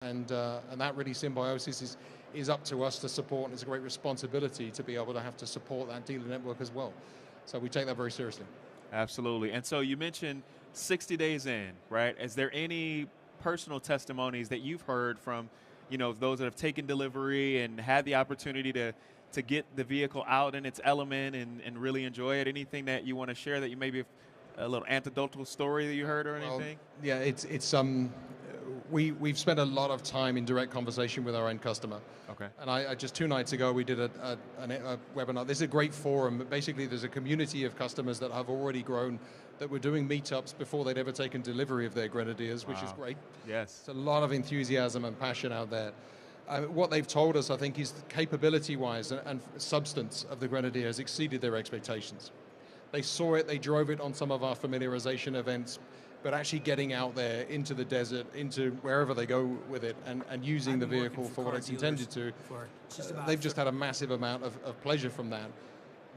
And that really symbiosis is up to us to support, and it's a great responsibility to be able to have to support that dealer network as well. So we take that very seriously. Absolutely. And so you mentioned 60 days in, right? Is there any personal testimonies that you've heard from, those that have taken delivery and had the opportunity to get the vehicle out in its element and really enjoy it? Anything that you want to share that you maybe a little anecdotal story that you heard or anything? Well, yeah, we've spent a lot of time in direct conversation with our end customer. Okay. And I just 2 nights ago we did a webinar. This is a great forum. Basically, there's a community of customers that have already grown that were doing meetups before they'd ever taken delivery of their Grenadiers, which is great. Yes. There's a lot of enthusiasm and passion out there. What they've told us, I think, is capability-wise and substance of the Grenadier has exceeded their expectations. They saw it, they drove it on some of our familiarization events, but actually getting out there into the desert, into wherever they go with it, and using the vehicle for what it's intended to, they've just had a massive amount of pleasure from that.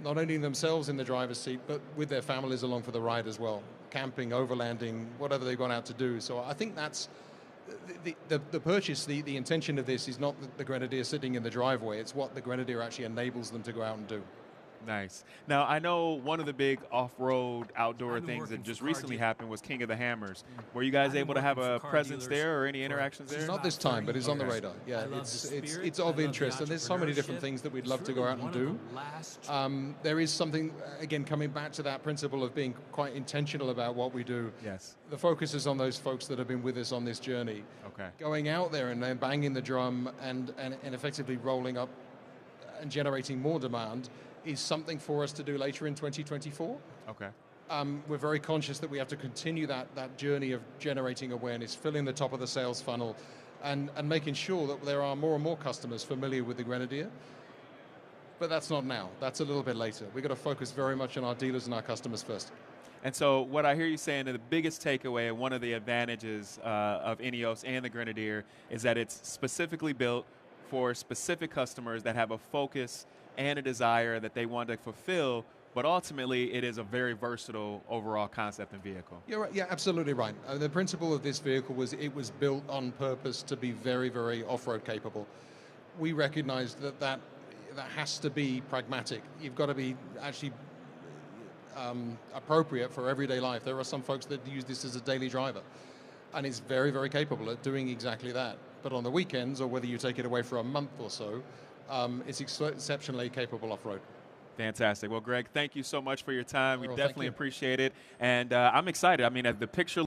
Not only themselves in the driver's seat, but with their families along for the ride as well. Camping, overlanding, whatever they've gone out to do. So I think that's the purchase, the intention of this is not the Grenadier sitting in the driveway, it's what the Grenadier actually enables them to go out and do. Nice. Now, I know one of the big off-road outdoor things that just recently happened was King of the Hammers. Were you guys able to have a presence there or any interactions there? Not this time, but it's on the radar. Yeah, it's of interest, and there's so many different things that we'd love to go out and do. There is something, again, coming back to that principle of being quite intentional about what we do. Yes. The focus is on those folks that have been with us on this journey. Okay. Going out there and then banging the drum and effectively rolling up and generating more demand is something for us to do later in 2024. Okay. We're very conscious that we have to continue that journey of generating awareness, filling the top of the sales funnel, and making sure that there are more and more customers familiar with the Grenadier. But that's not now. That's a little bit later. We've got to focus very much on our dealers and our customers first. And so what I hear you saying, the biggest takeaway and one of the advantages of ENEOS and the Grenadier is that it's specifically built for specific customers that have a focus and a desire that they want to fulfill, but ultimately it is a very versatile overall concept and vehicle. You're right. Yeah, absolutely right. The principle of this vehicle was it was built on purpose to be very, very off-road capable. We recognize that has to be pragmatic. You've got to be actually appropriate for everyday life. There are some folks that use this as a daily driver, and it's very, very capable at doing exactly that. But on the weekends, or whether you take it away for a month or so, it's exceptionally capable off-road. Fantastic. Well, Greg, thank you so much for your time. We definitely appreciate it. And I'm excited. I mean, at the picture...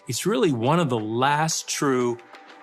It's really one of the last true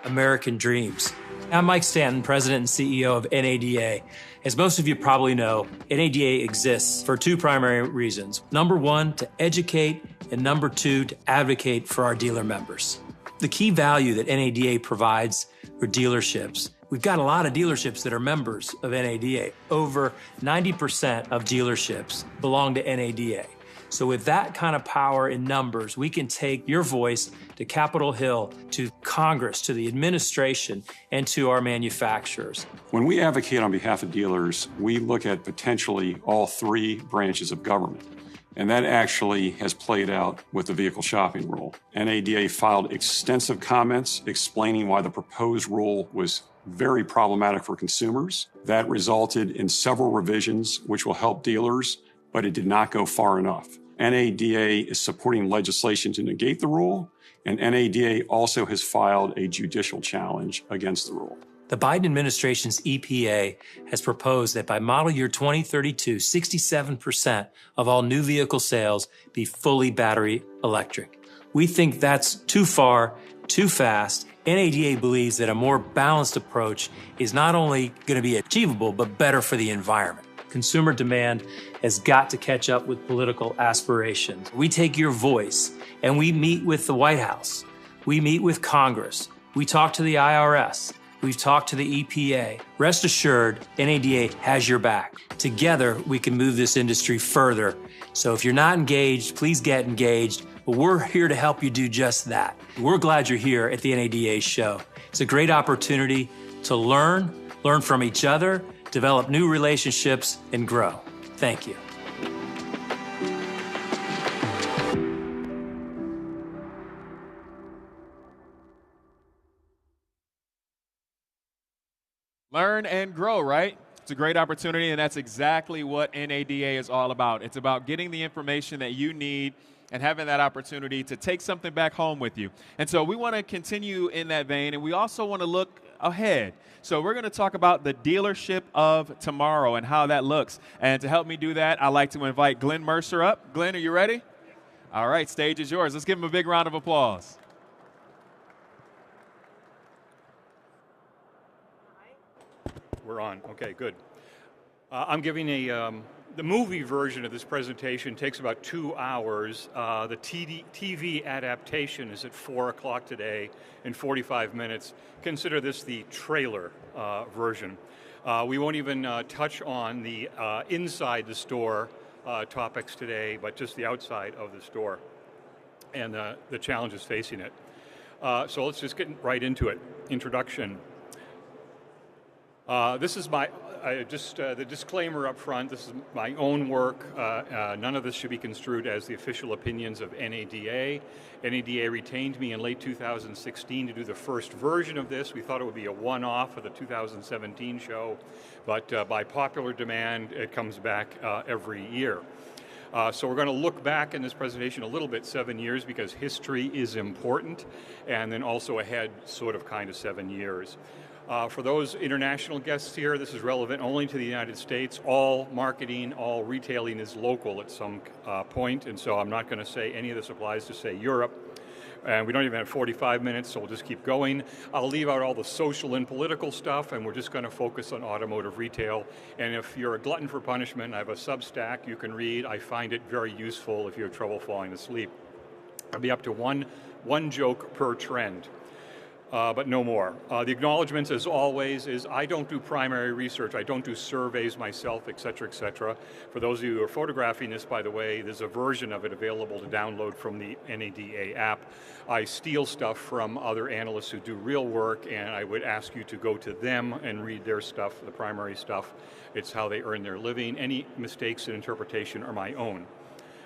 American dreams. I'm Mike Stanton, President and CEO of NADA. As most of you probably know, NADA exists for two primary reasons. Number one, to educate, and number two, to advocate for our dealer members. The key value that NADA provides for dealerships, we've got a lot of dealerships that are members of NADA. Over 90% of dealerships belong to NADA. So with that kind of power in numbers, we can take your voice to Capitol Hill, to Congress, to the administration, and to our manufacturers. When we advocate on behalf of dealers, we look at potentially all three branches of government. And that actually has played out with the vehicle shopping rule. NADA filed extensive comments explaining why the proposed rule was very problematic for consumers. That resulted in several revisions which will help dealers, but it did not go far enough. NADA is supporting legislation to negate the rule, and NADA also has filed a judicial challenge against the rule. The Biden administration's EPA has proposed that by model year 2032, 67% of all new vehicle sales be fully battery electric. We think that's too far, too fast. NADA believes that a more balanced approach is not only going to be achievable, but better for the environment. Consumer demand has got to catch up with political aspirations. We take your voice and we meet with the White House. We meet with Congress. We talk to the IRS. We've talked to the EPA. Rest assured, NADA has your back. Together, we can move this industry further. So if you're not engaged, please get engaged. But we're here to help you do just that. We're glad you're here at the NADA show. It's a great opportunity to learn from each other, develop new relationships, and grow. Thank you. Learn and grow, right? It's a great opportunity, and that's exactly what NADA is all about. It's about getting the information that you need and having that opportunity to take something back home with you. And so we want to continue in that vein, and we also want to look ahead. So we're going to talk about the dealership of tomorrow and how that looks. And to help me do that, I'd like to invite Glenn Mercer up. Glenn, are you ready? All right, stage is yours. Let's give him a big round of applause. We're on. Okay, good. I'm giving the movie version of this presentation takes about 2 hours. The TV adaptation is at 4 o'clock today in 45 minutes. Consider this the trailer version. We won't even touch on the inside the store topics today, but just the outside of the store and the challenges facing it. So let's just get right into it. Introduction. This is the disclaimer up front. This is my own work. None of this should be construed as the official opinions of NADA. NADA retained me in late 2016 to do the first version of this. We thought it would be a one-off for the 2017 show, but by popular demand, it comes back every year. So we're going to look back in this presentation a little bit 7 years because history is important, and then also ahead sort of kind of 7 years. For those international guests here, this is relevant only to the United States. All marketing, all retailing is local at some point, and so I'm not going to say any of this applies to, say, Europe. And we don't even have 45 minutes, so we'll just keep going. I'll leave out all the social and political stuff, and we're just going to focus on automotive retail. And if you're a glutton for punishment, I have a Substack you can read. I find it very useful if you have trouble falling asleep. I'll be up to one joke per trend. But no more. The acknowledgments, as always, is I don't do primary research. I don't do surveys myself, et cetera, et cetera. For those of you who are photographing this, by the way, there's a version of it available to download from the NADA app. I steal stuff from other analysts who do real work, and I would ask you to go to them and read their stuff, the primary stuff. It's how they earn their living. Any mistakes in interpretation are my own.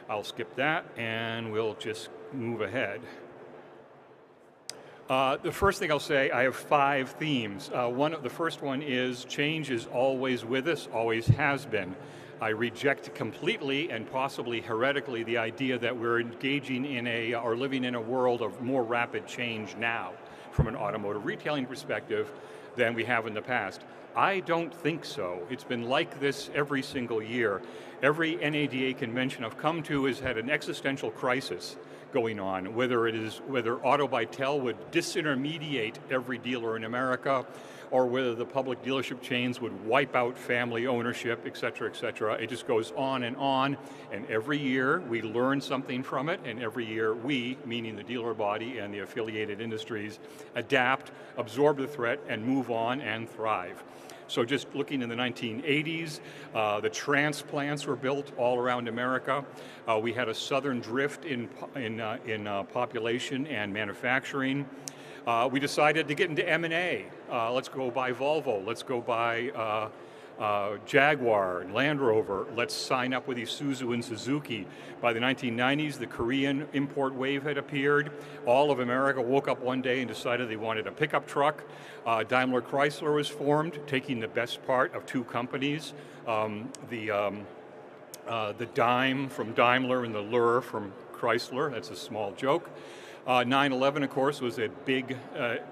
I'll skip that, and we'll just move ahead. The first thing I'll say, I have 5 themes. The first one is change is always with us, always has been. I reject completely and possibly heretically the idea that we're engaging in or living in a world of more rapid change now from an automotive retailing perspective than we have in the past. I don't think so. It's been like this every single year. Every NADA convention I've come to has had an existential crisis going on, whether Auto by Tel would disintermediate every dealer in America, or whether the public dealership chains would wipe out family ownership, et cetera, et cetera. It just goes on, and every year we learn something from it, and every year we, meaning the dealer body and the affiliated industries, adapt, absorb the threat, and move on and thrive. So just looking in the 1980s, the transplants were built all around America. We had a southern drift in population and manufacturing. We decided to get into M&A. Let's go buy Volvo. Let's go buy Jaguar and Land Rover. Let's sign up with Isuzu and Suzuki. By the 1990s, the Korean import wave had appeared. All of America woke up one day and decided they wanted a pickup truck. Daimler Chrysler was formed, taking the best part of 2 companies, the Dime from Daimler and the Lure from Chrysler. That's a small joke. 9/11, of course, was a big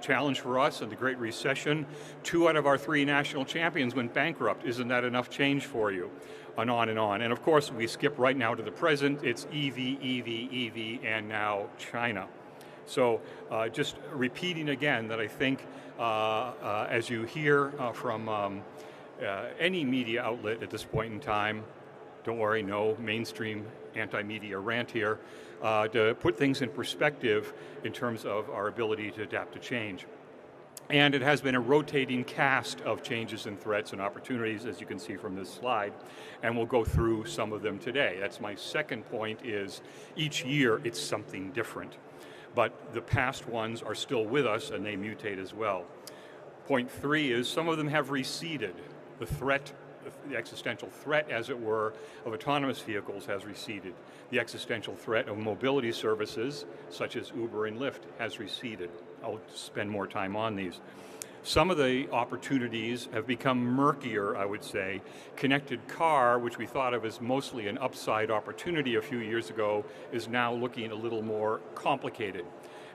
challenge for us, and the Great Recession. 2 out of our 3 national champions went bankrupt. Isn't that enough change for you? And on and on. And of course, we skip right now to the present. It's EV, EV, EV, and now China. So just repeating again that I think, as you hear from any media outlet at this point in time, don't worry, no mainstream anti-media rant here, to put things in perspective in terms of our ability to adapt to change. And it has been a rotating cast of changes and threats and opportunities, as you can see from this slide, and we'll go through some of them today. That's my second point, is each year it's something different. But the past ones are still with us, and they mutate as well. Point 3 is some of them have receded. The threat, the existential threat, as it were, of autonomous vehicles has receded. The existential threat of mobility services, such as Uber and Lyft, has receded. I'll spend more time on these. Some of the opportunities have become murkier, I would say. Connected car, which we thought of as mostly an upside opportunity a few years ago, is now looking a little more complicated.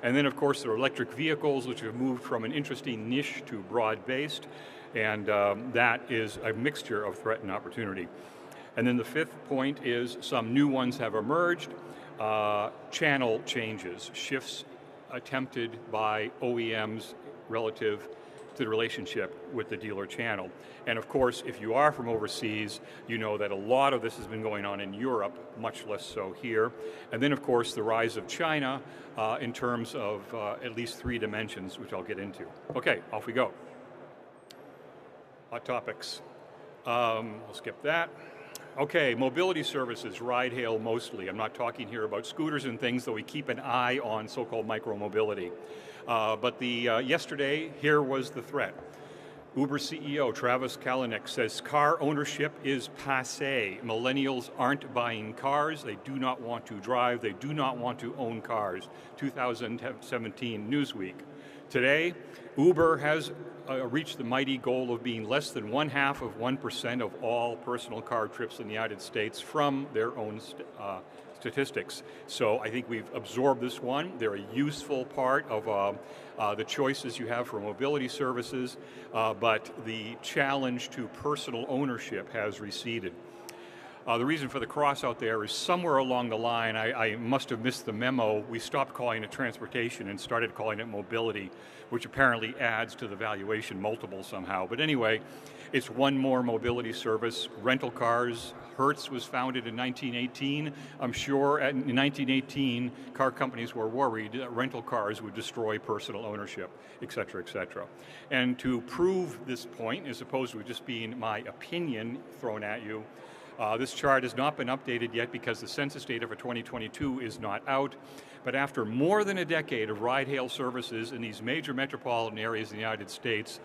And then, of course, there are electric vehicles, which have moved from an interesting niche to broad-based, and that is a mixture of threat and opportunity. And then the fifth point is some new ones have emerged. Channel changes, shifts attempted by OEMs relative to the relationship with the dealer channel. And of course, if you are from overseas, you know that a lot of this has been going on in Europe, much less so here. And then of course, the rise of China in terms of at least 3 dimensions, which I'll get into. Okay, off we go. Hot topics. I'll skip that. Okay, mobility services, ride-hail mostly. I'm not talking here about scooters and things, though we keep an eye on so-called micro-mobility. But yesterday, here was the threat. Uber CEO Travis Kalanick says car ownership is passé. Millennials aren't buying cars. They do not want to drive. They do not want to own cars. 2017 Newsweek. Today, Uber has reached the mighty goal of being less than 0.5% of all personal car trips in the United States from their own statistics. So I think we've absorbed this one. They're a useful part of the choices you have for mobility services, but the challenge to personal ownership has receded. The reason for the cross out there is somewhere along the line, I must have missed the memo, we stopped calling it transportation and started calling it mobility, which apparently adds to the valuation multiple somehow. But anyway, it's one more mobility service. Rental cars, Hertz was founded in 1918. I'm sure in 1918, car companies were worried that rental cars would destroy personal ownership, et cetera, et cetera. And to prove this point, as opposed to just being my opinion thrown at you, this chart has not been updated yet because the census data for 2022 is not out. But after more than a decade of ride-hail services in these major metropolitan areas in the United States,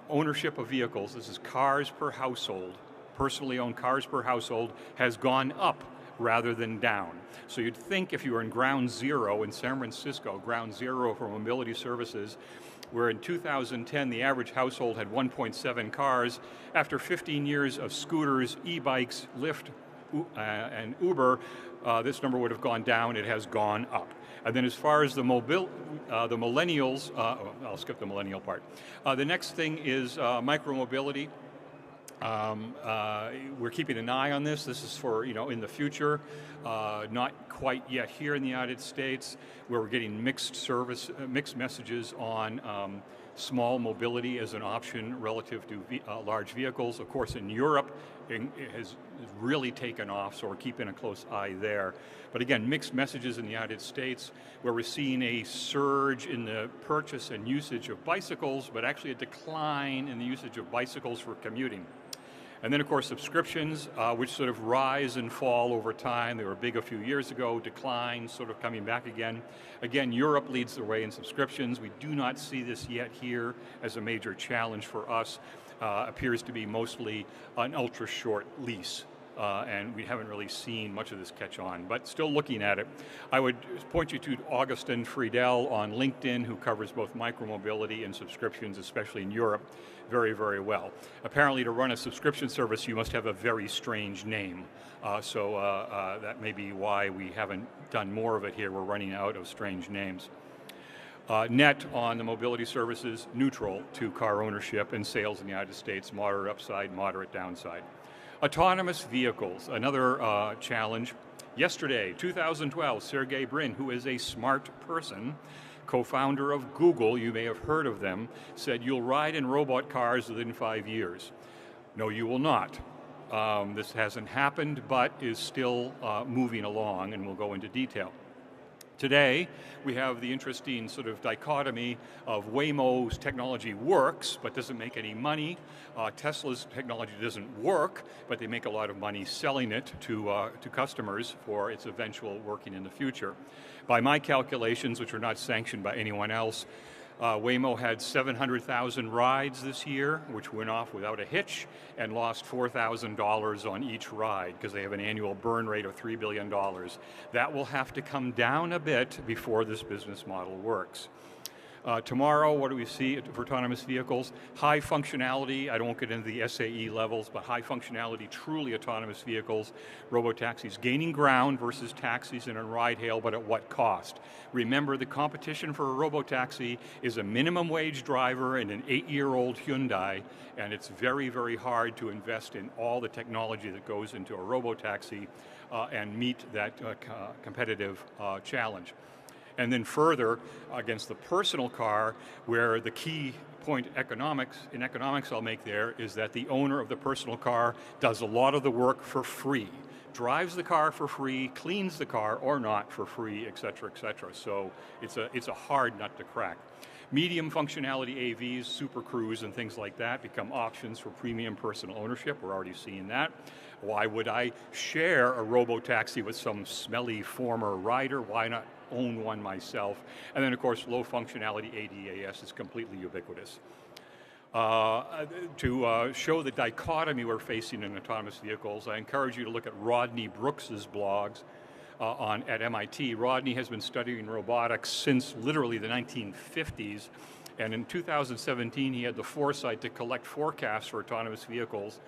ownership of vehicles, this is cars per household, personally owned cars per household, has gone up rather than down. So you'd think if you were in ground zero in San Francisco, ground zero for mobility services, where in 2010 the average household had 1.7 cars. After 15 years of scooters, e-bikes, Lyft, and Uber, this number would have gone down. It has gone up. And then as far as the millennials, I'll skip the millennial part. The next thing is micro-mobility. We're keeping an eye on this. This is for, in the future, not quite yet here in the United States, where we're getting mixed messages on small mobility as an option relative to large vehicles. Of course, in Europe, it has really taken off, so we're keeping a close eye there. But again, mixed messages in the United States, where we're seeing a surge in the purchase and usage of bicycles, but actually a decline in the usage of bicycles for commuting. And then, of course, subscriptions, which sort of rise and fall over time. They were big a few years ago, decline, sort of coming back again. Again, Europe leads the way in subscriptions. We do not see this yet here as a major challenge for us. Appears to be mostly an ultra-short lease. And we haven't really seen much of this catch on, but still looking at it. I would point you to Augustin Friedel on LinkedIn, who covers both micromobility and subscriptions, especially in Europe, very, very well. Apparently, to run a subscription service, you must have a very strange name. So that may be why we haven't done more of it here. We're running out of strange names. Net on the mobility services, neutral to car ownership and sales in the United States, moderate upside, moderate downside. Autonomous vehicles, another challenge. Yesterday, 2012, Sergey Brin, who is a smart person, co-founder of Google, you may have heard of them, said you'll ride in robot cars within 5 years. No, you will not. This hasn't happened, but is still moving along, and we'll go into detail. Today, we have the interesting sort of dichotomy of Waymo's technology works, but doesn't make any money. Tesla's technology doesn't work, but they make a lot of money selling it to customers for its eventual working in the future. By my calculations, which are not sanctioned by anyone else, Waymo had 700,000 rides this year, which went off without a hitch, and lost $4,000 on each ride because they have an annual burn rate of $3 billion. That will have to come down a bit before this business model works. Tomorrow, what do we see for autonomous vehicles? High functionality, I don't get into the SAE levels, but high functionality, truly autonomous vehicles, robotaxis, gaining ground versus taxis and ride-hail, but at what cost? Remember, the competition for a robotaxi is a minimum wage driver and an 8-year-old Hyundai, and it's very, very hard to invest in all the technology that goes into a robotaxi and meet that competitive challenge. And then further, against the personal car, where the key point in economics I'll make there is that the owner of the personal car does a lot of the work for free, drives the car for free, cleans the car or not for free, et cetera, et cetera. So it's a hard nut to crack. Medium functionality AVs, Super Cruise and things like that become options for premium personal ownership. We're already seeing that. Why would I share a robo-taxi with some smelly former rider? Why not own one myself? And then of course, low functionality ADAS is completely ubiquitous. To show the dichotomy we're facing in autonomous vehicles, I encourage you to look at Rodney Brooks's blogs at MIT. Rodney has been studying robotics since literally the 1950s, and in 2017 he had the foresight to collect forecasts for autonomous vehicles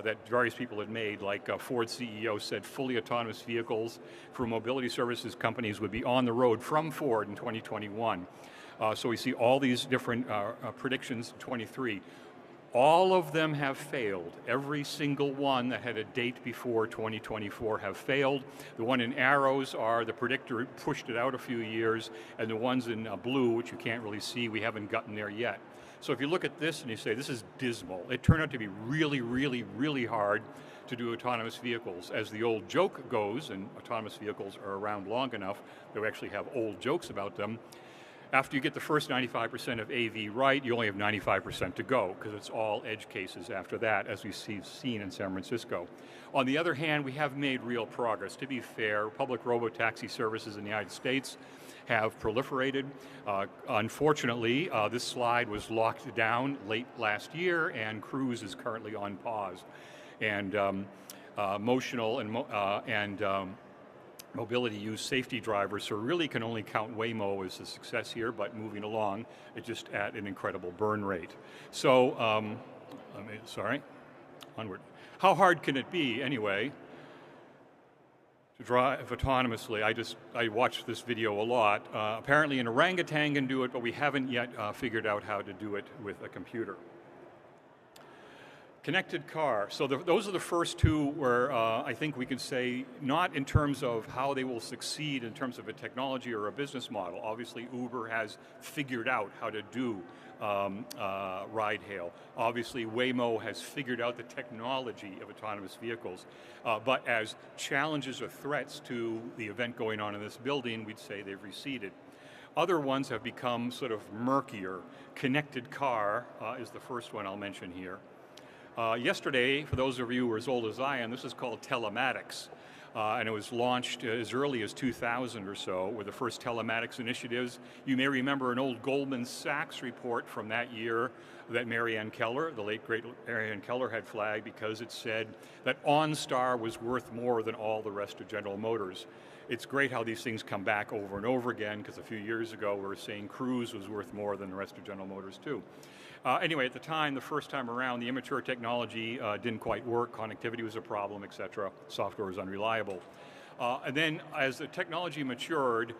that various people had made, like Ford CEO said fully autonomous vehicles for mobility services companies would be on the road from Ford in 2021. So we see all these different predictions in 23. All of them have failed. Every single one that had a date before 2024 have failed. The one in arrows are the predictor pushed it out a few years, and the ones in blue, which you can't really see, we haven't gotten there yet. So if you look at this and you say, this is dismal, it turned out to be really, really, really hard to do autonomous vehicles. As the old joke goes, and autonomous vehicles are around long enough that we actually have old jokes about them, after you get the first 95% of AV right, you only have 95% to go, because it's all edge cases after that, as we've seen in San Francisco. On the other hand, we have made real progress. To be fair, public robotaxi services in the United States have proliferated. Unfortunately, this slide was locked down late last year, and Cruise is currently on pause. And Motional and mobility use safety drivers, so really can only count Waymo as a success here, but moving along, it's just at an incredible burn rate. So, onward. How hard can it be, anyway, to drive autonomously? I watched this video a lot. Apparently an orangutan can do it, but we haven't yet figured out how to do it with a computer. Connected car. So those are the first two where I think we can say, not in terms of how they will succeed in terms of a technology or a business model. Obviously, Uber has figured out how to do ride hail. Obviously, Waymo has figured out the technology of autonomous vehicles. But as challenges or threats to the event going on in this building, we'd say they've receded. Other ones have become sort of murkier. Connected car is the first one I'll mention here. Yesterday, for those of you who are as old as I am, this is called telematics. And it was launched as early as 2000 or so, with the first telematics initiatives. You may remember an old Goldman Sachs report from that year that Marianne Keller, the late great Marianne Keller, had flagged because it said that OnStar was worth more than all the rest of General Motors. It's great how these things come back over and over again, because a few years ago we were saying Cruise was worth more than the rest of General Motors too. Anyway, at the time, the first time around, the immature technology didn't quite work, connectivity was a problem, et cetera, software was unreliable. And then as the technology matured,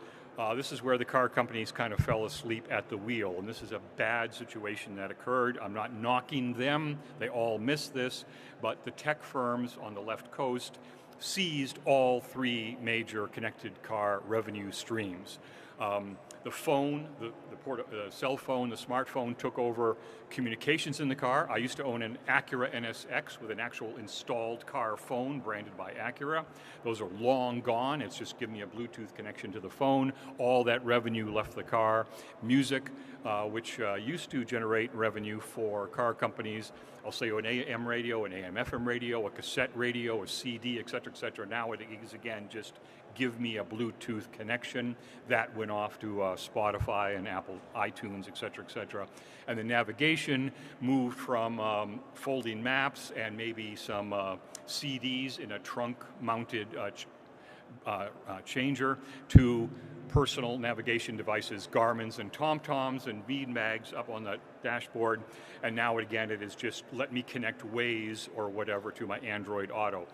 this is where the car companies kind of fell asleep at the wheel, and this is a bad situation that occurred. I'm not knocking them, they all missed this, but the tech firms on the left coast seized all three major connected car revenue streams. The phone, the cell phone, the smartphone took over communications in the car. I used to own an Acura NSX with an actual installed car phone branded by Acura. Those are long gone. It's just give me a Bluetooth connection to the phone. All that revenue left the car. Music, which used to generate revenue for car companies. I'll say an AM radio, an AM FM radio, a cassette radio, a CD, et cetera, now it is again just give me a Bluetooth connection. That went off to Spotify and Apple iTunes, et cetera. And the navigation moved from folding maps and maybe some CDs in a trunk-mounted changer to personal navigation devices, Garmin's and TomToms and beanbags up on the dashboard, and now again it is just let me connect Waze or whatever to my Android Auto.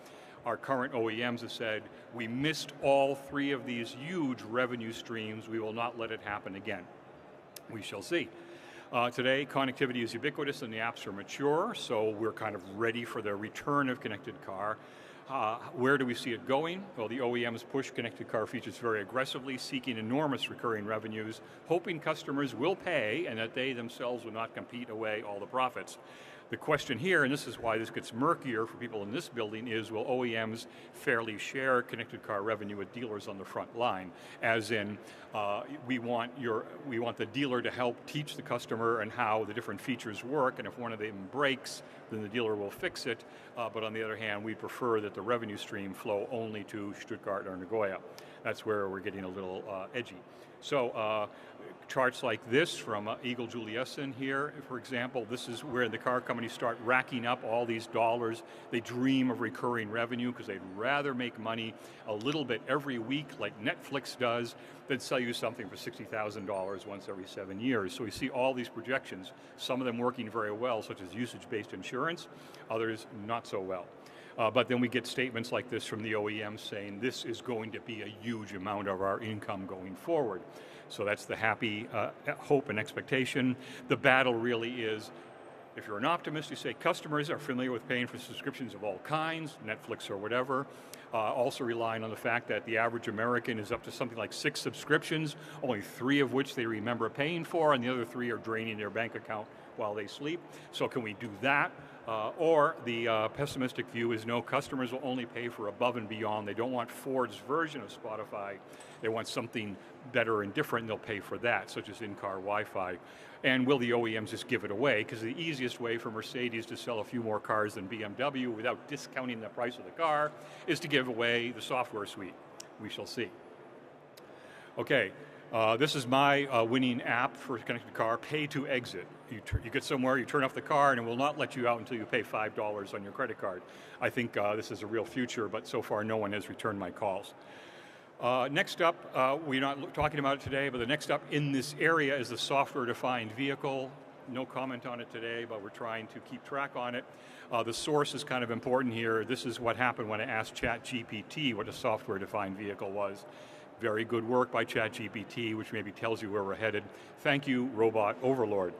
Our current OEMs have said, we missed all three of these huge revenue streams, we will not let it happen again. We shall see. Today, connectivity is ubiquitous and the apps are mature, so we're kind of ready for the return of connected car. Where do we see it going? Well, the OEMs push connected car features very aggressively, seeking enormous recurring revenues, hoping customers will pay and that they themselves will not compete away all the profits. The question here, and this is why this gets murkier for people in this building, is will OEMs fairly share connected car revenue with dealers on the front line? As in, we want the dealer to help teach the customer and how the different features work, and if one of them breaks, then the dealer will fix it. But on the other hand, we prefer that the revenue stream flow only to Stuttgart or Nagoya. That's where we're getting a little edgy. So charts like this from Eagle Juliuson here, for example, this is where the car companies start racking up all these dollars. They dream of recurring revenue because they'd rather make money a little bit every week like Netflix does than sell you something for $60,000 once every 7 years. So we see all these projections, some of them working very well, such as usage-based insurance, others not so well. But then we get statements like this from the OEM saying this is going to be a huge amount of our income going forward. So that's the happy hope and expectation. The battle really is, if you're an optimist, you say customers are familiar with paying for subscriptions of all kinds, Netflix or whatever, also relying on the fact that the average American is up to something like 6 subscriptions, only 3 of which they remember paying for, and the other 3 are draining their bank account while they sleep. So can we do that? Or the pessimistic view is no, customers will only pay for above and beyond. They don't want Ford's version of Spotify. They want something better and different, and they'll pay for that, such as in-car Wi-Fi. And will the OEMs just give it away? Because the easiest way for Mercedes to sell a few more cars than BMW without discounting the price of the car is to give away the software suite. We shall see. Okay. This is my winning app for connected car, Pay to Exit. You get somewhere, you turn off the car, and it will not let you out until you pay $5 on your credit card. I think this is a real future, but so far no one has returned my calls. Next up, we're not talking about it today, but the next up in this area is the software-defined vehicle. No comment on it today, but we're trying to keep track on it. The source is kind of important here. This is what happened when I asked ChatGPT what a software-defined vehicle was. Very good work by ChatGPT, which maybe tells you where we're headed. Thank you, Robot Overlord.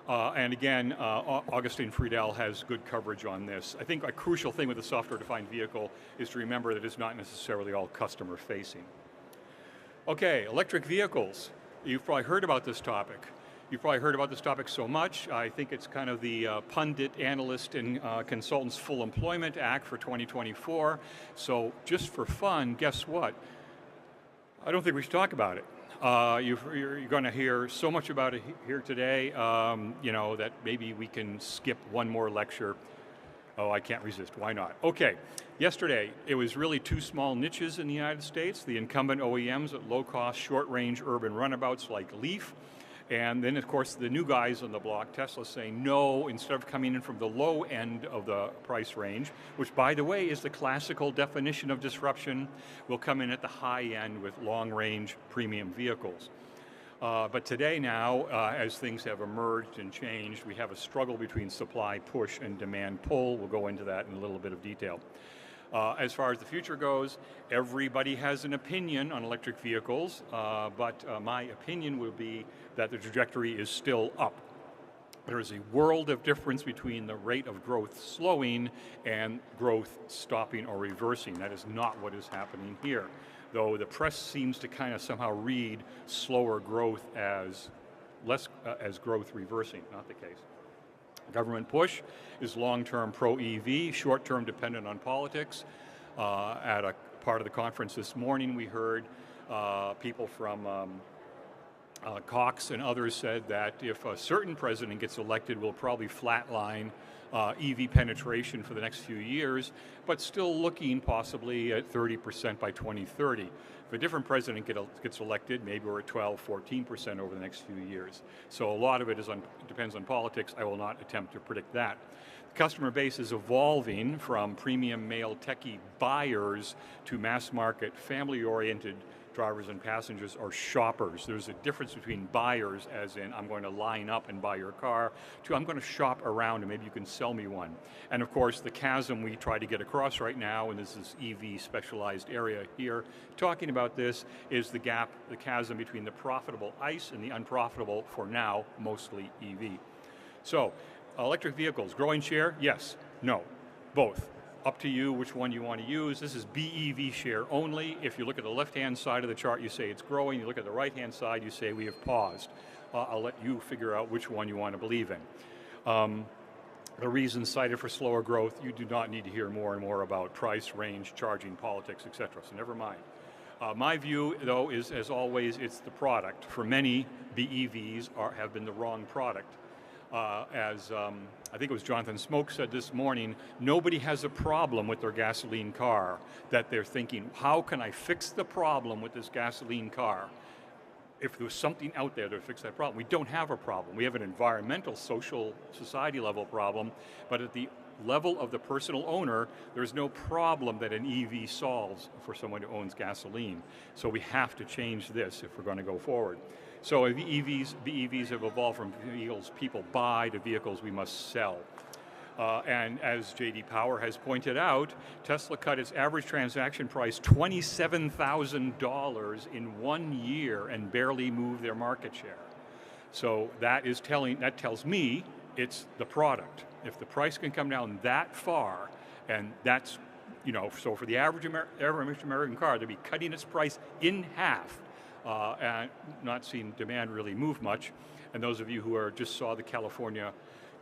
And again, Augustine Friedel has good coverage on this. I think a crucial thing with a software-defined vehicle is to remember that it's not necessarily all customer-facing. Okay, electric vehicles. You've probably heard about this topic. You've probably heard about this topic so much, I think it's kind of the pundit, analyst, and consultants full employment act for 2024. So just for fun, guess what? I don't think we should talk about it. You're going to hear so much about it here today, that maybe we can skip one more lecture. Oh, I can't resist. Why not? Okay. Yesterday, it was really 2 small niches in the United States, the incumbent OEMs at low-cost, short-range urban runabouts like Leaf. And then, of course, the new guys on the block, Tesla, saying no, instead of coming in from the low end of the price range, which, by the way, is the classical definition of disruption, will come in at the high end with long-range premium vehicles. But today now, as things have emerged and changed, we have a struggle between supply push and demand pull. We'll go into that in a little bit of detail. As far as the future goes, everybody has an opinion on electric vehicles, but my opinion will be that the trajectory is still up. There is a world of difference between the rate of growth slowing and growth stopping or reversing. That is not what is happening here, though the press seems to kind of somehow read slower growth as growth reversing. Not the case. Government push is long-term pro-EV, short-term dependent on politics. At a part of the conference this morning, we heard people from Cox and others said that if a certain president gets elected, we'll probably flatline EV penetration for the next few years, but still looking possibly at 30% by 2030. If a different president gets elected, maybe we're at 12, 14% over the next few years. So a lot of it depends on politics. I will not attempt to predict that. The customer base is evolving from premium male techie buyers to mass market, family-oriented drivers and passengers are shoppers. There's a difference between buyers, as in I'm going to line up and buy your car, to I'm going to shop around and maybe you can sell me one. And of course, the chasm we try to get across right now, and this is EV specialized area here, talking about this, is the gap, the chasm between the profitable ICE and the unprofitable, for now, mostly EV. So, electric vehicles, growing share? Yes, no, both. Up to you which one you want to use. This is BEV share only. If you look at the left-hand side of the chart, you say it's growing. You look at the right-hand side, you say we have paused. I'll let you figure out which one you want to believe in. The reasons cited for slower growth, you do not need to hear more and more about price, range, charging, politics, etc. So never mind. My view, though, is, as always, it's the product. For many, BEVs have been the wrong product. I think it was Jonathan Smoke said this morning, nobody has a problem with their gasoline car, that they're thinking, how can I fix the problem with this gasoline car? If there was something out there to fix that problem. We don't have a problem. We have an environmental, social, society level problem, but at the level of the personal owner, there's no problem that an EV solves for someone who owns gasoline. So we have to change this if we're going to go forward. So BEVs have evolved from vehicles people buy to vehicles we must sell. And as J.D. Power has pointed out, Tesla cut its average transaction price $27,000 in 1 year and barely moved their market share. So that tells me it's the product. If the price can come down that far, and that's, so for the average American car, they'll be cutting its price in half. And not seeing demand really move much. And those of you who just saw the California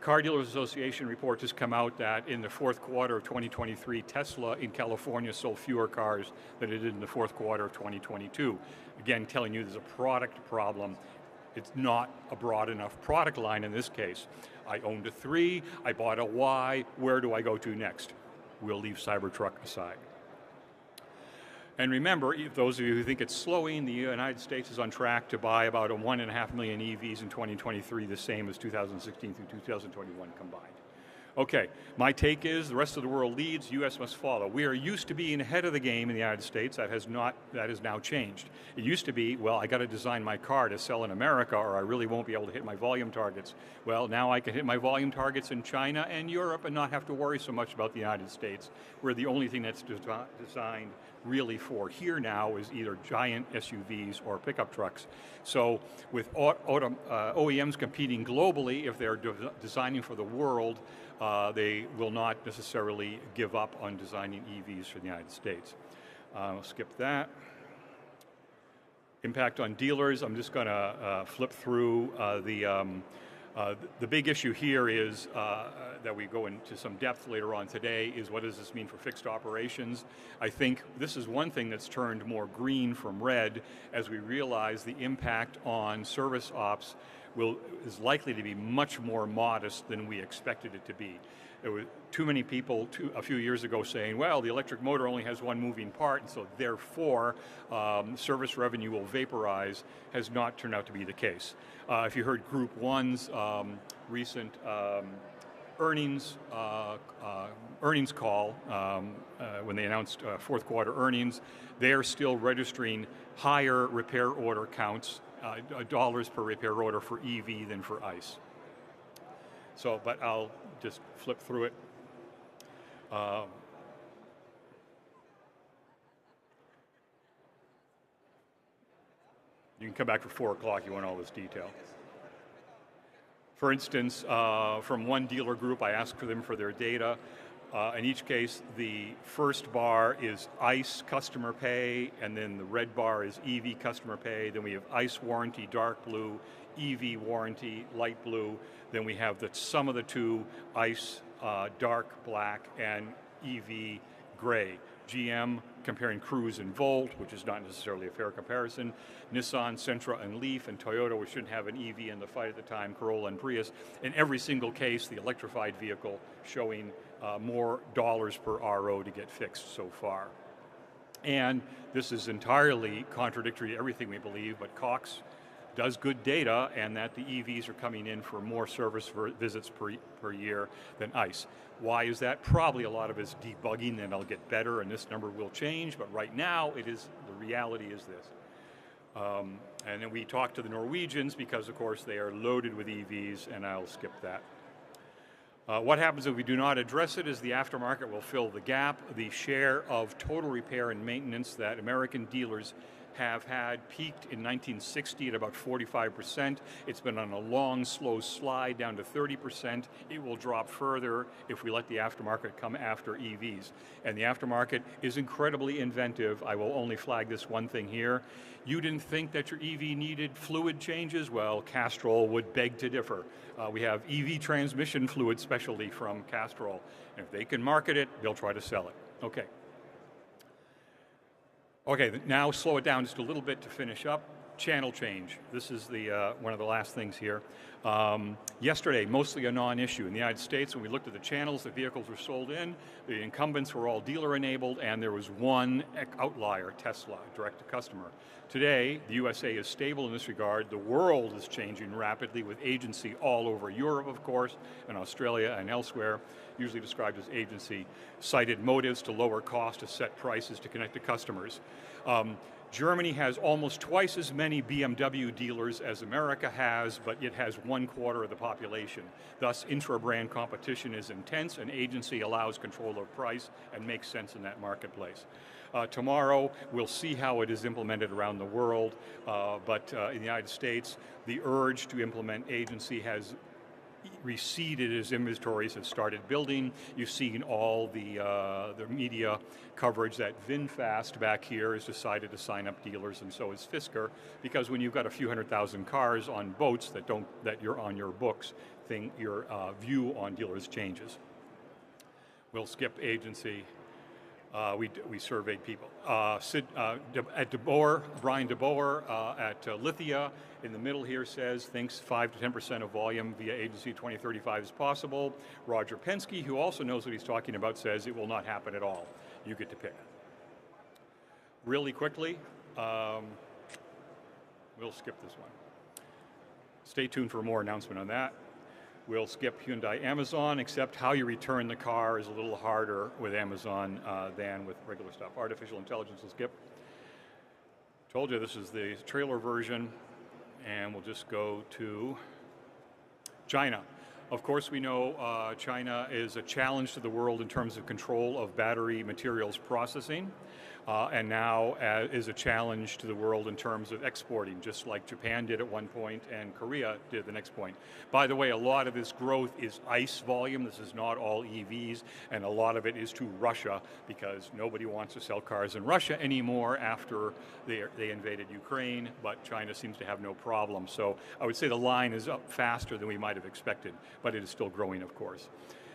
Car Dealers Association report just come out that in the fourth quarter of 2023, Tesla in California sold fewer cars than it did in the fourth quarter of 2022. Again, telling you there's a product problem. It's not a broad enough product line in this case. I owned a 3, I bought a Y, where do I go to next? We'll leave Cybertruck aside. And remember, those of you who think it's slowing, the United States is on track to buy about 1.5 million EVs in 2023, the same as 2016 through 2021 combined. Okay, my take is the rest of the world leads, U.S. must follow. We are used to being ahead of the game in the United States. That has now changed. It used to be, well, I got to design my car to sell in America or I really won't be able to hit my volume targets. Well, now I can hit my volume targets in China and Europe and not have to worry so much about the United States, where the only thing that's designed really for here now is either giant SUVs or pickup trucks. So with OEMs competing globally, if they're designing for the world, they will not necessarily give up on designing EVs for the United States. I'll skip that. Impact on dealers, I'm just going to flip through the big issue here is that we go into some depth later on today is what does this mean for fixed operations? I think this is one thing that's turned more green from red as we realize the impact on service ops is likely to be much more modest than we expected it to be. There were too many people a few years ago saying, well, the electric motor only has one moving part, and so therefore service revenue will vaporize. Has not turned out to be the case. If you heard Group 1's recent earnings call, when they announced fourth quarter earnings, they are still registering higher repair order counts, dollars per repair order for EV than for ICE. So, but I'll just flip through it. You can come back for 4 o'clock, you want all this detail. For instance, from one dealer group, I asked for them for their data. In each case, the first bar is ICE customer pay, and then the red bar is EV customer pay. Then we have ICE warranty, dark blue, EV warranty, light blue. Then we have the sum of the two, ICE, dark black, and EV gray. GM comparing Cruise and Volt, which is not necessarily a fair comparison. Nissan, Sentra, and Leaf, and Toyota, which shouldn't have an EV in the fight at the time, Corolla and Prius. In every single case, the electrified vehicle showing more dollars per RO to get fixed so far. And this is entirely contradictory to everything we believe, but Cox does good data, and that the EVs are coming in for more service visits per year than ICE. Why is that? Probably a lot of it is debugging, and it'll get better, and this number will change, but right now, the reality is this. And then we talked to the Norwegians because, of course, they are loaded with EVs, and I'll skip that. What happens if we do not address it is the aftermarket will fill the gap. The share of total repair and maintenance that American dealers have had peaked in 1960 at about 45%. It's been on a long, slow slide down to 30%. It will drop further if we let the aftermarket come after EVs. And the aftermarket is incredibly inventive. I will only flag this one thing here. You didn't think that your EV needed fluid changes? Well, Castrol would beg to differ. We have EV transmission fluid specialty from Castrol. And if they can market it, they'll try to sell it. Okay. Okay, now slow it down just a little bit to finish up. Channel change. This is the one of the last things here. Yesterday, mostly a non-issue. In the United States, when we looked at the channels that vehicles were sold in, the incumbents were all dealer-enabled, and there was one outlier, Tesla, direct-to-customer. Today, the USA is stable in this regard. The world is changing rapidly with agency all over Europe, of course, and Australia and elsewhere, usually described as agency, cited motives to lower cost, to set prices, to connect to customers. Germany has almost twice as many BMW dealers as America has, but it has 1/4 of the population. Thus, intra-brand competition is intense, and agency allows control of price and makes sense in that marketplace. Tomorrow, we'll see how it is implemented around the world, but in the United States, the urge to implement agency has receded as inventories have started building. You've seen all the media coverage that VinFast back here has decided to sign up dealers, and so is Fisker, because when you've got a few 100,000 cars on boats that you're on your books, your view on dealers changes. We'll skip agency. We surveyed people. At DeBoer, Brian DeBoer at Lithia, in the middle here says, thinks 5 to 10% of volume via agency 2035 is possible. Roger Penske, who also knows what he's talking about, says it will not happen at all. You get to pick. Really quickly, we'll skip this one. Stay tuned for more announcement on that. We'll skip Hyundai Amazon, except how you return the car is a little harder with Amazon than with regular stuff. Artificial intelligence will skip. Told you this is the trailer version, and we'll just go to China. Of course, we know China is a challenge to the world in terms of control of battery materials processing. And now is a challenge to the world in terms of exporting, just like Japan did at one point and Korea did at the next point. By the way, a lot of this growth is ICE volume. This is not all EVs, and a lot of it is to Russia, because nobody wants to sell cars in Russia anymore after they invaded Ukraine, but China seems to have no problem. So I would say the line is up faster than we might have expected, but it is still growing, of course.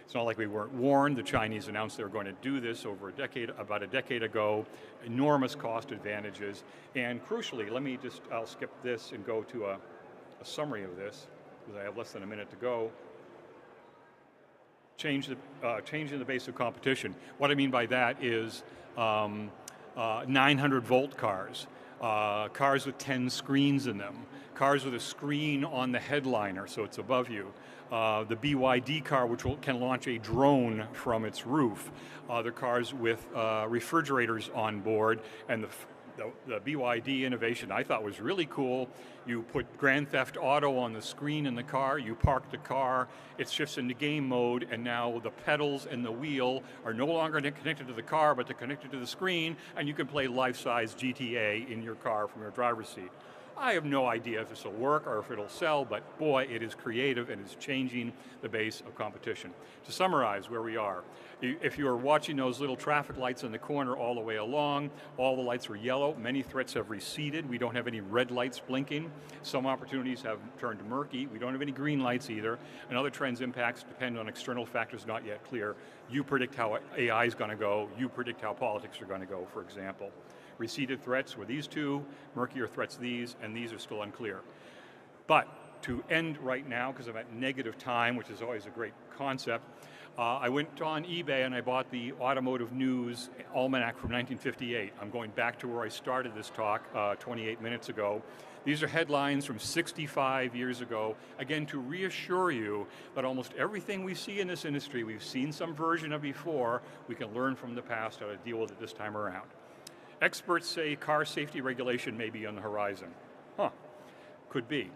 It's not like we weren't warned. The Chinese announced they were going to do this about a decade ago. Enormous cost advantages. And crucially, I'll skip this and go to a summary of this, because I have less than a minute to go. Changing the base of competition. What I mean by that is 900-volt cars, cars with 10 screens in them, cars with a screen on the headliner so it's above you, the BYD car which can launch a drone from its roof, the cars with refrigerators on board, and the BYD innovation I thought was really cool. You put Grand Theft Auto on the screen in the car, you park the car, it shifts into game mode, and now the pedals and the wheel are no longer connected to the car, but they're connected to the screen, and you can play life-size GTA in your car from your driver's seat. I have no idea if this will work or if it'll sell, but boy, it is creative and it's changing the base of competition. To summarize where we are, if you are watching those little traffic lights in the corner all the way along, all the lights were yellow. Many threats have receded. We don't have any red lights blinking. Some opportunities have turned murky. We don't have any green lights either. And other trends' impacts depend on external factors not yet clear. You predict how AI is going to go. You predict how politics are going to go, for example. Receded threats were these two, murkier threats these, and these are still unclear. But to end right now, because I'm at negative time, which is always a great concept, I went on eBay and I bought the Automotive News Almanac from 1958. I'm going back to where I started this talk 28 minutes ago. These are headlines from 65 years ago, again, to reassure you that almost everything we see in this industry, we've seen some version of before. We can learn from the past how to deal with it this time around. Experts say car safety regulation may be on the horizon. Huh, could be.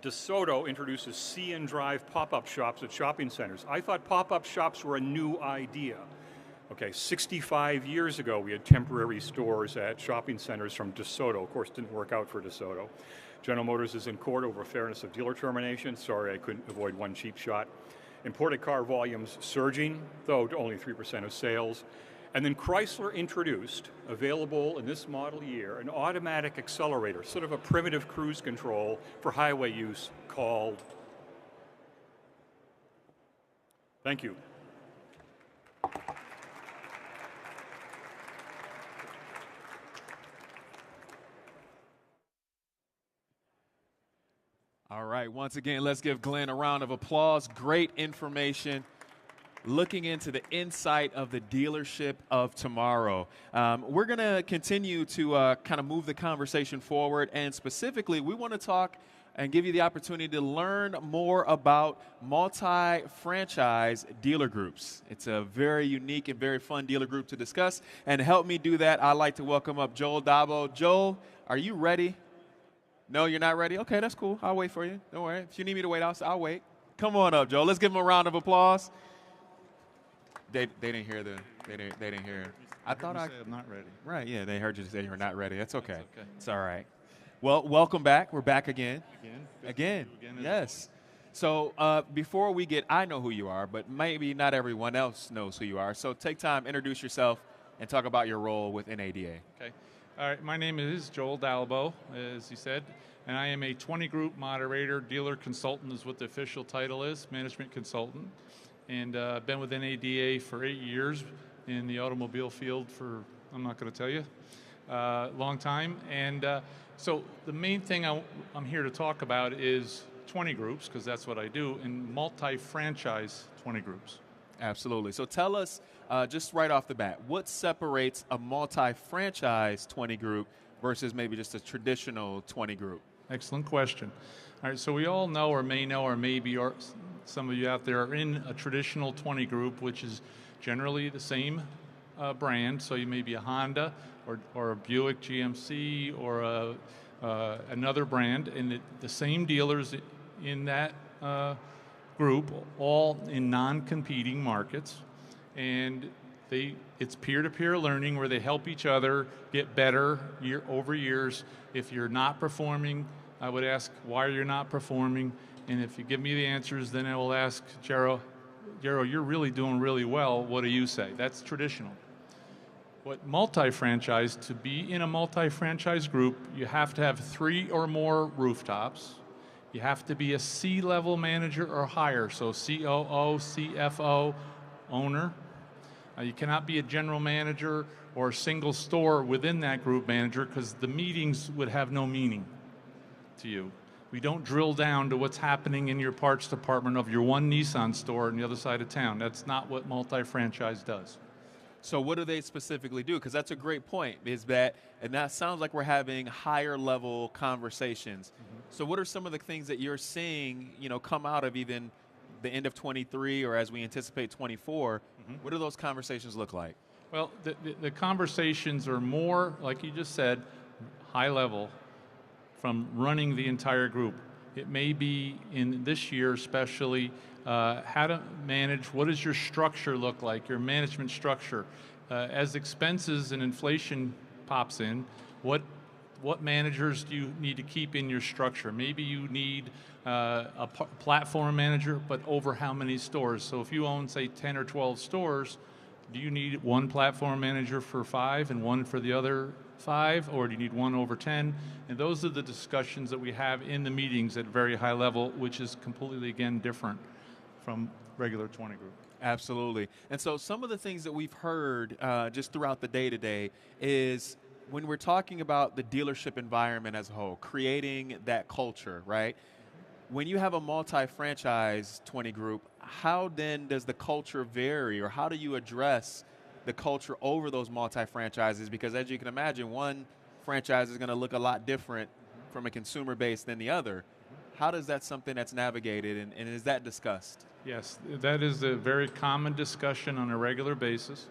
DeSoto introduces See and Drive pop-up shops at shopping centers. I thought pop-up shops were a new idea. Okay, 65 years ago, we had temporary stores at shopping centers from DeSoto. Of course, didn't work out for DeSoto. General Motors is in court over fairness of dealer termination. Sorry, I couldn't avoid one cheap shot. Imported car volumes surging, though to only 3% of sales. And then Chrysler introduced, available in this model year, an automatic accelerator, sort of a primitive cruise control for highway use called. Thank you. All right, once again, let's give Glenn a round of applause. Great information. Looking into the insight of the dealership of tomorrow. We're going to continue to kind of move the conversation forward, and specifically, we want to talk and give you the opportunity to learn more about multi-franchise dealer groups. It's a very unique and very fun dealer group to discuss, and to help me do that, I'd like to welcome up Joel Dabo. Joel, are you ready? No, you're not ready? Okay, that's cool. I'll wait for you. Don't worry. If you need me to wait, I'll wait. Come on up, Joel. Let's give him a round of applause. They didn't hear they didn't hear. I thought I'm not ready. Right, yeah, they heard you say you're not ready. That's okay. It's all right. Well, welcome back. We're back again. Again. Yes. So before we I know who you are, but maybe not everyone else knows who you are. So take time, introduce yourself, and talk about your role with NADA. Okay. All right. My name is Joel Dalbo, as you said, and I am a 20 group moderator, dealer consultant is what the official title is, management consultant. And I've been with NADA for 8 years in the automobile field for, I'm not going to tell you, long time. And so the main thing I'm here to talk about is 20 groups, because that's what I do, and multi-franchise 20 groups. Absolutely. So tell us, just right off the bat, what separates a multi-franchise 20 group versus maybe just a traditional 20 group? Excellent question. All right, so we all know or maybe some of you out there are in a traditional 20 group, which is generally the same brand. So you may be a Honda or a Buick GMC or another brand, and the same dealers in that group, all in non-competing markets. And it's peer-to-peer learning where they help each other get better year over years. If you're not performing, I would ask why you're not performing, and if you give me the answers, then I will ask Jero, you're really doing really well, what do you say? That's traditional. What multi-franchise, to be in a multi-franchise group, you have to have 3 or more rooftops. You have to be a C-level manager or higher, so COO, CFO, owner. You cannot be a general manager or a single store within that group manager, because the meetings would have no meaning to you. We don't drill down to what's happening in your parts department of your one Nissan store on the other side of town. That's not what multi-franchise does. So what do they specifically do? Because that's a great point, and that sounds like we're having higher level conversations. Mm-hmm. So what are some of the things that you're seeing, come out of even the end of 23 or as we anticipate 24? Mm-hmm. What do those conversations look like? Well, the conversations are more, like you just said, high level, from running the entire group. It may be in this year especially how to manage, what does your structure look like, your management structure. As expenses and inflation pops in, what managers do you need to keep in your structure? Maybe you need a platform manager, but over how many stores? So if you own, say, 10 or 12 stores, do you need one platform manager for 5 and one for the other 5, or do you need one over 10? And those are the discussions that we have in the meetings at very high level, which is completely, again, different from regular 20 group. Absolutely. And so some of the things that we've heard just throughout the day-to-day is when we're talking about the dealership environment as a whole, creating that culture, right? When you have a multi-franchise 20 group, how then does the culture vary, or how do you address the culture over those multi-franchises? Because as you can imagine, one franchise is going to look a lot different from a consumer base than the other. How does that something that's navigated, and is that discussed? Yes, that is a very common discussion on a regular basis.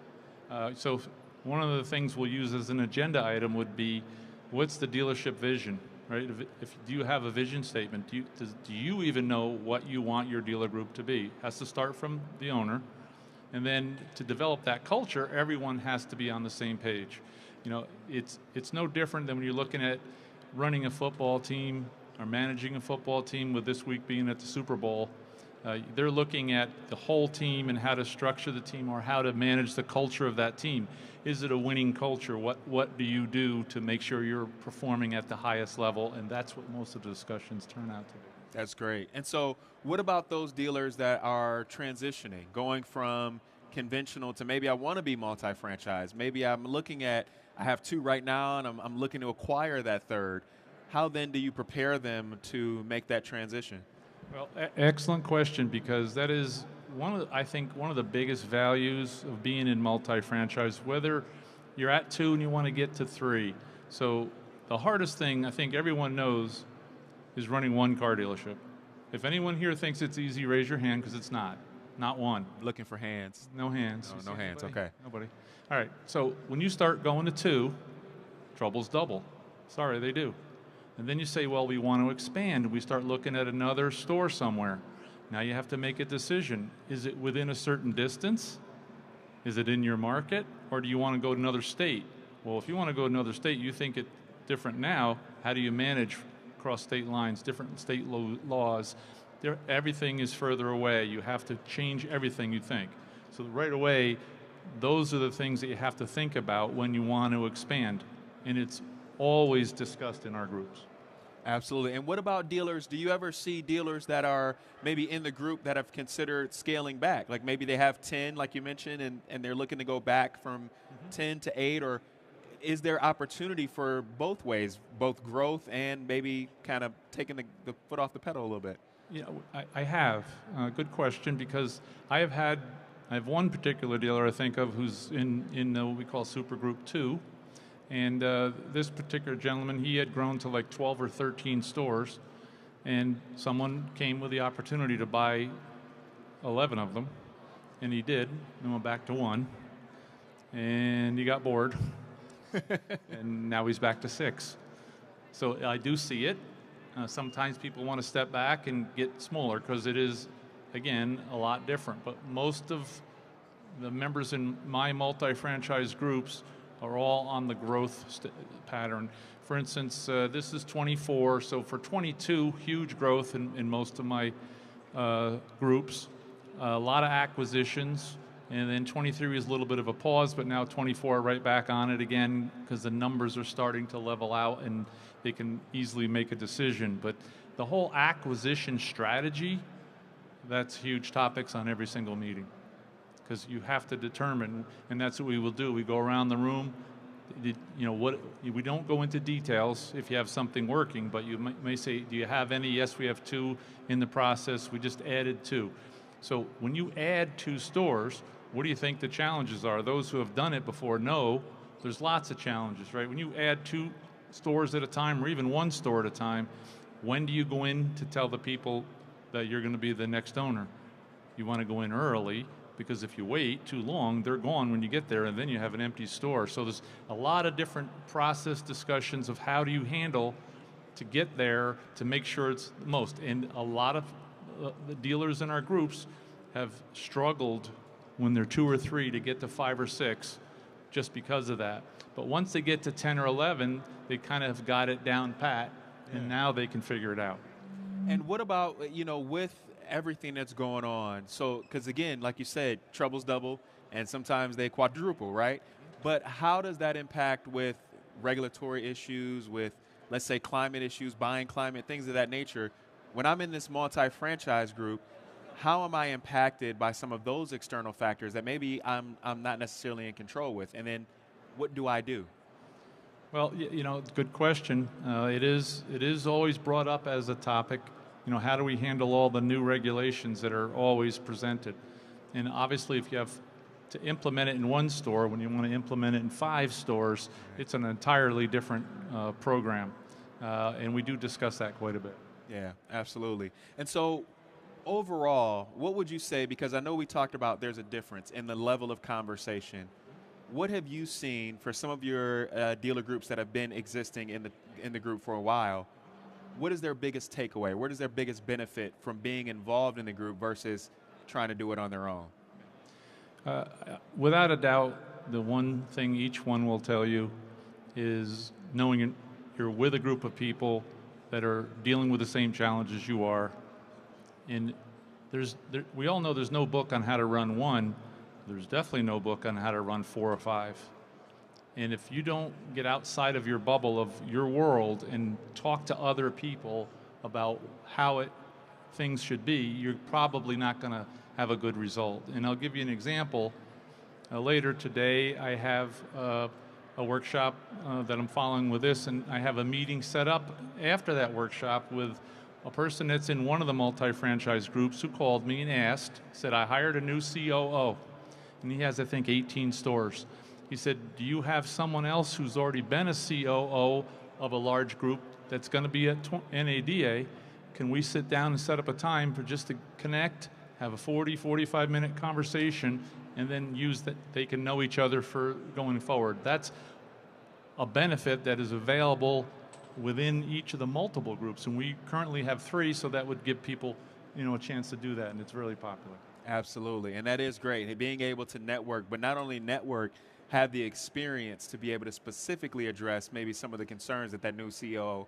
So one of the things we'll use as an agenda item would be, what's the dealership vision, right? If do you have a vision statement? Do you even know what you want your dealer group to be? It has to start from the owner, and then to develop that culture, everyone has to be on the same page. You know, it's no different than when you're looking at running a football team or managing a football team, with this week being at the Super Bowl. They're looking at the whole team and how to structure the team or how to manage the culture of that team. Is it a winning culture? What do you do to make sure you're performing at the highest level? And that's what most of the discussions turn out to be. That's great. And so what about those dealers that are transitioning, going from conventional to maybe I want to be multi-franchise? Maybe I'm looking at, I have 2 right now and I'm looking to acquire that 3rd. How then do you prepare them to make that transition? Well, excellent question, because that is I think one of the biggest values of being in multi-franchise, whether you're at 2 and you want to get to 3. So the hardest thing I think everyone knows is running one car dealership. If anyone here thinks it's easy, raise your hand, because it's not. Not one. Looking for hands. No hands. No hands, Nobody? okay. Nobody. All right, so when you start going to 2, troubles double. Sorry, they do. And then you say, well, we want to expand. We start looking at another store somewhere. Now you have to make a decision. Is it within a certain distance? Is it in your market? Or do you want to go to another state? Well, if you want to go to another state, you think it's different now. How do you manage across state lines, different state laws? Everything is further away. You have to change everything you think. So right away, those are the things that you have to think about when you want to expand. And it's always discussed in our groups. Absolutely. And what about dealers? Do you ever see dealers that are maybe in the group that have considered scaling back? Like maybe they have 10, like you mentioned, and they're looking to go back from 10 to 8, or is there opportunity for both ways, both growth and maybe kind of taking the foot off the pedal a little bit? You know, I have. Good question, because I have one particular dealer I think of who's in what we call Super Group 2. And this particular gentleman, he had grown to like 12 or 13 stores, and someone came with the opportunity to buy 11 of them, and he did, and went back to 1, and he got bored, and now he's back to 6. So I do see it. Sometimes people want to step back and get smaller because it is, again, a lot different. But most of the members in my multi-franchise groups are all on the growth pattern. For instance, this is 24, so for 22, huge growth in most of my groups. A lot of acquisitions, and then 23 is a little bit of a pause, but now 24 right back on it again because the numbers are starting to level out and they can easily make a decision. But the whole acquisition strategy, that's huge topics on every single meeting, because you have to determine, and that's what we will do. We go around the room. You know, we don't go into details if you have something working, but you may say, do you have any? Yes, we have 2 in the process. We just added 2. So when you add 2 stores, what do you think the challenges are? Those who have done it before know there's lots of challenges, right? When you add 2 stores at a time, or even 1 store at a time, when do you go in to tell the people that you're going to be the next owner? You want to go in early, because if you wait too long, they're gone when you get there, and then you have an empty store. So there's a lot of different process discussions of how do you handle to get there to make sure it's the most. And a lot of the dealers in our groups have struggled when they're 2 or 3 to get to 5 or 6 just because of that. But once they get to 10 or 11, they kind of have got it down pat, and now they can figure it out. And what about, you know, with everything that's going on? So, because again, like you said, troubles double, and sometimes they quadruple, right? But how does that impact with regulatory issues, with, let's say, climate issues, buying climate, things of that nature? When I'm in this multi-franchise group, how am I impacted by some of those external factors that maybe I'm not necessarily in control with? And then what do I do? Well, you know, good question. It is always brought up as a topic. You know, how do we handle all the new regulations that are always presented? And obviously, if you have to implement it in 1 store, when you want to implement it in 5 stores, it's an entirely different program. And we do discuss that quite a bit. Yeah, absolutely. And so overall, what would you say, because I know we talked about there's a difference in the level of conversation, what have you seen for some of your dealer groups that have been existing in the group for a while? What is their biggest takeaway? What is their biggest benefit from being involved in the group versus trying to do it on their own? Without a doubt, the one thing each one will tell you is knowing you're with a group of people that are dealing with the same challenges you are. And we all know there's no book on how to run one. There's definitely no book on how to run 4 or 5. And if you don't get outside of your bubble of your world and talk to other people about how things should be, you're probably not going to have a good result. And I'll give you an example. Later today, I have a workshop that I'm following with this, and I have a meeting set up after that workshop with a person that's in one of the multi-franchise groups who called me and asked, said, I hired a new COO, and he has, I think, 18 stores. He said, do you have someone else who's already been a COO of a large group that's going to be at NADA? Can we sit down and set up a time for just to connect, have a 45-minute conversation, and then use that they can know each other for going forward? That's a benefit that is available within each of the multiple groups, and we currently have 3, so that would give people, a chance to do that, and it's really popular. Absolutely, and that is great. Being able to network, but not only network, have the experience to be able to specifically address maybe some of the concerns that new CEO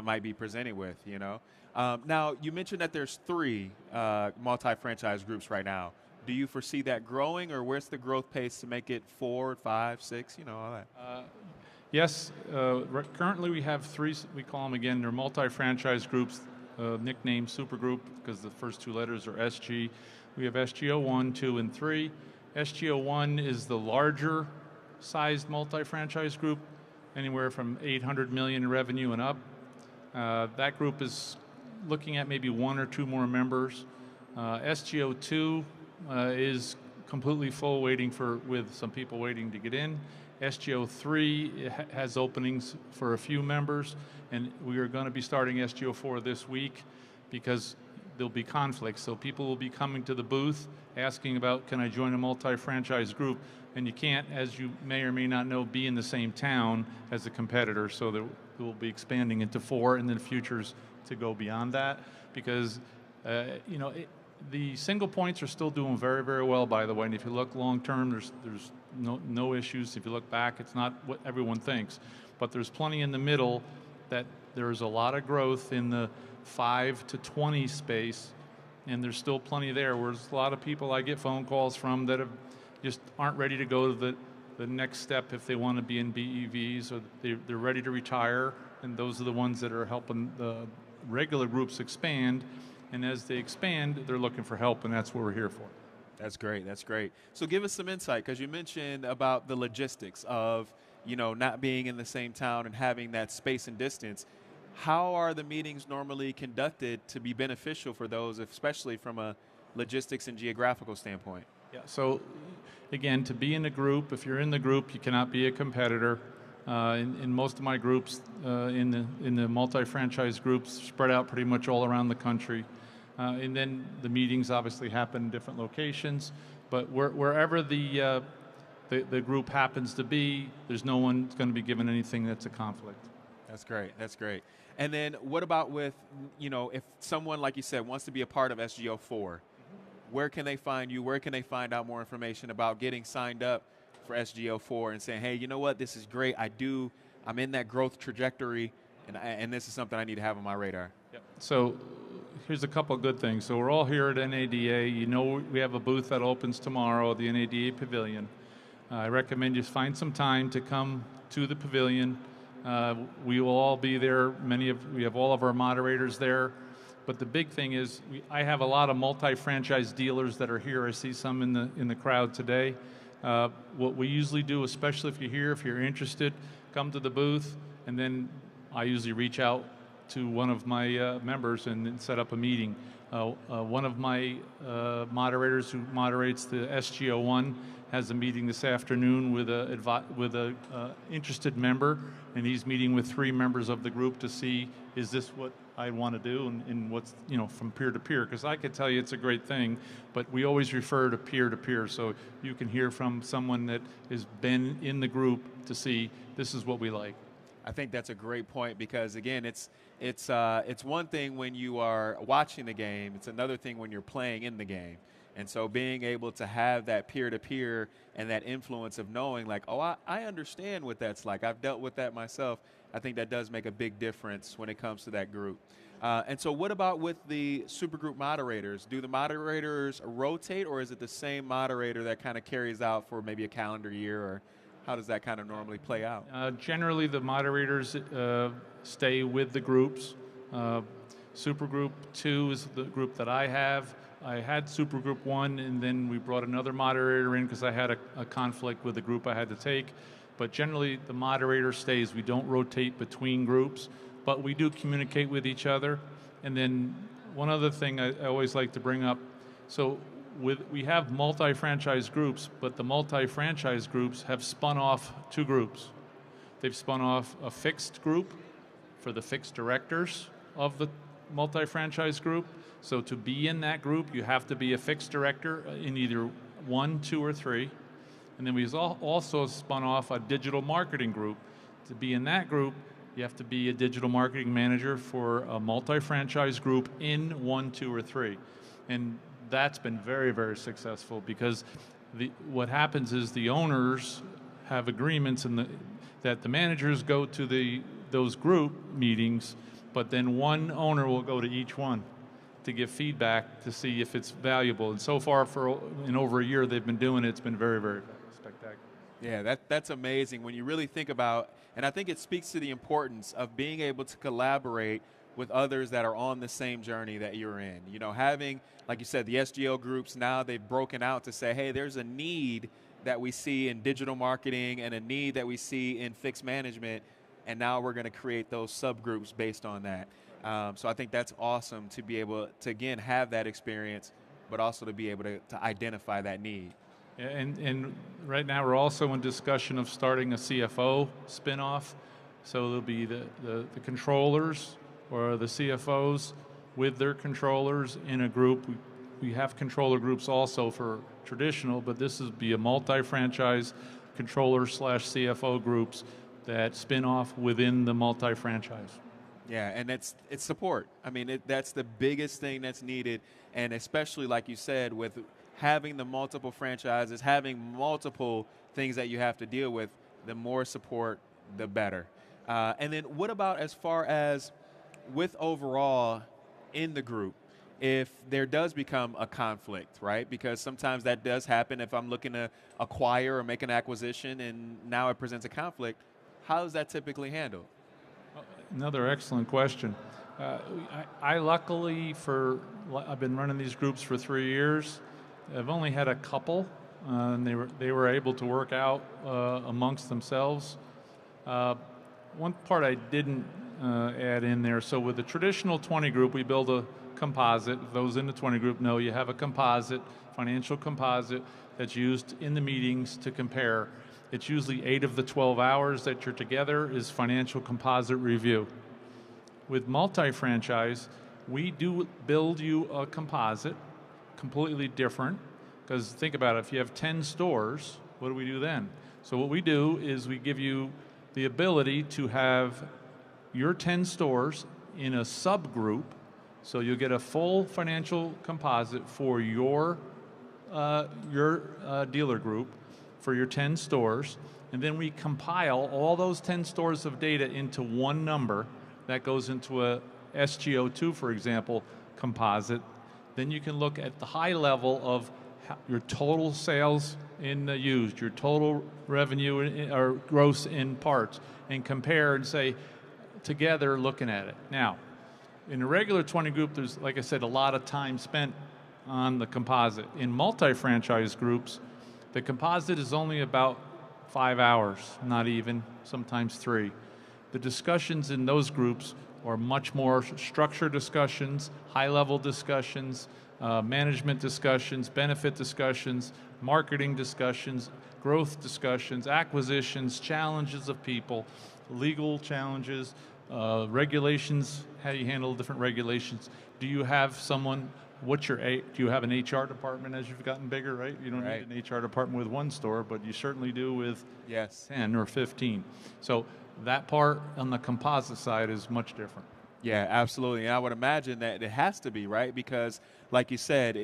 might be presenting with, Now, you mentioned that there's 3 multi-franchise groups right now. Do you foresee that growing, or where's the growth pace to make it 4, 5, 6, all that? Yes, currently we have 3, we call them again, they're multi-franchise groups, nicknamed Supergroup because the first 2 letters are SG. We have SGO 1, 2, and 3. SGO 1 is the larger sized multi-franchise group, anywhere from 800 million in revenue and up. That group is looking at maybe 1 or 2 more members. SGO 2 is completely full, with some people waiting to get in. SGO 3 has openings for a few members, and we are going to be starting SGO 4 this week because there'll be conflicts. So people will be coming to the booth asking about, can I join a multi-franchise group? And you can't, as you may or may not know, be in the same town as a competitor. So that we'll be expanding into 4, and then futures to go beyond that, because the single points are still doing very, very well, by the way. And if you look long term, there's no issues. If you look back, it's not what everyone thinks, but there's plenty in the middle that there's a lot of growth in the 5 to 20 space, and there's still plenty there. Whereas a lot of people I get phone calls from that just aren't ready to go to the next step if they want to be in BEVs, or they're ready to retire, and those are the ones that are helping the regular groups expand. And as they expand, they're looking for help, and that's what we're here for. That's great. That's great. So give us some insight, because you mentioned about the logistics of, not being in the same town and having that space and distance. How are the meetings normally conducted to be beneficial for those, especially from a logistics and geographical standpoint? Yeah. So again, to be in a group, if you're in the group, you cannot be a competitor. In most of my groups, in the multi-franchise groups, spread out pretty much all around the country. And then the meetings obviously happen in different locations, but wherever the group happens to be, there's no one going to be given anything that's a conflict. That's great. That's great. And then what about with, if someone, like you said, wants to be a part of SGO 4, where can they find you? Where can they find out more information about getting signed up for SGO 4 and saying, hey, you know what, this is great. I'm in that growth trajectory, and this is something I need to have on my radar. Yep. So here's a couple of good things. So we're all here at NADA. We have a booth that opens tomorrow at the NADA Pavilion. I recommend you find some time to come to the pavilion. We will all be there. We have all of our moderators there. But the big thing is, I have a lot of multi-franchise dealers that are here. I see some in the crowd today. What we usually do, especially if you're here, if you're interested, come to the booth, and then I usually reach out to one of my members and then set up a meeting. One of my moderators who moderates the SGO1 has a meeting this afternoon with a interested member, and he's meeting with 3 members of the group to see is this what I want to do, and what's, from peer to peer? Because I could tell you it's a great thing, but we always refer to peer, so you can hear from someone that has been in the group to see this is what we like. I think that's a great point because, again, it's one thing when you are watching the game. It's another thing when you're playing in the game. And so being able to have that peer-to-peer and that influence of knowing, like, oh, I understand what that's like. I've dealt with that myself. I think that does make a big difference when it comes to that group. And so what about with the supergroup moderators? Do the moderators rotate, or is it the same moderator that kind of carries out for maybe a calendar year, or how does that kind of normally play out? Generally, the moderators stay with the groups. Supergroup 2 is the group that I have. I had Supergroup 1, and then we brought another moderator in because I had a conflict with the group I had to take. But generally, the moderator stays. We don't rotate between groups, but we do communicate with each other. And then one other thing I always like to bring up, so we have multi-franchise groups, but the multi-franchise groups have spun off 2 groups. They've spun off a fixed group for the fixed directors of the multi-franchise group. So to be in that group, you have to be a fixed director in either 1, 2, or 3. And then we've also spun off a digital marketing group. To be in that group, you have to be a digital marketing manager for a multi-franchise group in 1, 2, or 3. And that's been very, very successful because what happens is the owners have agreements that the managers go to those group meetings, but then one owner will go to each one to give feedback to see if it's valuable. And so far, in over a year they've been doing it, it's been very, very spectacular. Yeah, that's amazing when you really think about, and I think it speaks to the importance of being able to collaborate with others that are on the same journey that you're in. Having, like you said, the SGL groups, now they've broken out to say, hey, there's a need that we see in digital marketing and a need that we see in fixed management, and now we're going to create those subgroups based on that. So I think that's awesome to be able to, again, have that experience, but also to be able to identify that need. Yeah, and right now we're also in discussion of starting a CFO spinoff. So there'll be the controllers or the CFOs with their controllers in a group. We have controller groups also for traditional, but this would be a multi-franchise controller/CFO groups that spin off within the multi-franchise. Yeah, and it's support. I mean, that's the biggest thing that's needed, and especially like you said, with having the multiple franchises, having multiple things that you have to deal with, the more support, the better. And then what about as far as with overall in the group, if there does become a conflict, right? Because sometimes that does happen if I'm looking to acquire or make an acquisition and now it presents a conflict. How is that typically handled? Another excellent question. I luckily, I've been running these groups for 3 years. I've only had a couple, and they were able to work out amongst themselves. One part I didn't add in there. So with the traditional 20 group, we build a composite. Those in the 20 group know you have a composite, financial composite, that's used in the meetings to compare. It's usually 8 of the 12 hours that you're together is financial composite review. With multi-franchise, we do build you a composite, completely different, because think about it, if you have 10 stores, what do we do then? So what we do is we give you the ability to have your 10 stores in a subgroup, so you'll get a full financial composite for your dealer group, for your 10 stores, and then we compile all those 10 stores of data into one number that goes into a SGO2, for example, composite. Then you can look at the high level of your total sales in used, your total revenue or gross in parts, and compare and say, together looking at it. Now, in a regular 20 group, there's, like I said, a lot of time spent on the composite. In multi-franchise groups, the composite is only about 5 hours, not even, sometimes 3. The discussions in those groups are much more structured discussions, high-level discussions, management discussions, benefit discussions, marketing discussions, growth discussions, acquisitions, challenges of people, legal challenges, regulations, how do you handle different regulations? Do you have someone, do you have an HR department as you've gotten bigger, right? You don't Right. need an HR department with one store, but you certainly do with Yes. 10 or 15. So that part on the composite side is much different. Yeah, absolutely. And I would imagine that it has to be, right? Because, like you said,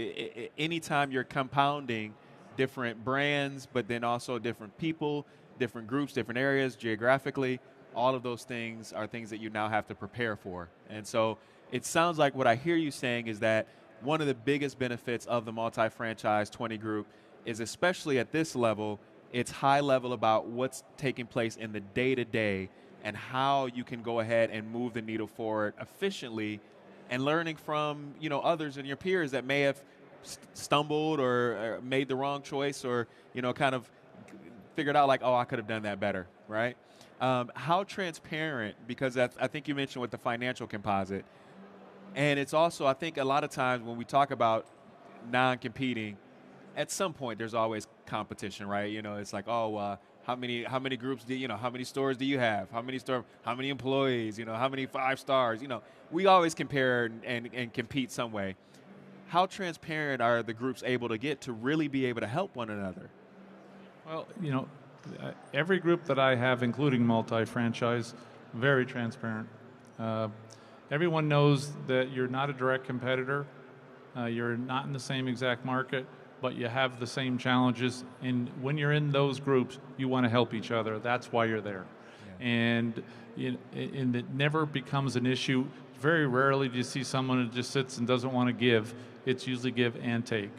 anytime you're compounding different brands, but then also different people, different groups, different areas, geographically, all of those things are things that you now have to prepare for. And so it sounds like what I hear you saying is that one of the biggest benefits of the multi-franchise 20 group is, especially at this level, it's high level about what's taking place in the day-to-day and how you can go ahead and move the needle forward efficiently, and learning from, you know, others and your peers that may have stumbled or made the wrong choice, or, you know, kind of figured out like, oh, I could have done that better, right? How transparent, because I think you mentioned with the financial composite, and it's also, I think a lot of times when we talk about non-competing, at some point there's always competition, right? You know, it's like, oh, how many groups do you know? How many stores do you have? How many employees? You know, how many 5 stars? You know, we always compare and compete some way. How transparent are the groups able to get to really be able to help one another? Well, you know, every group that I have, including multi-franchise, very transparent. Everyone knows that you're not a direct competitor. You're not in the same exact market, but you have the same challenges. And when you're in those groups, you want to help each other. That's why you're there. Yeah. And it never becomes an issue. Very rarely do you see someone who just sits and doesn't want to give. It's usually give and take.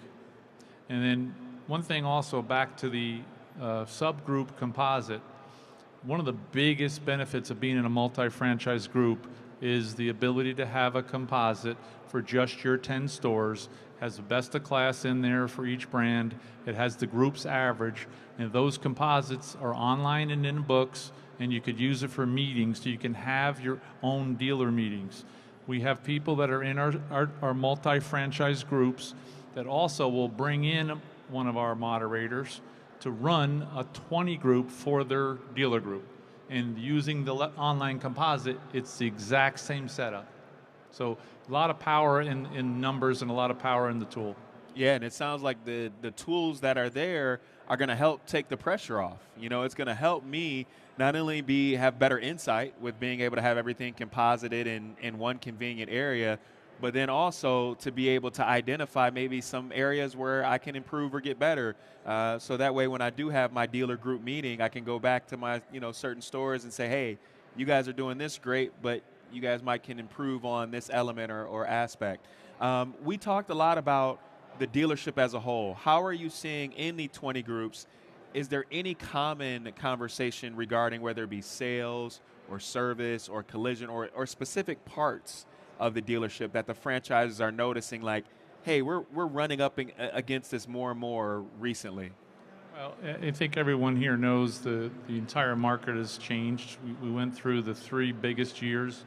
And then one thing also, back to the subgroup composite, one of the biggest benefits of being in a multi-franchise group is the ability to have a composite for just your 10 stores, has the best of class in there for each brand. It has the group's average, and those composites are online and in books, and you could use it for meetings, so you can have your own dealer meetings. We have people that are in our multi-franchise groups that also will bring in one of our moderators to run a 20 group for their dealer group. And using the online composite, it's the exact same setup. So a lot of power in numbers and a lot of power in the tool. Yeah, and it sounds like the tools that are there are going to help take the pressure off. You know, it's going to help me not only have better insight with being able to have everything composited in one convenient area, but then also to be able to identify maybe some areas where I can improve or get better. So that way when I do have my dealer group meeting, I can go back to my, you know, certain stores and say, hey, you guys are doing this great, but you guys can improve on this element or aspect. We talked a lot about the dealership as a whole. How are you seeing in the 20 groups? Is there any common conversation regarding whether it be sales or service or collision or specific parts of the dealership that the franchises are noticing, like, hey, we're running up against this more and more recently? Well, I think everyone here knows the entire market has changed. We went through the 3 biggest years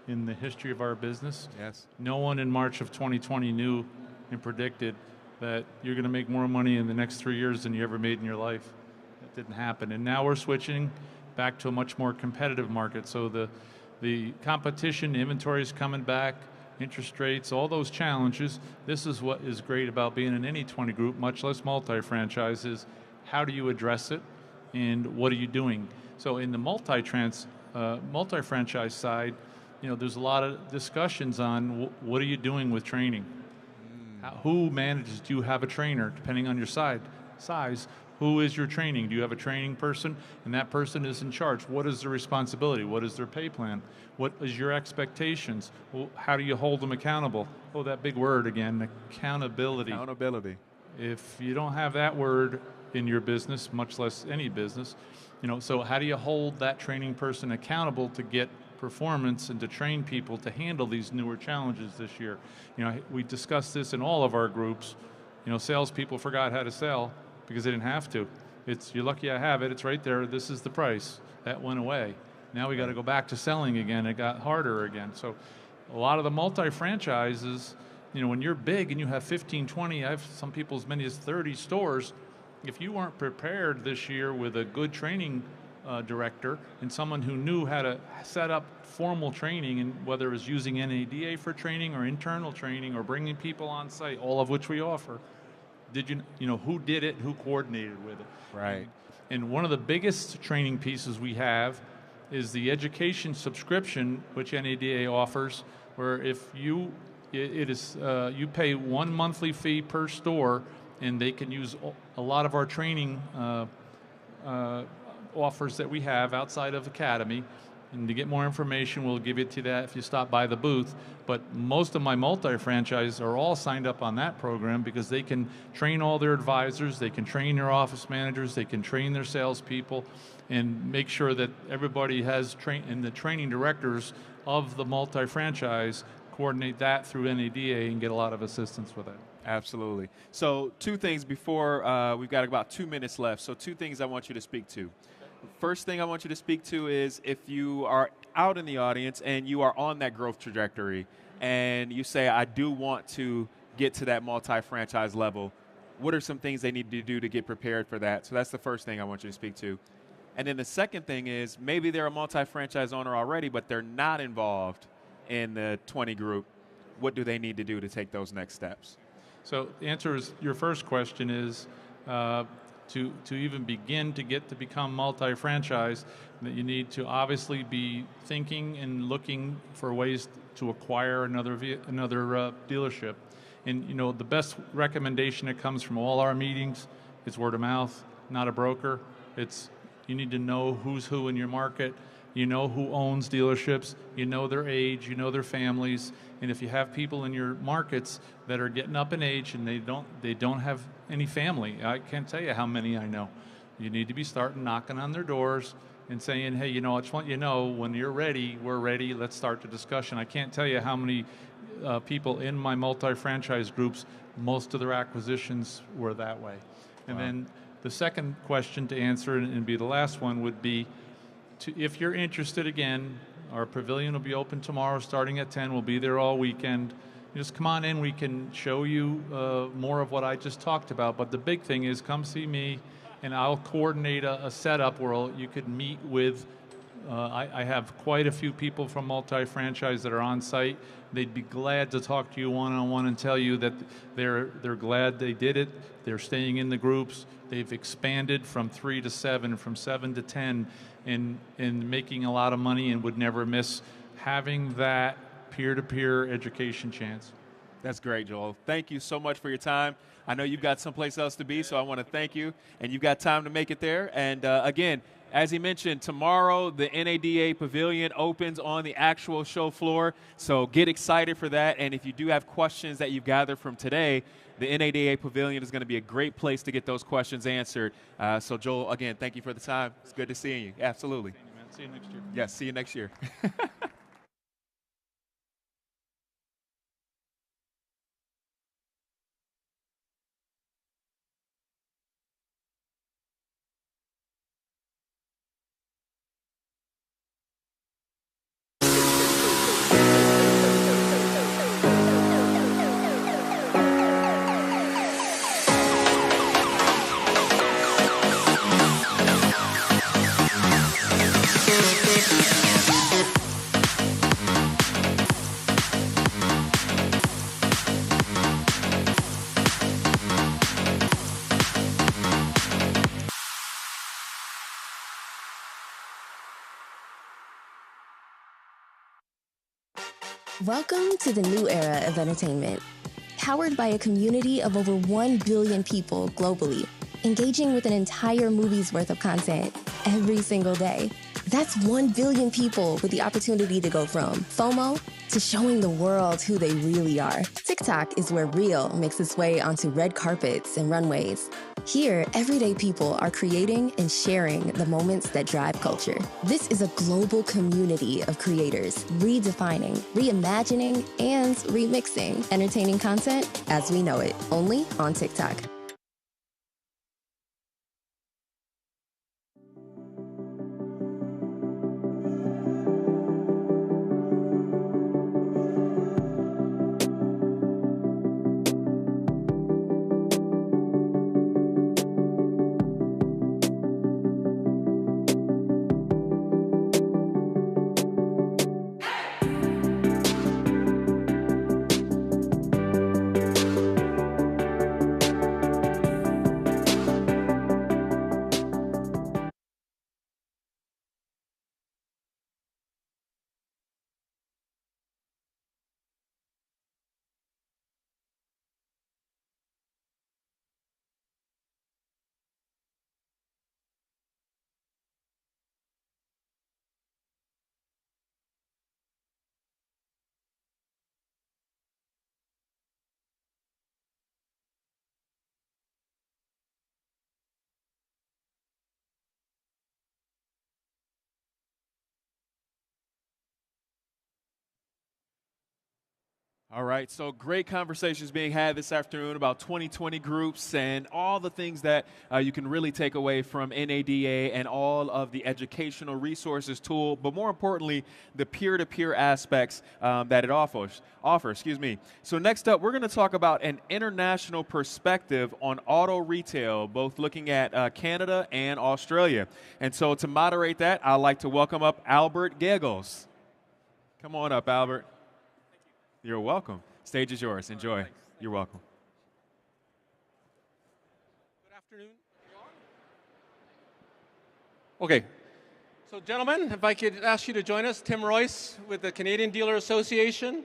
in the history of our business. Yes. No one in March of 2020 knew and predicted that you're going to make more money in the next 3 years than you ever made in your life. That didn't happen. And now we're switching back to a much more competitive market. So the competition, inventory is coming back, interest rates, all those challenges. This is what is great about being in any 20 group, much less multi-franchises. How do you address it, and what are you doing? So in the multi-franchise side, you know, there's a lot of discussions on what are you doing with training? Who manages? Do you have a trainer, depending on your size? Who is your training? Do you have a training person, and that person is in charge? What is their responsibility? What is their pay plan? What is your expectations? Well, how do you hold them accountable? Oh, that big word again, accountability. Accountability. If you don't have that word in your business, much less any business, you know, so how do you hold that training person accountable to get performance and to train people to handle these newer challenges this year? You know, we discussed this in all of our groups. You know, salespeople forgot how to sell because they didn't have to. You're lucky I have it. It's right there. This is the price. That went away. Now we got to go back to selling again. It got harder again. So a lot of the multi-franchises, you know, when you're big and you have 15, 20, I have some people as many as 30 stores, if you weren't prepared this year with a good training director and someone who knew how to set up formal training, and whether it was using NADA for training or internal training or bringing people on site, all of which we offer. Who did it, who coordinated with it? Right. And one of the biggest training pieces we have is the education subscription, which NADA offers, where if you pay one monthly fee per store, and they can use a lot of our training offers that we have outside of Academy. And to get more information, we'll give it to that if you stop by the booth. But most of my multi-franchise are all signed up on that program because they can train all their advisors, they can train their office managers, they can train their salespeople, and make sure that everybody has and the training directors of the multi-franchise coordinate that through NADA and get a lot of assistance with that. Absolutely. So 2 things before we've got about 2 minutes left. So 2 things I want you to speak to. First thing I want you to speak to is if you are out in the audience and you are on that growth trajectory and you say, I do want to get to that multi-franchise level, what are some things they need to do to get prepared for that? So that's the first thing I want you to speak to. And then the second thing is maybe they're a multi-franchise owner already, but they're not involved in the 20 group. What do they need to do to take those next steps? So the answer is, your first question is, to even begin to get to become multi-franchise, that you need to obviously be thinking and looking for ways to acquire another dealership. And the best recommendation that comes from all our meetings is word of mouth, not a broker. You need to know who's who in your market. You know who owns dealerships, you know their age, you know their families, and if you have people in your markets that are getting up in age and they don't have any family, I can't tell you how many I know. You need to be starting knocking on their doors and saying, hey, I just want you to know, when you're ready, we're ready, let's start the discussion. I can't tell you how many people in my multi-franchise groups, most of their acquisitions were that way. And then the second question to answer, and be the last one, would be, if you're interested, again, our pavilion will be open tomorrow starting at 10. We'll be there all weekend. Just come on in. We can show you more of what I just talked about. But the big thing is, come see me, and I'll coordinate a setup where you could meet with, I have quite a few people from multi-franchise that are on site. They'd be glad to talk to you one-on-one and tell you that they're glad they did it. They're staying in the groups. They've expanded from 3 to 7, from 7 to 10, and making a lot of money, and would never miss having that peer-to-peer education chance. That's great, Joel. Thank you so much for your time. I know you've got someplace else to be, so I want to thank you, and you've got time to make it there. And again, as he mentioned, tomorrow the NADA Pavilion opens on the actual show floor, so get excited for that. And if you do have questions that you've gathered from today, the NADA Pavilion is going to be a great place to get those questions answered. So, Joel, again, thank you for the time. It's good to see you. Absolutely. See you next year. Yes, see you next year. Welcome to the new era of entertainment, powered by a community of over 1 billion people globally, engaging with an entire movie's worth of content every single day. That's 1 billion people with the opportunity to go from FOMO to showing the world who they really are. TikTok is where real makes its way onto red carpets and runways. Here, everyday people are creating and sharing the moments that drive culture. This is a global community of creators redefining, reimagining, and remixing entertaining content as we know it, only on TikTok. All right, so great conversations being had this afternoon about 2020 groups and all the things that you can really take away from NADA and all of the educational resources tool, but more importantly, the peer-to-peer aspects that it offers. So next up, we're going to talk about an international perspective on auto retail, both looking at Canada and Australia. And so to moderate that, I'd like to welcome up Albert Gegos. Come on up, Albert. You're welcome. Stage is yours. Enjoy. Right, you're welcome. Good afternoon. Okay. So, gentlemen, if I could ask you to join us, Tim Royce with the Canadian Dealer Association,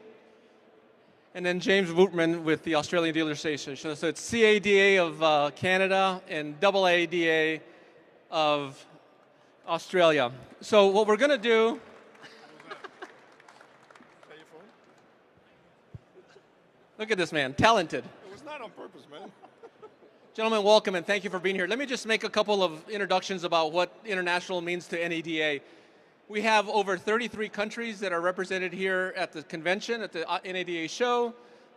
and then James Wootman with the Australian Dealer Association. So it's CADA of Canada and AADA of Australia. So what we're going to do... Look at this man, talented. It was not on purpose, man. Gentlemen, welcome and thank you for being here. Let me just make a couple of introductions about what international means to NADA. We have over 33 countries that are represented here at the convention, at the NADA show.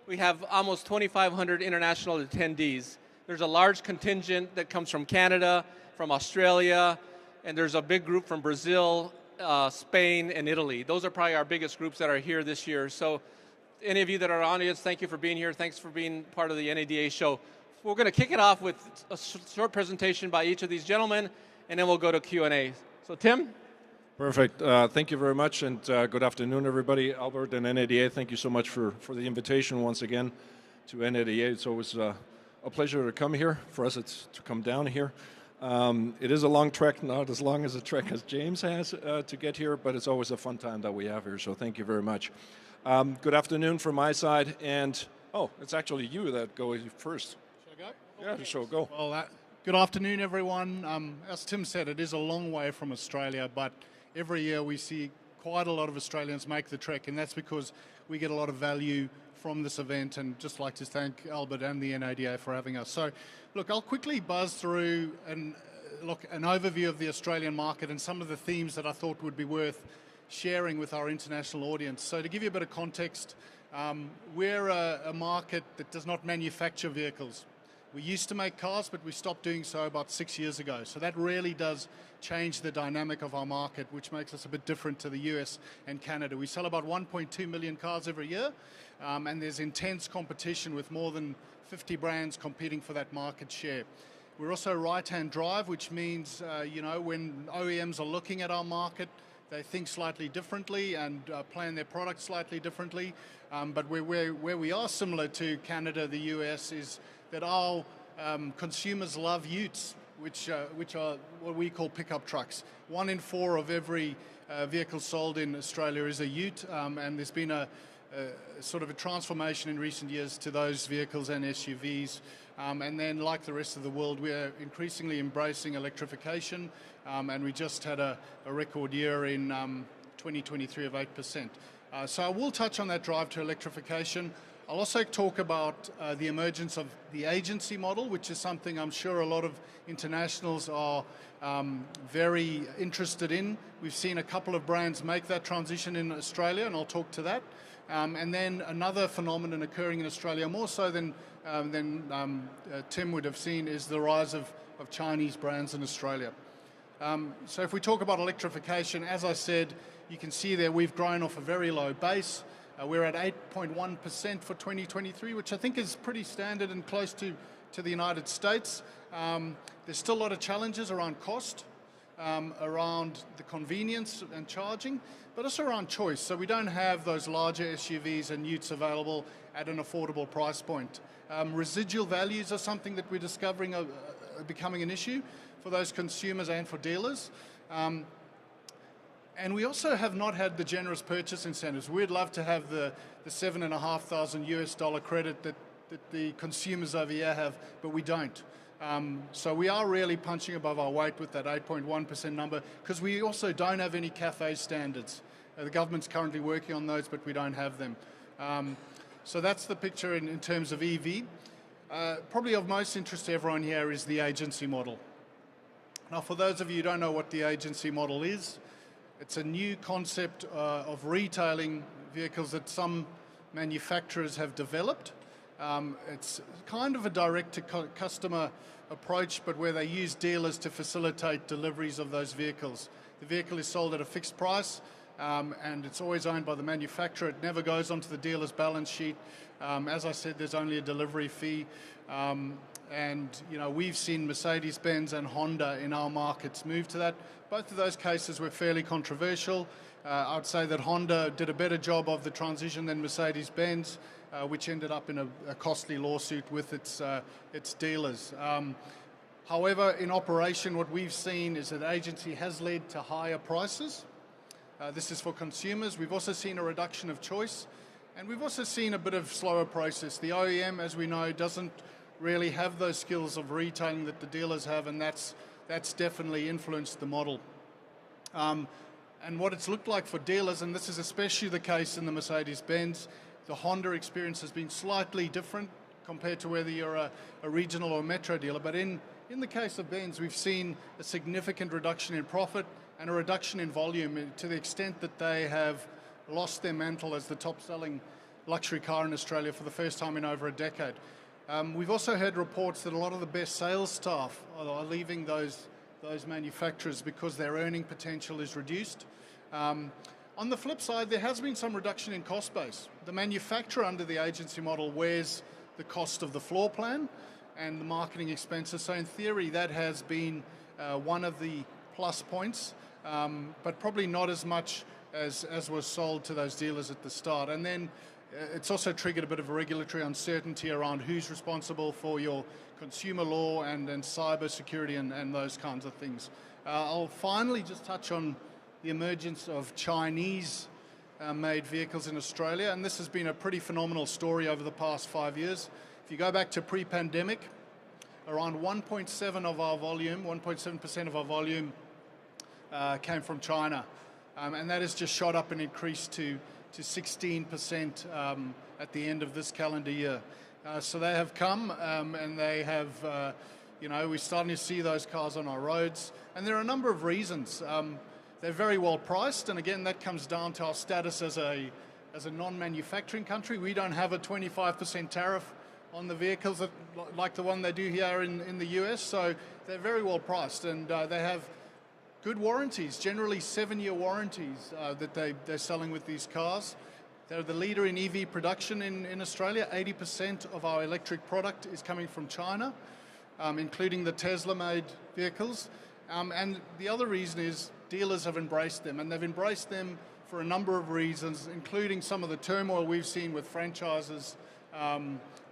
We have almost 2,500 international attendees. There's a large contingent that comes from Canada, from Australia, and there's a big group from Brazil, Spain, and Italy. Those are probably our biggest groups that are here this year. So any of you that are audience, thank you for being here. Thanks for being part of the NADA show. We're going to kick it off with a short presentation by each of these gentlemen, and then we'll go to Q&A. So, Tim? Perfect. Thank you very much, and good afternoon, everybody. Albert and NADA, thank you so much for the invitation once again to NADA. It's always a pleasure to come here, for us it's to come down here. It is a long trek, not as long as a trek as James has to get here, but it's always a fun time that we have here, so thank you very much. Good afternoon from my side, and it's actually you that go first. Shall I go? Yeah, sure, go. Well, good afternoon, everyone. As Tim said, it is a long way from Australia, but every year we see quite a lot of Australians make the trek, and that's because we get a lot of value from this event, and just like to thank Albert and the NADA for having us. So, look, I'll quickly buzz through an overview of the Australian market and some of the themes that I thought would be worth sharing with our international audience. So to give you a bit of context, we're a market that does not manufacture vehicles. We used to make cars, but we stopped doing so about 6 years ago. So that really does change the dynamic of our market, which makes us a bit different to the US and Canada. We sell about 1.2 million cars every year, and there's intense competition with more than 50 brands competing for that market share. We're also right-hand drive, which means, when OEMs are looking at our market, they think slightly differently and plan their products slightly differently. But where we are similar to Canada, the US, is that our consumers love utes, which are what we call pickup trucks. 1 in 4 of every vehicle sold in Australia is a ute, and there's been a sort of a transformation in recent years to those vehicles and SUVs. And then, like the rest of the world, we're increasingly embracing electrification, and we just had a record year in 2023 of 8%. So I will touch on that drive to electrification. I'll also talk about the emergence of the agency model, which is something I'm sure a lot of internationals are very interested in. We've seen a couple of brands make that transition in Australia, and I'll talk to that. And then another phenomenon occurring in Australia, more so than Tim would have seen, is the rise of Chinese brands in Australia. So if we talk about electrification, as I said, you can see there we've grown off a very low base. We're at 8.1% for 2023, which I think is pretty standard and close to the United States. There's still a lot of challenges around cost, around the convenience and charging, but also around choice. So we don't have those larger SUVs and utes available at an affordable price point. Residual values are something that we're discovering are becoming an issue for those consumers and for dealers. And we also have not had the generous purchase incentives. We'd love to have the $7,500 US credit that the consumers over here have, but we don't. So we are really punching above our weight with that 8.1% number, because we also don't have any CAFE standards. The government's currently working on those, but we don't have them. So that's the picture in terms of EV. Probably of most interest to everyone here is the agency model. Now, for those of you who don't know what the agency model is, it's a new concept of retailing vehicles that some manufacturers have developed. It's kind of a direct-to-customer approach, but where they use dealers to facilitate deliveries of those vehicles. The vehicle is sold at a fixed price, and it's always owned by the manufacturer. It never goes onto the dealer's balance sheet. As I said, there's only a delivery fee. And we've seen Mercedes-Benz and Honda in our markets move to that. Both of those cases were fairly controversial. I would say that Honda did a better job of the transition than Mercedes-Benz, which ended up in a costly lawsuit with its dealers. However, in operation, what we've seen is that agency has led to higher prices. This is for consumers. We've also seen a reduction of choice, and we've also seen a bit of slower process. The OEM, as we know, doesn't really have those skills of retailing that the dealers have, and that's definitely influenced the model. And what it's looked like for dealers, and this is especially the case in the Mercedes-Benz, the Honda experience has been slightly different compared to whether you're a regional or metro dealer. But in the case of Benz, we've seen a significant reduction in profit and a reduction in volume to the extent that they have lost their mantle as the top-selling luxury car in Australia for the first time in over a decade. We've also heard reports that a lot of the best sales staff are leaving those manufacturers because their earning potential is reduced. On the flip side, there has been some reduction in cost base. The manufacturer under the agency model wears the cost of the floor plan and the marketing expenses. So in theory, that has been one of the plus points, but probably not as much as was sold to those dealers at the start. And then it's also triggered a bit of a regulatory uncertainty around who's responsible for your consumer law and cyber security and those kinds of things. I'll finally just touch on the emergence of Chinese made vehicles in Australia, and this has been a pretty phenomenal story over the past 5 years. If you go back to pre-pandemic, around 1.7% of our volume came from China, and that has just shot up and increased to 16% at the end of this calendar year. So they have come, and they have, we're starting to see those cars on our roads, and there are a number of reasons. They're very well priced, and again, that comes down to our status as a non-manufacturing country. We don't have a 25% tariff on the vehicles like the one they do here in the US, so they're very well priced, and they have good warranties, generally 7-year warranties that they're selling with these cars. They're the leader in EV production in Australia. 80% of our electric product is coming from China, including the Tesla-made vehicles. And the other reason is dealers have embraced them, and they've embraced them for a number of reasons, including some of the turmoil we've seen with franchises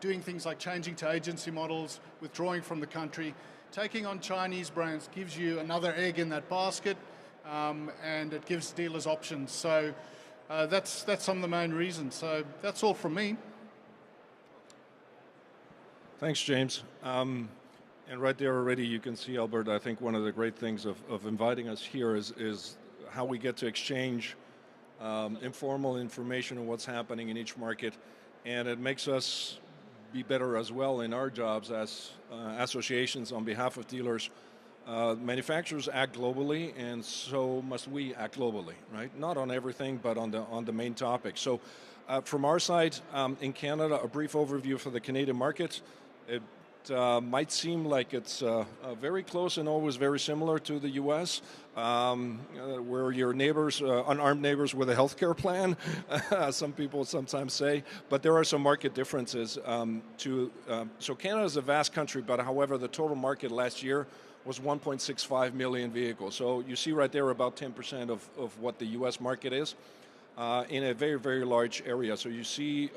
doing things like changing to agency models, withdrawing from the country. Taking on Chinese brands gives you another egg in that basket, and it gives dealers options. So that's some of the main reasons. So that's all from me. Thanks, James. And right there already you can see, Albert, I think one of the great things of inviting us here is how we get to exchange informal information on what's happening in each market, and it makes us be better as well in our jobs as associations on behalf of dealers. Manufacturers act globally, and so must we act globally, right? Not on everything, but on the main topic. So from our side, in Canada, a brief overview for the Canadian market. It might seem like it's very close and always very similar to the U.S., where your neighbors, unarmed neighbors with a healthcare plan, some people sometimes say, but there are some market differences. So Canada is a vast country, but however, the total market last year was 1.65 million vehicles. So you see right there about 10% of what the U.S. market is. In a very, very large area. So you see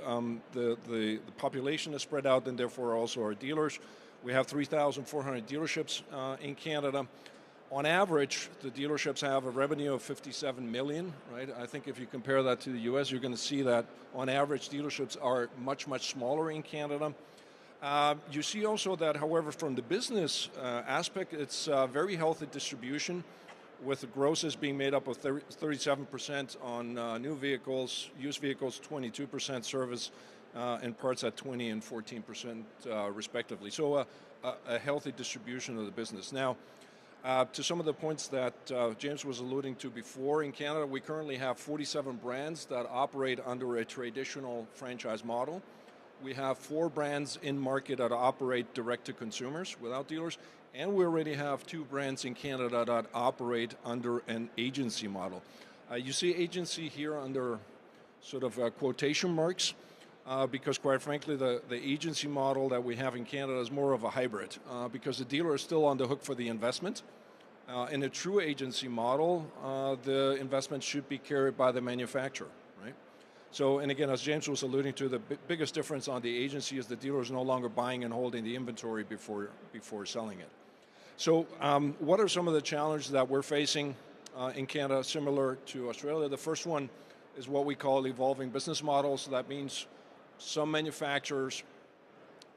the population is spread out, and therefore also our dealers. We have 3,400 dealerships in Canada. On average, the dealerships have a revenue of 57 million, right? I think if you compare that to the US, you're going to see that on average dealerships are much, much smaller in Canada. You see also that, however, from the business aspect, it's very healthy distribution, with the grosses being made up of 37% on new vehicles, used vehicles 22%, service and parts at 20 and 14% respectively. So a healthy distribution of the business. Now, To some of the points that James was alluding to before, in Canada, we currently have 47 brands that operate under a traditional franchise model. We have 4 brands in market that operate direct to consumers without dealers, and we already have 2 brands in Canada that operate under an agency model. You see agency here under sort of quotation marks, because quite frankly, the agency model that we have in Canada is more of a hybrid, because the dealer is still on the hook for the investment. In a true agency model, the investment should be carried by the manufacturer, right? So, and again, as James was alluding to, the biggest difference on the agency is the dealer is no longer buying and holding the inventory before selling it. So, what are some of the challenges that we're facing in Canada, similar to Australia? The first one is what we call evolving business models. So that means some manufacturers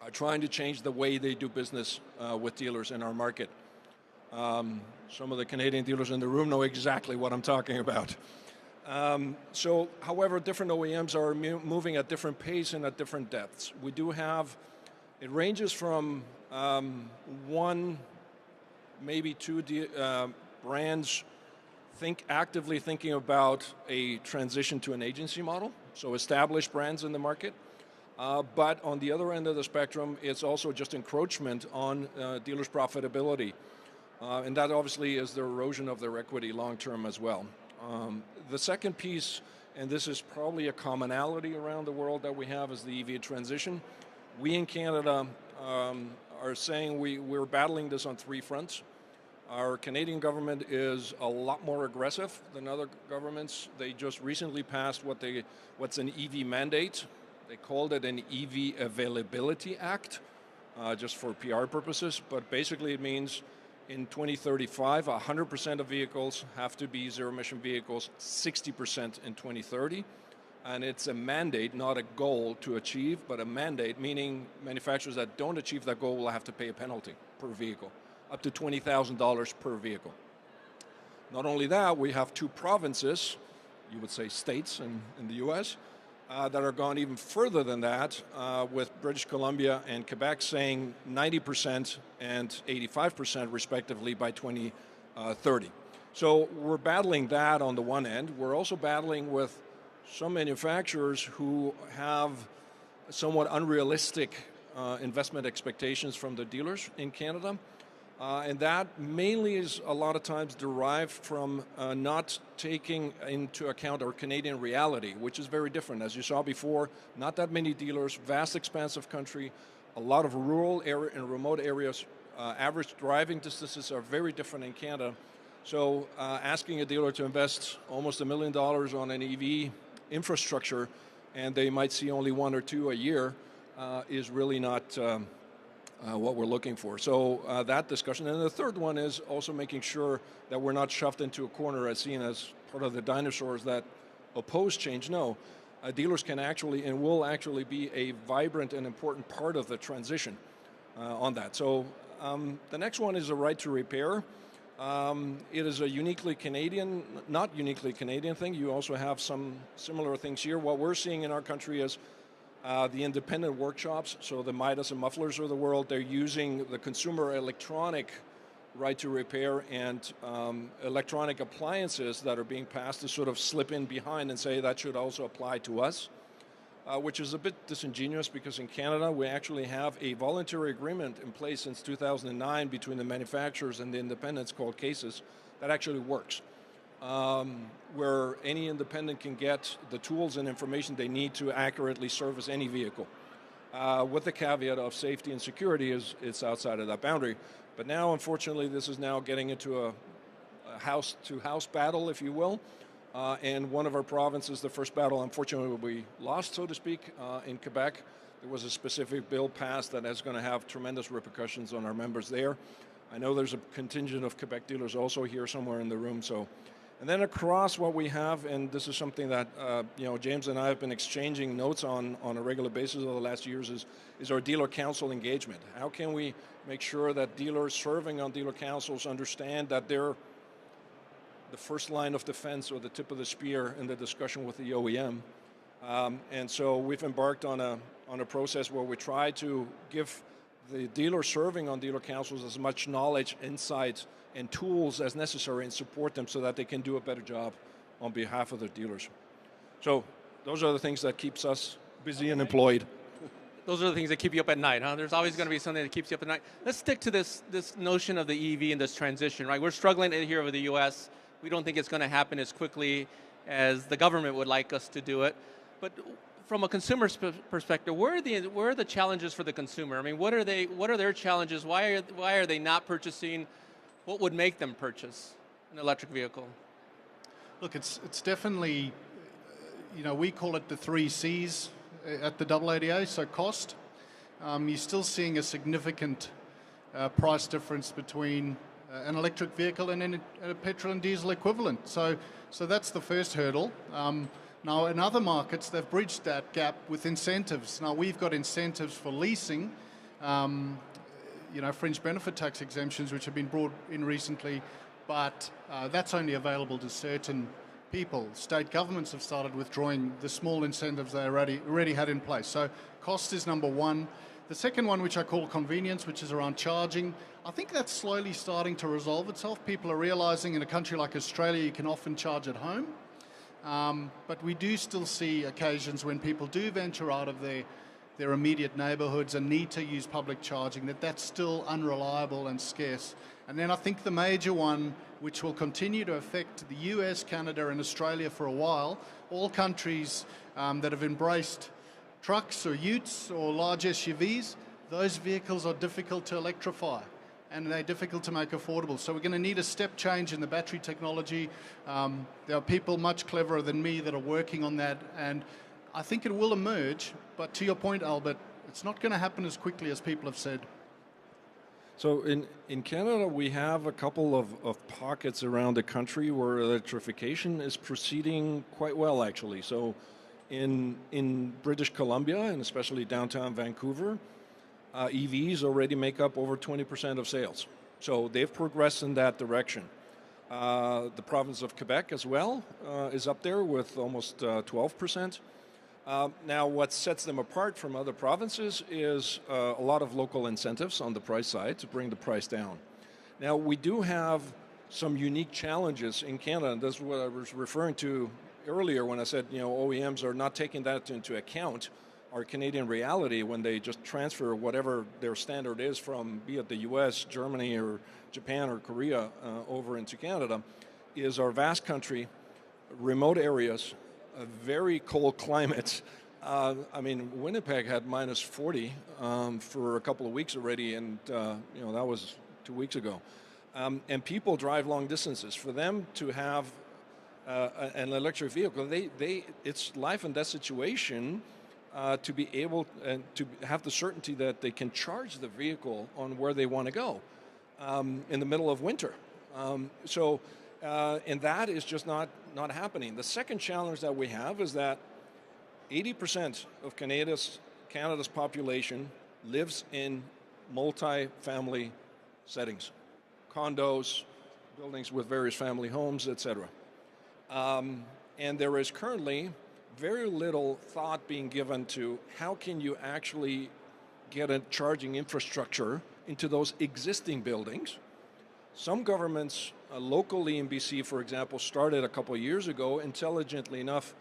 are trying to change the way they do business with dealers in our market. Some of the Canadian dealers in the room know exactly what I'm talking about. So, however, different OEMs are moving at different pace and at different depths. We do have, it ranges from 1, maybe 2 brands actively thinking about a transition to an agency model, so established brands in the market. But on the other end of the spectrum, it's also just encroachment on dealers' profitability. And that obviously is the erosion of their equity long term as well. The second piece, and this is probably a commonality around the world that we have, is the EV transition. We in Canada are saying we're battling this on 3 fronts. Our Canadian government is a lot more aggressive than other governments. They just recently passed what's an EV mandate. They called it an EV Availability Act, just for PR purposes, but basically it means in 2035, 100% of vehicles have to be zero-emission vehicles, 60% in 2030. And it's a mandate, not a goal to achieve, but a mandate, meaning manufacturers that don't achieve that goal will have to pay a penalty per vehicle, up to $20,000 per vehicle. Not only that, we have 2 provinces, you would say states in the US, that are gone even further than that, with British Columbia and Quebec saying 90% and 85% respectively by 2030. So we're battling that on the one end. We're also battling with some manufacturers who have somewhat unrealistic investment expectations from the dealers in Canada. And that mainly is a lot of times derived from not taking into account our Canadian reality, which is very different. As you saw before, not that many dealers, vast expansive country, a lot of rural area and remote areas. Average driving distances are very different in Canada. So asking a dealer to invest almost $1 million on an EV infrastructure, and they might see only 1 or 2 a year, is really not what we're looking for. So that discussion. And the third one is also making sure that we're not shoved into a corner as seen as part of the dinosaurs that oppose change. No, dealers can actually and will actually be a vibrant and important part of the transition on that. So the next one is a right to repair. It is a uniquely Canadian, not uniquely Canadian thing. You also have some similar things here. What we're seeing in our country is the independent workshops, so the Midas and Mufflers of the world, they're using the consumer electronic right to repair and electronic appliances that are being passed to sort of slip in behind and say that should also apply to us, which is a bit disingenuous because in Canada we actually have a voluntary agreement in place since 2009 between the manufacturers and the independents called CASES that actually works. Where any independent can get the tools and information they need to accurately service any vehicle. With the caveat of safety and security it's outside of that boundary. But now, unfortunately, this is now getting into a house-to-house battle, if you will. And one of our provinces, the first battle, unfortunately, we lost, so to speak, in Quebec. There was a specific bill passed that is going to have tremendous repercussions on our members there. I know there's a contingent of Quebec dealers also here somewhere in the room, so. And then across what we have, and this is something that James and I have been exchanging notes on a regular basis over the last years, is our dealer council engagement. How can we make sure that dealers serving on dealer councils understand that they're the first line of defense or the tip of the spear in the discussion with the OEM? And so we've embarked on a process where we try to give the dealer serving on dealer councils as much knowledge, insight, and tools as necessary and support them so that they can do a better job on behalf of their dealers. So those are the things that keeps us busy and employed. Those are the things that keep you up at night, huh? There's always going to be something that keeps you up at night. Let's stick to this notion of the EV and this transition, right? We're struggling here with the U.S. We don't think it's going to happen as quickly as the government would like us to do it. But from a consumer's perspective, where are the challenges for the consumer? I mean, what are their challenges? Why are they not purchasing? What would make them purchase an electric vehicle? Look, it's definitely, we call it the 3 C's at the AADA, so cost. You're still seeing a significant price difference between an electric vehicle and a petrol and diesel equivalent. So that's the first hurdle. Now, in other markets, they've bridged that gap with incentives. Now, we've got incentives for leasing, fringe benefit tax exemptions, which have been brought in recently, but that's only available to certain people. State governments have started withdrawing the small incentives they already had in place. So cost is number one. The second one, which I call convenience, which is around charging, I think that's slowly starting to resolve itself. People are realizing in a country like Australia, you can often charge at home. But we do still see occasions when people do venture out of their immediate neighborhoods and need to use public charging, that's still unreliable and scarce. And then I think the major one, which will continue to affect the US, Canada, and Australia for a while, all countries that have embraced trucks or utes or large SUVs, those vehicles are difficult to electrify and they're difficult to make affordable. So we're going to need a step change in the battery technology. There are people much cleverer than me that are working on that, and I think it will emerge, but to your point, Albert, it's not going to happen as quickly as people have said. So in Canada, we have a couple of pockets around the country where electrification is proceeding quite well, actually. So in British Columbia, and especially downtown Vancouver, EVs already make up over 20% of sales. So they've progressed in that direction. The province of Quebec as well is up there with almost 12%. Now, what sets them apart from other provinces is a lot of local incentives on the price side to bring the price down. Now, we do have some unique challenges in Canada, and that's what I was referring to earlier when I said, OEMs are not taking that into account, our Canadian reality, when they just transfer whatever their standard is from, be it the US, Germany, or Japan, or Korea, over into Canada, is our vast country, remote areas, a very cold climate. Winnipeg had minus 40 for a couple of weeks already, and that was 2 weeks ago. And people drive long distances. For them to have an electric vehicle, it's life and death situation to be able to have the certainty that they can charge the vehicle on where they want to go in the middle of winter. And that is just not happening. The second challenge that we have is that 80% of Canada's population lives in multi-family settings, condos, buildings with various family homes, etc. And there is currently very little thought being given to how can you actually get a charging infrastructure into those existing buildings. Some governments, locally in BC, for example, started a couple of years ago, intelligently enough,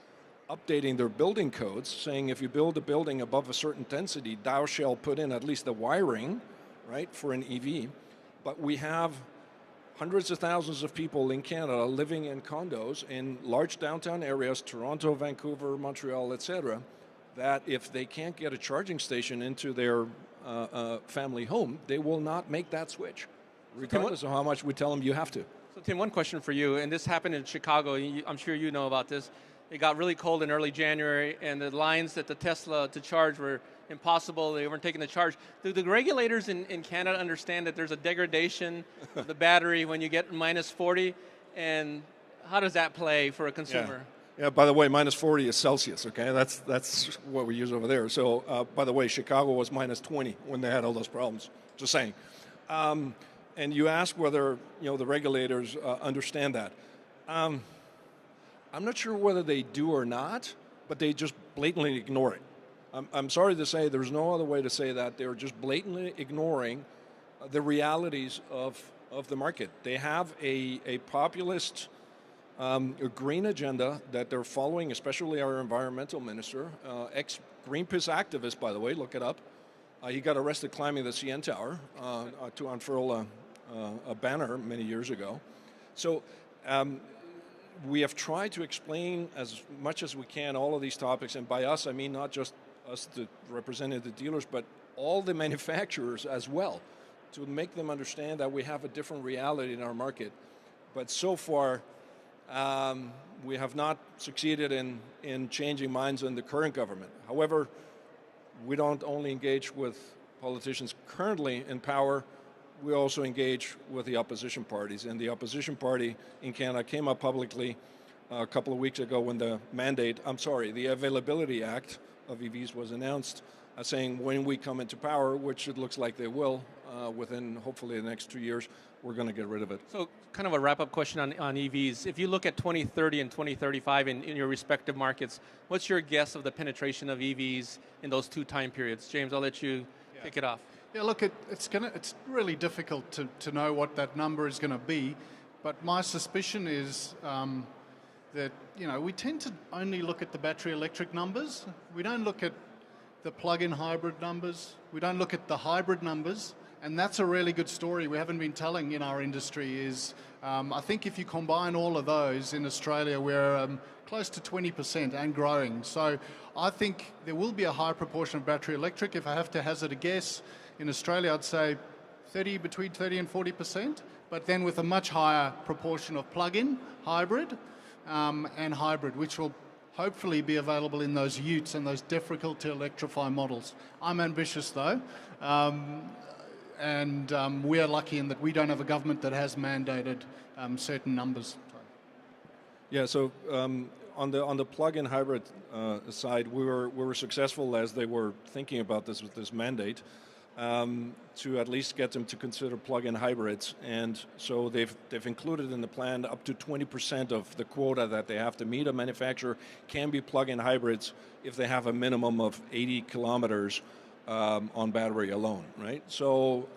updating their building codes, saying if you build a building above a certain density, thou shalt put in at least the wiring, right, for an EV. But we have hundreds of thousands of people in Canada living in condos in large downtown areas, Toronto, Vancouver, Montreal, etc., that if they can't get a charging station into their family home, they will not make that switch, regardless of how much we tell them you have to. So Tim, one question for you, and this happened in Chicago. I'm sure you know about this. It got really cold in early January, and the lines at the Tesla to charge were impossible. They weren't taking the charge. Do the regulators in Canada understand that there's a degradation of the battery when you get minus 40? And how does that play for a consumer? Yeah, by the way, minus 40 is Celsius, okay? That's what we use over there. So, by the way, Chicago was minus 20 when they had all those problems. Just saying. And you ask whether, the regulators understand that. I'm not sure whether they do or not, but they just blatantly ignore it. I'm sorry to say there's no other way to say that. They're just blatantly ignoring the realities of the market. They have a populist a green agenda that they're following, especially our environmental minister, ex-Greenpeace activist, by the way, look it up. He got arrested climbing the CN Tower to unfurl a banner many years ago. So we have tried to explain as much as we can all of these topics, and by us I mean not just us, the representative dealers, but all the manufacturers as well, to make them understand that we have a different reality in our market. But so far, we have not succeeded in changing minds in the current government. However, we don't only engage with politicians currently in power, we also engage with the opposition parties. And the opposition party in Canada came up publicly a couple of weeks ago when the the Availability Act of EVs was announced, saying when we come into power, which it looks like they will, within hopefully the next 2 years, we're going to get rid of it. So kind of a wrap-up question on EVs. If you look at 2030 and 2035 in your respective markets, what's your guess of the penetration of EVs in those two time periods? James, I'll let you kick it off. Yeah, look, it's really difficult to know what that number is going to be, but my suspicion is that, you know, we tend to only look at the battery electric numbers. We don't look at the plug-in hybrid numbers. We don't look at the hybrid numbers. And that's a really good story we haven't been telling in our industry is, I think if you combine all of those in Australia, we're close to 20% and growing. So I think there will be a high proportion of battery electric. If I have to hazard a guess, in Australia I'd say between 30 and 40%, but then with a much higher proportion of plug-in hybrid and hybrid, which will hopefully be available in those utes and those difficult to electrify models. I'm ambitious though. And we're lucky in that we don't have a government that has mandated certain numbers. Yeah, so on the plug-in hybrid side, we were successful as they were thinking about this with this mandate to at least get them to consider plug-in hybrids, and so they've included in the plan up to 20% of the quota that they have to meet. A manufacturer can be plug-in hybrids if they have a minimum of 80 kilometers. On battery alone, right? So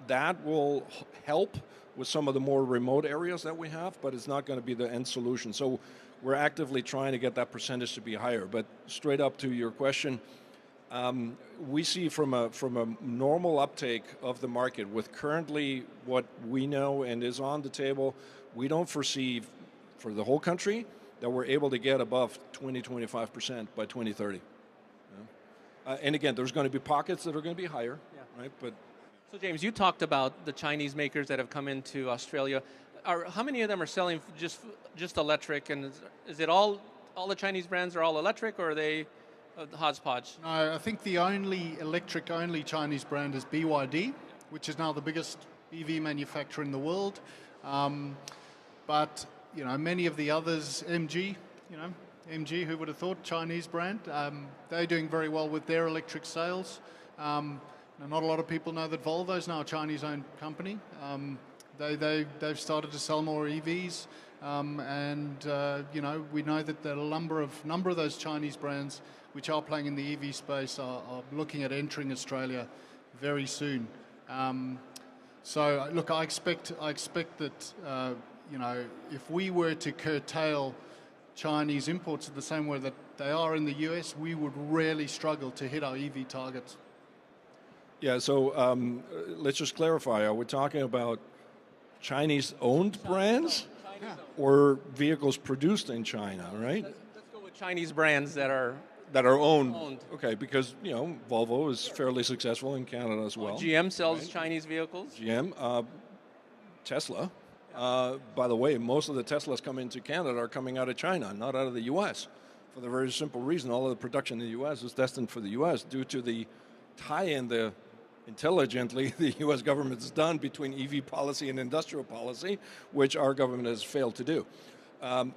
that will help with some of the more remote areas that we have, but it's not going to be the end solution. So we're actively trying to get that percentage to be higher. But straight up to your question, we see from a normal uptake of the market with currently what we know and is on the table, we don't foresee for the whole country that we're able to get above 20-25% by 2030. And again, there's going to be pockets that are going to be higher, right? But so, James, you talked about the Chinese makers that have come into Australia. How many of them are selling just electric? And is it all the Chinese brands are all electric, or are they hodgepodge? No, I think the only electric-only Chinese brand is BYD, which is now the biggest EV manufacturer in the world. But you know, many of the others, MG, MG, who would have thought, Chinese brand, they're doing very well with their electric sales. Not a lot of people know that Volvo's now a Chinese-owned company. They've started to sell more EVs, we know that there are a number of those Chinese brands which are playing in the EV space are looking at entering Australia very soon. So look, I expect that if we were to curtail Chinese imports in the same way that they are in the US, we would really struggle to hit our EV targets. Yeah, so let's just clarify. Are we talking about Chinese-owned brands or vehicles produced in China, right? Let's go with Chinese brands that are owned. Okay, because, Volvo is fairly successful in Canada as well. GM sells Chinese vehicles. GM, Tesla. By the way, most of the Teslas coming into Canada are coming out of China, not out of the U.S. For the very simple reason, all of the production in the U.S. is destined for the U.S. due to the tie-in intelligently the U.S. government has done between EV policy and industrial policy, which our government has failed to do.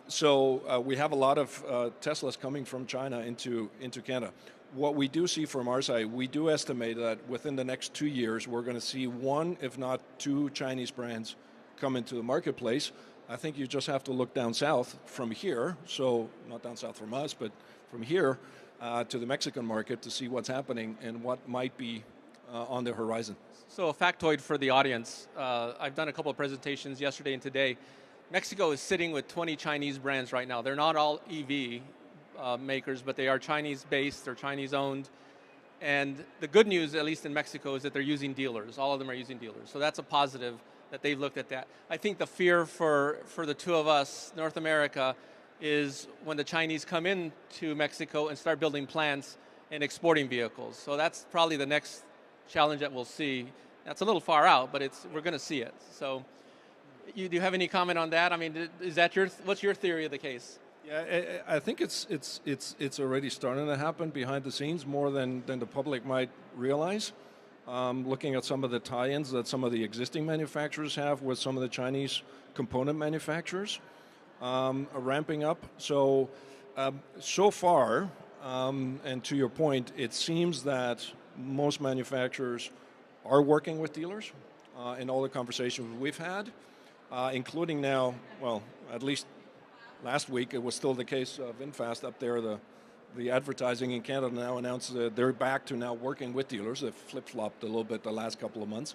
So we have a lot of Teslas coming from China into Canada. What we do see from our side, we do estimate that within the next 2 years, we're going to see one, if not two, Chinese brands come into the marketplace. I think you just have to look down south from here, so not down south from us, but from here, to the Mexican market to see what's happening and what might be on the horizon. So a factoid for the audience. I've done a couple of presentations yesterday and today. Mexico is sitting with 20 Chinese brands right now. They're not all EV makers, but they are Chinese-based, they're Chinese-owned. And the good news, at least in Mexico, is that they're using dealers. All of them are using dealers. So that's a positive that they've looked at that. I think the fear for the two of us, North America, is when the Chinese come into Mexico and start building plants and exporting vehicles. So that's probably the next challenge that we'll see. That's a little far out, but we're going to see it. So do you have any comment on that? I mean, is that what's your theory of the case? Yeah, I think it's already starting to happen behind the scenes more than the public might realize. Looking at some of the tie-ins that some of the existing manufacturers have with some of the Chinese component manufacturers ramping up. So far, and to your point, it seems that most manufacturers are working with dealers in all the conversations we've had, including now, well, at least last week, it was still the case of VinFast up there. The advertising in Canada now announced that they're back to now working with dealers. They've flip-flopped a little bit the last couple of months.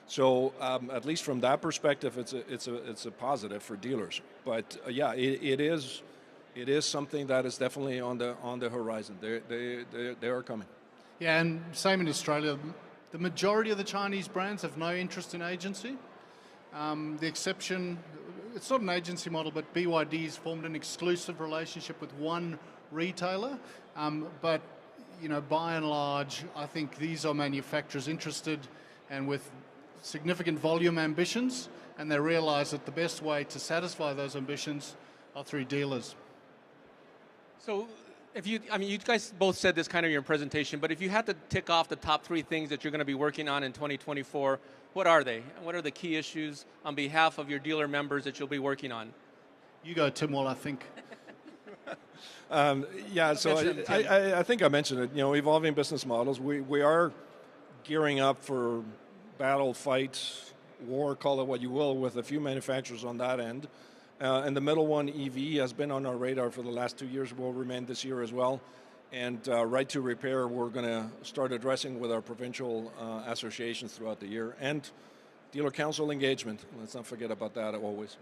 So at least from that perspective, it's a positive for dealers. But yeah, it is something that is definitely on the horizon. They are coming. Yeah, and same in Australia. The majority of the Chinese brands have no interest in agency. The exception, it's not an agency model, but BYD's formed an exclusive relationship with one retailer. But by and large, I think these are manufacturers interested and with significant volume ambitions, and they realize that the best way to satisfy those ambitions are through dealers. So you guys both said this kind of in your presentation, but if you had to tick off the top 3 things that you're going to be working on in 2024, what are they? What are the key issues on behalf of your dealer members that you'll be working on? You go, Tim, while I think. Yeah, so I think I mentioned it. Evolving business models. We are gearing up for battle, fight, war, call it what you will, with a few manufacturers on that end. And the middle one, EV, has been on our radar for the last 2 years, will remain this year as well. And right to repair, we're going to start addressing with our provincial associations throughout the year. And dealer council engagement, let's not forget about that always.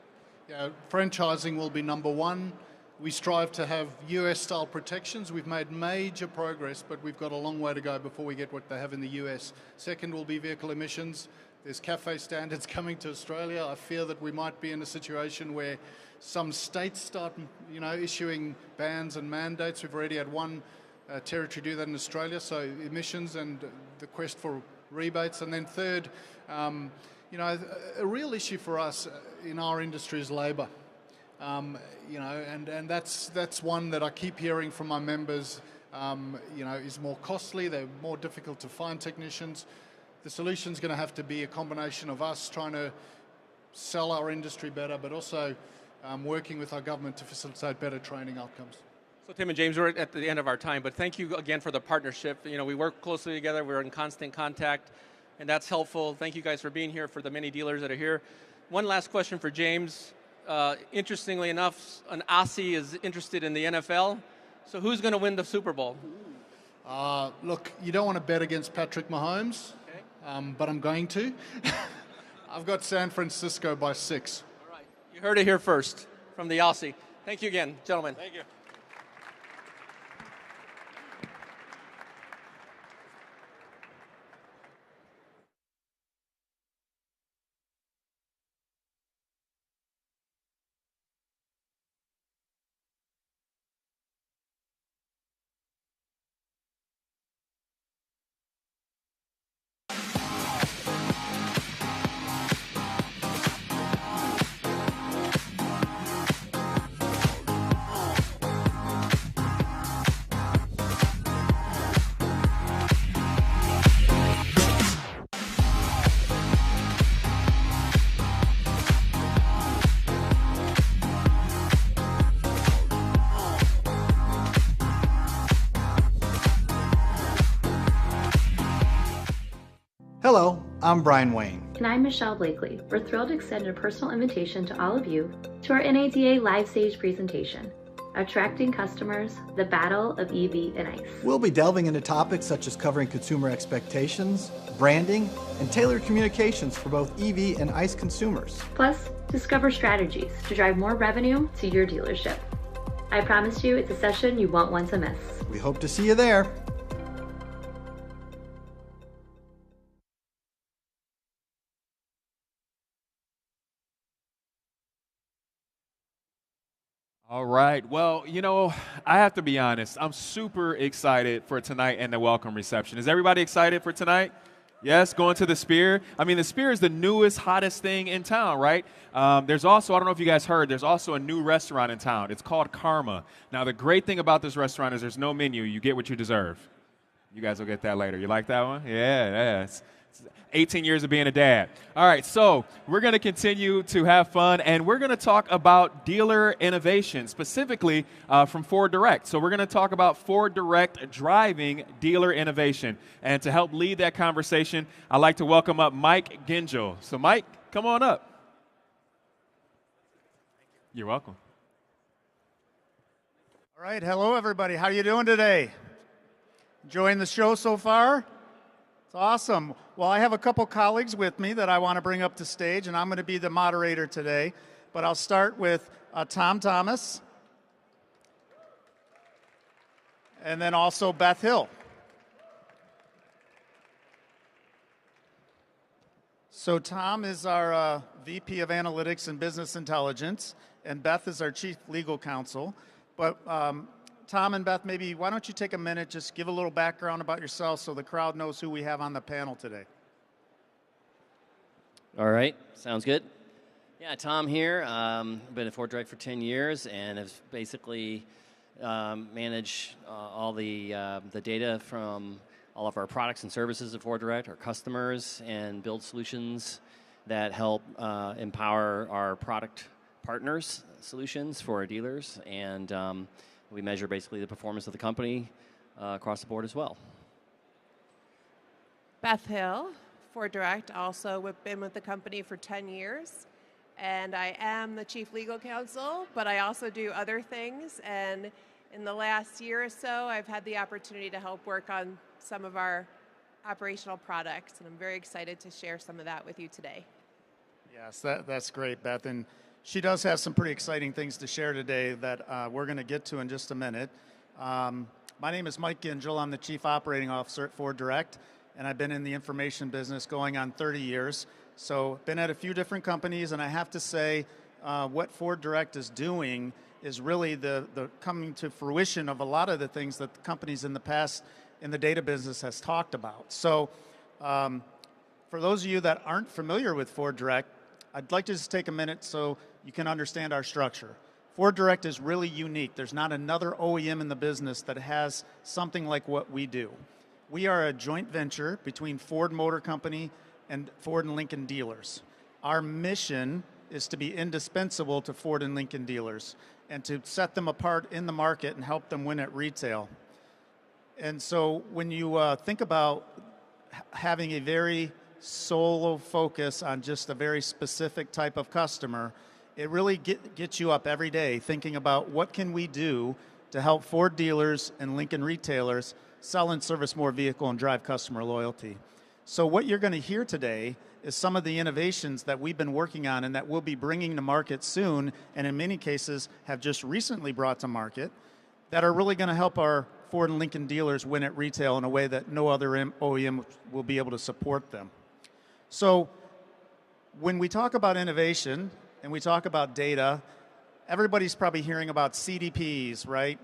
Yeah, franchising will be number 1. We strive to have US-style protections. We've made major progress, but we've got a long way to go before we get what they have in the US. Second will be vehicle emissions. There's CAFE standards coming to Australia. I fear that we might be in a situation where some states start, issuing bans and mandates. We've already had one territory do that in Australia, so emissions and the quest for rebates. And then third, a real issue for us in our industry is labour. And that's one that I keep hearing from my members, is more costly. They're more difficult to find technicians. The solution's going to have to be a combination of us trying to sell our industry better, but also working with our government to facilitate better training outcomes. So Tim and James, we're at the end of our time, but thank you again for the partnership. We work closely together. We're in constant contact, and that's helpful. Thank you guys for being here, for the many dealers that are here. One last question for James. Interestingly enough, an Aussie is interested in the NFL. So who's going to win the Super Bowl? Look, you don't want to bet against Patrick Mahomes, but I'm going to. I've got San Francisco by 6. All right. You heard it here first from the Aussie. Thank you again, gentlemen. Thank you. Hello, I'm Brian Wayne. And I'm Michelle Blakely. We're thrilled to extend a personal invitation to all of you to our NADA Live Stage presentation. Attracting Customers, the Battle of EV and ICE. We'll be delving into topics such as covering consumer expectations, branding, and tailored communications for both EV and ICE consumers. Plus, discover strategies to drive more revenue to your dealership. I promise you it's a session you won't want to miss. We hope to see you there. All right. Well, you know, I have to be honest. I'm super excited for tonight and the welcome reception. Is everybody excited for tonight? Yes, going to the Spear. I mean, the Spear is the newest, hottest thing in town, right? There's also, I don't know if you guys heard, there's also a new restaurant in town. It's called Karma. Now, the great thing about this restaurant is there's no menu. You get what you deserve. You guys will get that later. You like that one? Yeah. It's 18 years of being a dad. All right, so we're going to continue to have fun, and we're going to talk about dealer innovation, specifically from Ford Direct. So we're going to talk about Ford Direct driving dealer innovation. And to help lead that conversation, I'd like to welcome up Mike Gingell. So Mike, come on up. You're welcome. All right, hello everybody. How are you doing today? Enjoying the show so far? It's awesome. Well, I have a couple colleagues with me that I want to bring up to stage, and I'm going to be the moderator today. But I'll start with Tom Thomas, and then also Beth Hill. So Tom is our VP of Analytics and Business Intelligence, and Beth is our Chief Legal Counsel. But Tom and Beth, maybe why don't you take a minute, just give a little background about yourself so the crowd knows who we have on the panel today. All right, sounds good. Yeah, Tom here. Been at Ford Direct for 10 years and have basically managed all the data from all of our products and services at Ford Direct, our customers, and build solutions that help empower our product partners' solutions for our dealers. And we measure basically the performance of the company across the board as well. Beth Hill, Ford Direct, also been with the company for 10 years. And I am the Chief Legal Counsel, but I also do other things. And in the last year or so, I've had the opportunity to help work on some of our operational products. And I'm very excited to share some of that with you today. Yes, that's great, Beth. And she does have some pretty exciting things to share today that we're going to get to in just a minute. My name is Mike Gingell. I'm the Chief Operating Officer at Ford Direct, and I've been in the information business going on 30 years. So been at a few different companies, and I have to say what Ford Direct is doing is really the coming to fruition of a lot of the things that the companies in the past in the data business has talked about. So for those of you that aren't familiar with Ford Direct, I'd like to just take a minute so you can understand our structure. Ford Direct is really unique. There's not another OEM in the business that has something like what we do. We are a joint venture between Ford Motor Company and Ford and Lincoln dealers. Our mission is to be indispensable to Ford and Lincoln dealers and to set them apart in the market and help them win at retail. And so when you think about having a very solo focus on just a very specific type of customer, it really gets you up every day thinking about what can we do to help Ford dealers and Lincoln retailers sell and service more vehicle and drive customer loyalty. So what you're going to hear today is some of the innovations that we've been working on and that we'll be bringing to market soon, and in many cases have just recently brought to market, that are really going to help our Ford and Lincoln dealers win at retail in a way that no other OEM will be able to support them. So when we talk about innovation and we talk about data, everybody's probably hearing about CDPs, right?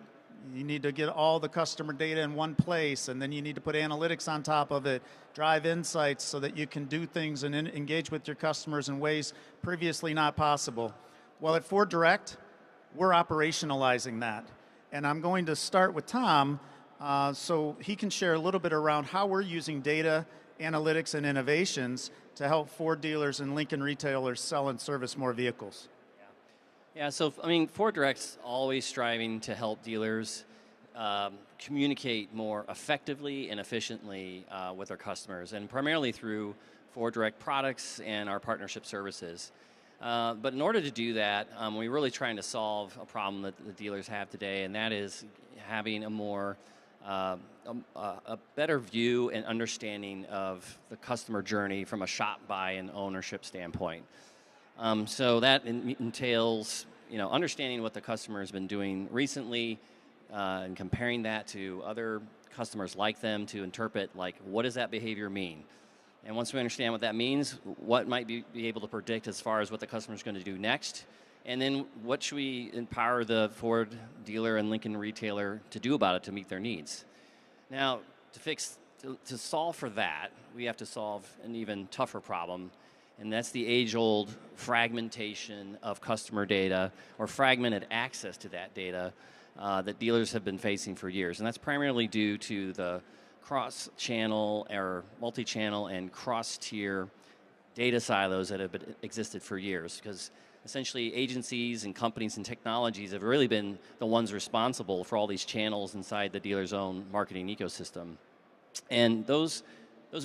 You need to get all the customer data in one place, and then you need to put analytics on top of it, drive insights so that you can do things and engage with your customers in ways previously not possible. Well, at Ford Direct, we're operationalizing that. And I'm going to start with Tom so he can share a little bit around how we're using data, analytics, and innovations to help Ford dealers and Lincoln retailers sell and service more vehicles. Yeah, so I mean, Ford Direct's always striving to help dealers communicate more effectively and efficiently with their customers, and primarily through Ford Direct products and our partnership services. But in order to do that, we're really trying to solve a problem that the dealers have today, and that is having a more a better view and understanding of the customer journey from a shop, buy, and ownership standpoint. So that entails, understanding what the customer has been doing recently, and comparing that to other customers like them to interpret, like, what does that behavior mean? And once we understand what that means, what might be able to predict as far as what the customer is going to do next, and then what should we empower the Ford dealer and Lincoln retailer to do about it to meet their needs? Now, to solve for that, we have to solve an even tougher problem, and that's the age-old fragmentation of customer data, or fragmented access to that data, that dealers have been facing for years. And that's primarily due to the cross-channel or multi-channel and cross-tier data silos that have existed for years, because essentially agencies and companies and technologies have really been the ones responsible for all these channels inside the dealer's own marketing ecosystem. And those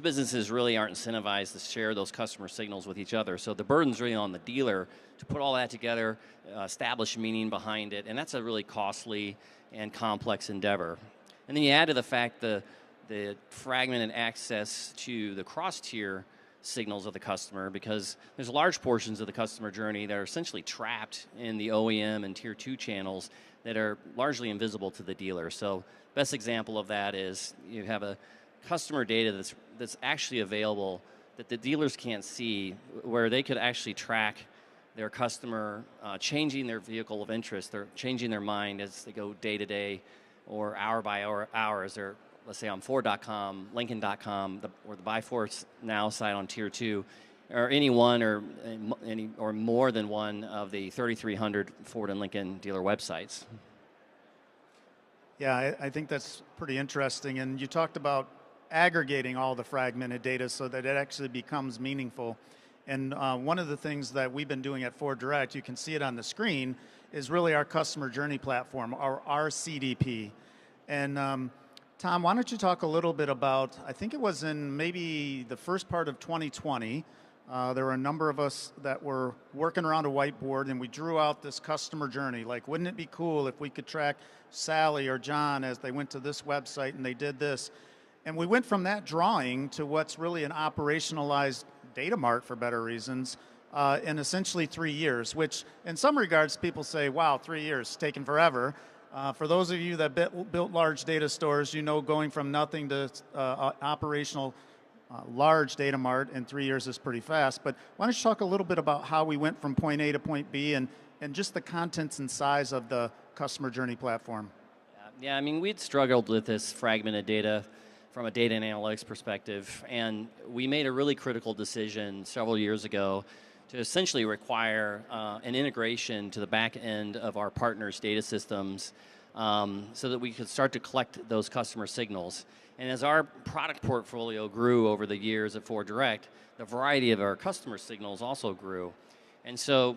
businesses really aren't incentivized to share those customer signals with each other. So the burden's really on the dealer to put all that together, establish meaning behind it, and that's a really costly and complex endeavor. And then you add to the fact the fragmented access to the cross-tier signals of the customer, because there's large portions of the customer journey that are essentially trapped in the OEM and Tier 2 channels that are largely invisible to the dealer. So best example of that is you have a customer data that's actually available that the dealers can't see, where they could actually track their customer changing their vehicle of interest, they're changing their mind as they go day to day or hour by hour as they're, let's say, on Ford.com, Lincoln.com, or the Buy Ford Now site on Tier 2, or any one or more than one of the 3,300 Ford and Lincoln dealer websites. Yeah, I think that's pretty interesting. And you talked about aggregating all the fragmented data so that it actually becomes meaningful. And one of the things that we've been doing at Ford Direct, you can see it on the screen, is really our customer journey platform, our RCDP. And Tom, why don't you talk a little bit about, I think it was in maybe the first part of 2020, there were a number of us that were working around a whiteboard, and we drew out this customer journey. Like, wouldn't it be cool if we could track Sally or John as they went to this website and they did this? And we went from that drawing to what's really an operationalized data mart, for better reasons, in essentially 3 years, which in some regards people say, wow, 3 years, taken forever. For those of you that built large data stores, you know going from nothing to operational large data mart in 3 years is pretty fast. But why don't you talk a little bit about how we went from point A to point B and just the contents and size of the customer journey platform? Yeah, I mean, we'd struggled with this fragmented data from a data and analytics perspective, and we made a really critical decision several years ago to essentially require an integration to the back end of our partners' data systems, so that we could start to collect those customer signals. And as our product portfolio grew over the years at Ford Direct, the variety of our customer signals also grew. And so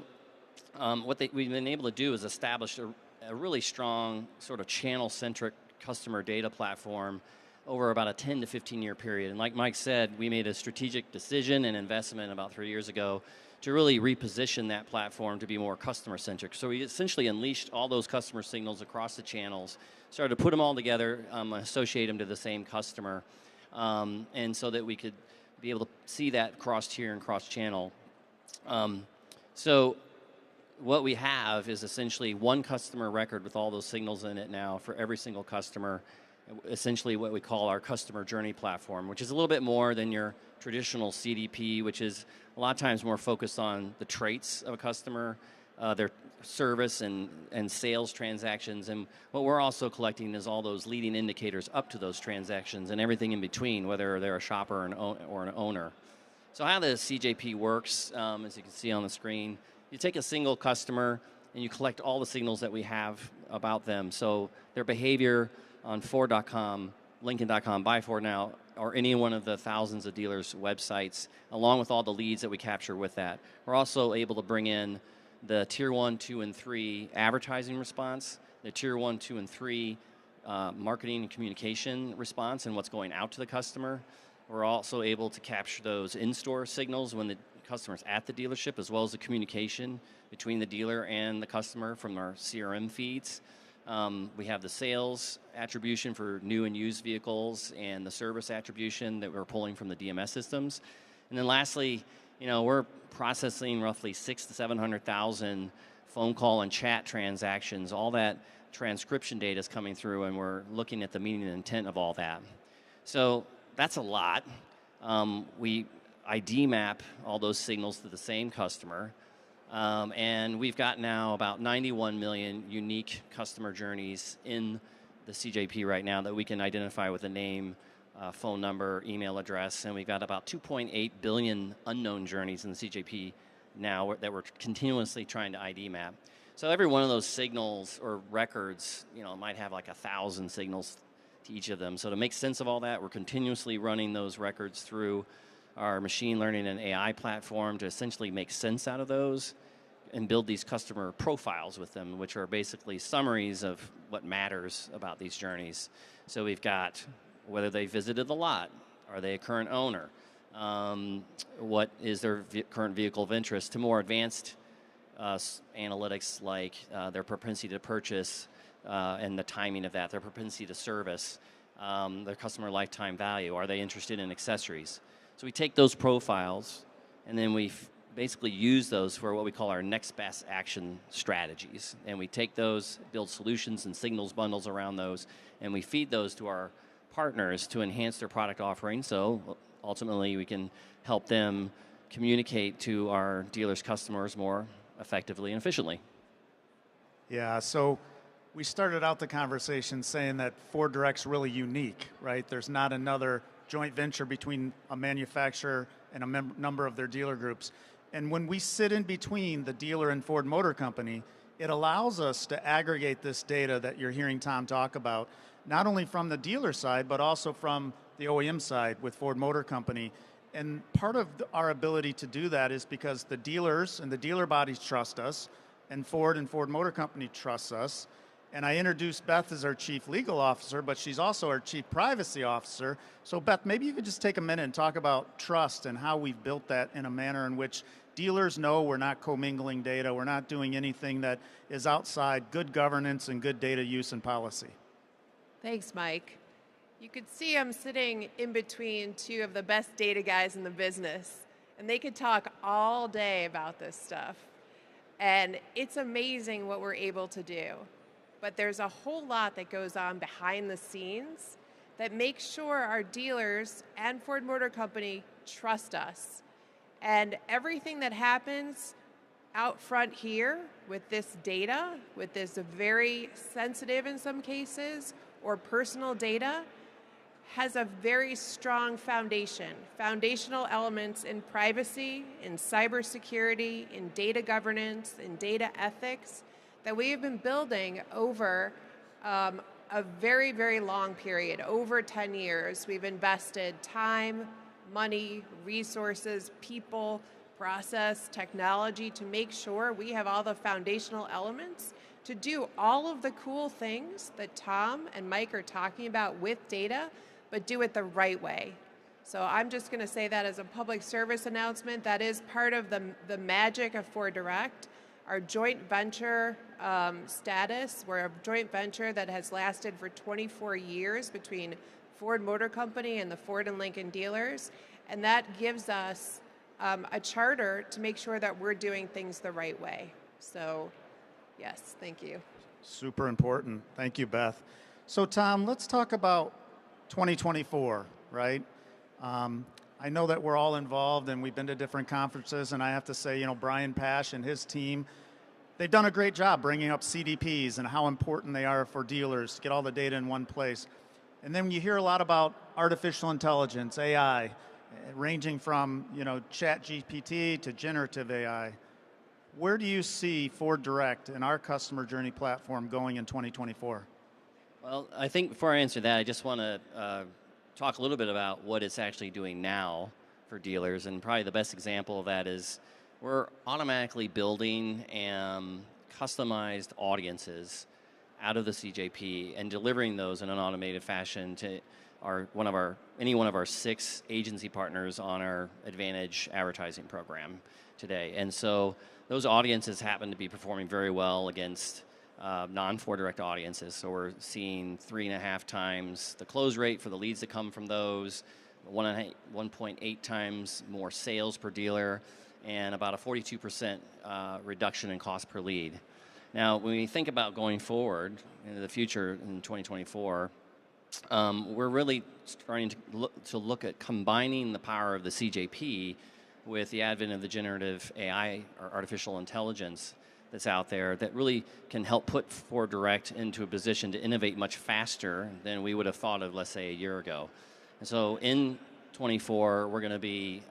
what we've been able to do is establish a really strong sort of channel-centric customer data platform over about a 10 to 15 year period. And like Mike said, we made a strategic decision and investment about 3 years ago to really reposition that platform to be more customer-centric. So we essentially unleashed all those customer signals across the channels, started to put them all together, associate them to the same customer, and so that we could be able to see that cross-tier and cross-channel. So what we have is essentially one customer record with all those signals in it now for every single customer, essentially what we call our customer journey platform, which is a little bit more than your traditional CDP, which is a lot of times more focused on the traits of a customer, their service and sales transactions. And what we're also collecting is all those leading indicators up to those transactions and everything in between, whether they're a shopper or an owner. So how the CJP works, as you can see on the screen, you take a single customer and you collect all the signals that we have about them. So their behavior on Ford.com, Lincoln.com, Buy Ford Now, or any one of the thousands of dealers' websites, along with all the leads that we capture with that. We're also able to bring in the Tier 1, 2, and 3 advertising response, the Tier 1, 2, and 3 marketing and communication response and what's going out to the customer. We're also able to capture those in-store signals when the customers at the dealership, as well as the communication between the dealer and the customer from our CRM feeds. We have the sales attribution for new and used vehicles and the service attribution that we're pulling from the DMS systems. And then lastly, we're processing roughly 600,000 to 700,000 phone call and chat transactions. All that transcription data is coming through, and we're looking at the meaning and intent of all that. So that's a lot. We ID map all those signals to the same customer. And we've got now about 91 million unique customer journeys in the CJP right now that we can identify with a name, phone number, email address, and we've got about 2.8 billion unknown journeys in the CJP now that we're continuously trying to ID map. So every one of those signals or records, might have like 1,000 signals to each of them. So to make sense of all that, we're continuously running those records through our machine learning and AI platform to essentially make sense out of those and build these customer profiles with them, which are basically summaries of what matters about these journeys. So we've got whether they visited the lot, are they a current owner, what is their current vehicle of interest, to more advanced analytics like their propensity to purchase and the timing of that, their propensity to service, their customer lifetime value, are they interested in accessories. So we take those profiles and then we basically use those for what we call our next best action strategies. And we take those, build solutions and signals bundles around those, and we feed those to our partners to enhance their product offering. So ultimately we can help them communicate to our dealers' customers more effectively and efficiently. Yeah, so we started out the conversation saying that Ford Direct's really unique, right? There's not another joint venture between a manufacturer and a number of their dealer groups. And when we sit in between the dealer and Ford Motor Company, it allows us to aggregate this data that you're hearing Tom talk about, not only from the dealer side, but also from the OEM side with Ford Motor Company. And part of our ability to do that is because the dealers and the dealer bodies trust us, and Ford Motor Company trusts us. And I introduced Beth as our Chief Legal Officer, but she's also our Chief Privacy Officer. So Beth, maybe you could just take a minute and talk about trust and how we've built that in a manner in which dealers know we're not commingling data, we're not doing anything that is outside good governance and good data use and policy. Thanks, Mike. You could see I'm sitting in between two of the best data guys in the business, and they could talk all day about this stuff. And it's amazing what we're able to do. But there's a whole lot that goes on behind the scenes that makes sure our dealers and Ford Motor Company trust us. And everything that happens out front here with this data, with this very sensitive in some cases, or personal data, has a very strong foundation. Foundational elements in privacy, in cybersecurity, in data governance, in data ethics, that we have been building over a very, very long period, over 10 years. We've invested time, money, resources, people, process, technology to make sure we have all the foundational elements to do all of the cool things that Tom and Mike are talking about with data, but do it the right way. So I'm just going to say that as a public service announcement. That is part of the magic of Ford Direct. Our joint venture status, we're a joint venture that has lasted for 24 years between Ford Motor Company and the Ford and Lincoln dealers, and that gives us a charter to make sure that we're doing things the right way. So, yes, thank you. Super important. Thank you, Beth. So, Tom, let's talk about 2024, right? I know that we're all involved and we've been to different conferences, and I have to say, Brian Pash and his team, they've done a great job bringing up CDPs and how important they are for dealers to get all the data in one place. And then you hear a lot about artificial intelligence, AI, ranging from, ChatGPT to generative AI. Where do you see Ford Direct and our customer journey platform going in 2024? Well, I think before I answer that, I just want to talk a little bit about what it's actually doing now for dealers. And probably the best example of that is we're automatically building customized audiences out of the CJP and delivering those in an automated fashion to any one of our 6 agency partners on our Advantage advertising program today. And so those audiences happen to be performing very well against non-ForDirect audiences. So we're seeing 3.5 times the close rate for the leads that come from those, 1.8 times more sales per dealer, and about a 42% reduction in cost per lead. Now, when we think about going forward into the future in 2024, we're really starting to look at combining the power of the CJP with the advent of the generative AI or artificial intelligence that's out there that really can help put ForDirect into a position to innovate much faster than we would have thought of, let's say, a year ago. And so in 24, we're going to be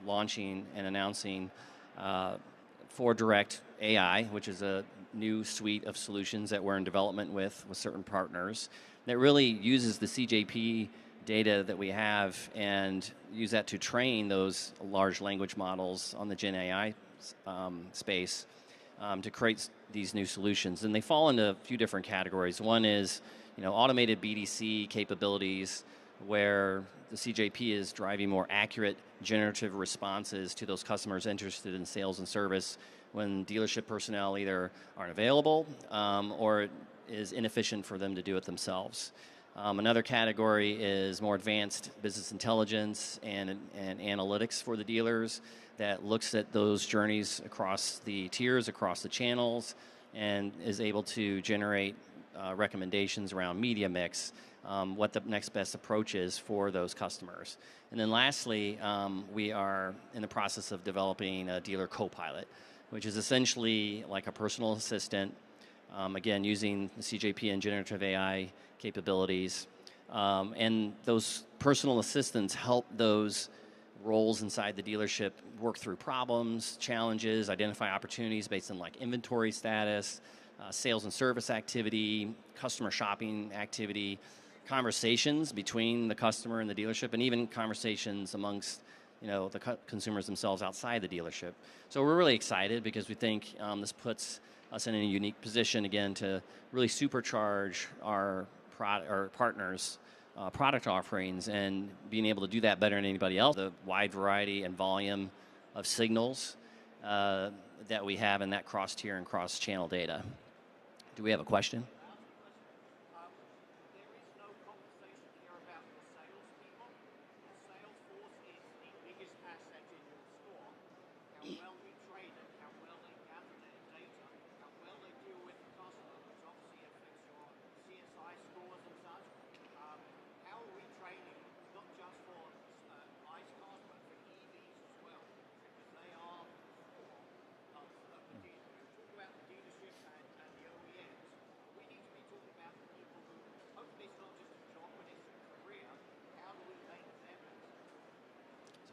launching and announcing ForDirect AI, which is a new suite of solutions that we're in development with certain partners that really uses the CJP data that we have and use that to train those large language models on the Gen AI space to create these new solutions. And they fall into a few different categories. One is, automated BDC capabilities, where the CJP is driving more accurate generative responses to those customers interested in sales and service when dealership personnel either aren't available or it is inefficient for them to do it themselves. Another category is more advanced business intelligence and analytics for the dealers that looks at those journeys across the tiers, across the channels, and is able to generate recommendations around media mix, what the next best approach is for those customers. And then lastly, we are in the process of developing a dealer co-pilot, which is essentially like a personal assistant, again, using the CJP and generative AI capabilities. And those personal assistants help those roles inside the dealership work through problems, challenges, identify opportunities based on like inventory status, sales and service activity, customer shopping activity, conversations between the customer and the dealership, and even conversations amongst the consumers themselves outside the dealership. So we're really excited because we think this puts us in a unique position again to really supercharge our partners' product offerings and being able to do that better than anybody else. The wide variety and volume of signals that we have in that cross-tier and cross-channel data. Do we have a question?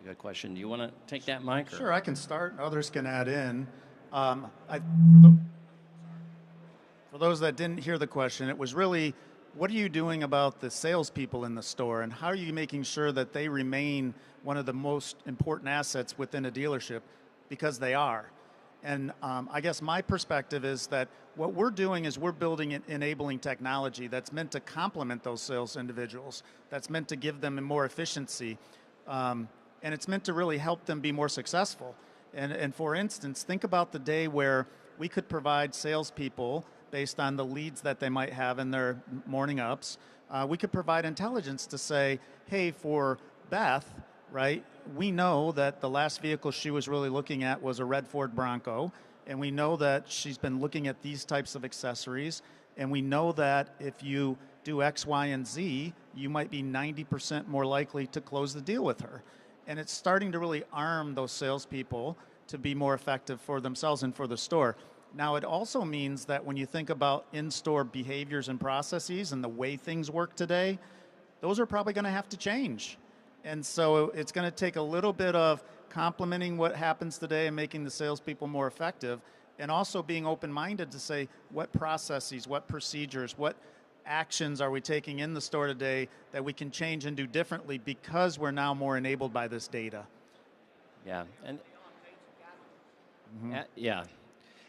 Good question. Do you want to take that, Mike? Sure, I can start. Others can add in. For those that didn't hear the question, it was really, what are you doing about the salespeople in the store, and how are you making sure that they remain one of the most important assets within a dealership? Because they are. And I guess my perspective is that what we're doing is we're building an enabling technology that's meant to complement those sales individuals, that's meant to give them more efficiency. And it's meant to really help them be more successful. And for instance, think about the day where we could provide salespeople, based on the leads that they might have in their morning ups, we could provide intelligence to say, hey, for Beth, right, we know that the last vehicle she was really looking at was a red Ford Bronco, and we know that she's been looking at these types of accessories, and we know that if you do X, Y, and Z, you might be 90% more likely to close the deal with her. And it's starting to really arm those salespeople to be more effective for themselves and for the store. Now, it also means that when you think about in-store behaviors and processes and the way things work today, those are probably going to have to change. And so it's going to take a little bit of complementing what happens today and making the salespeople more effective, and also being open-minded to say what processes, what procedures, what actions are we taking in the store today that we can change and do differently because we're now more enabled by this data. Yeah, and yeah,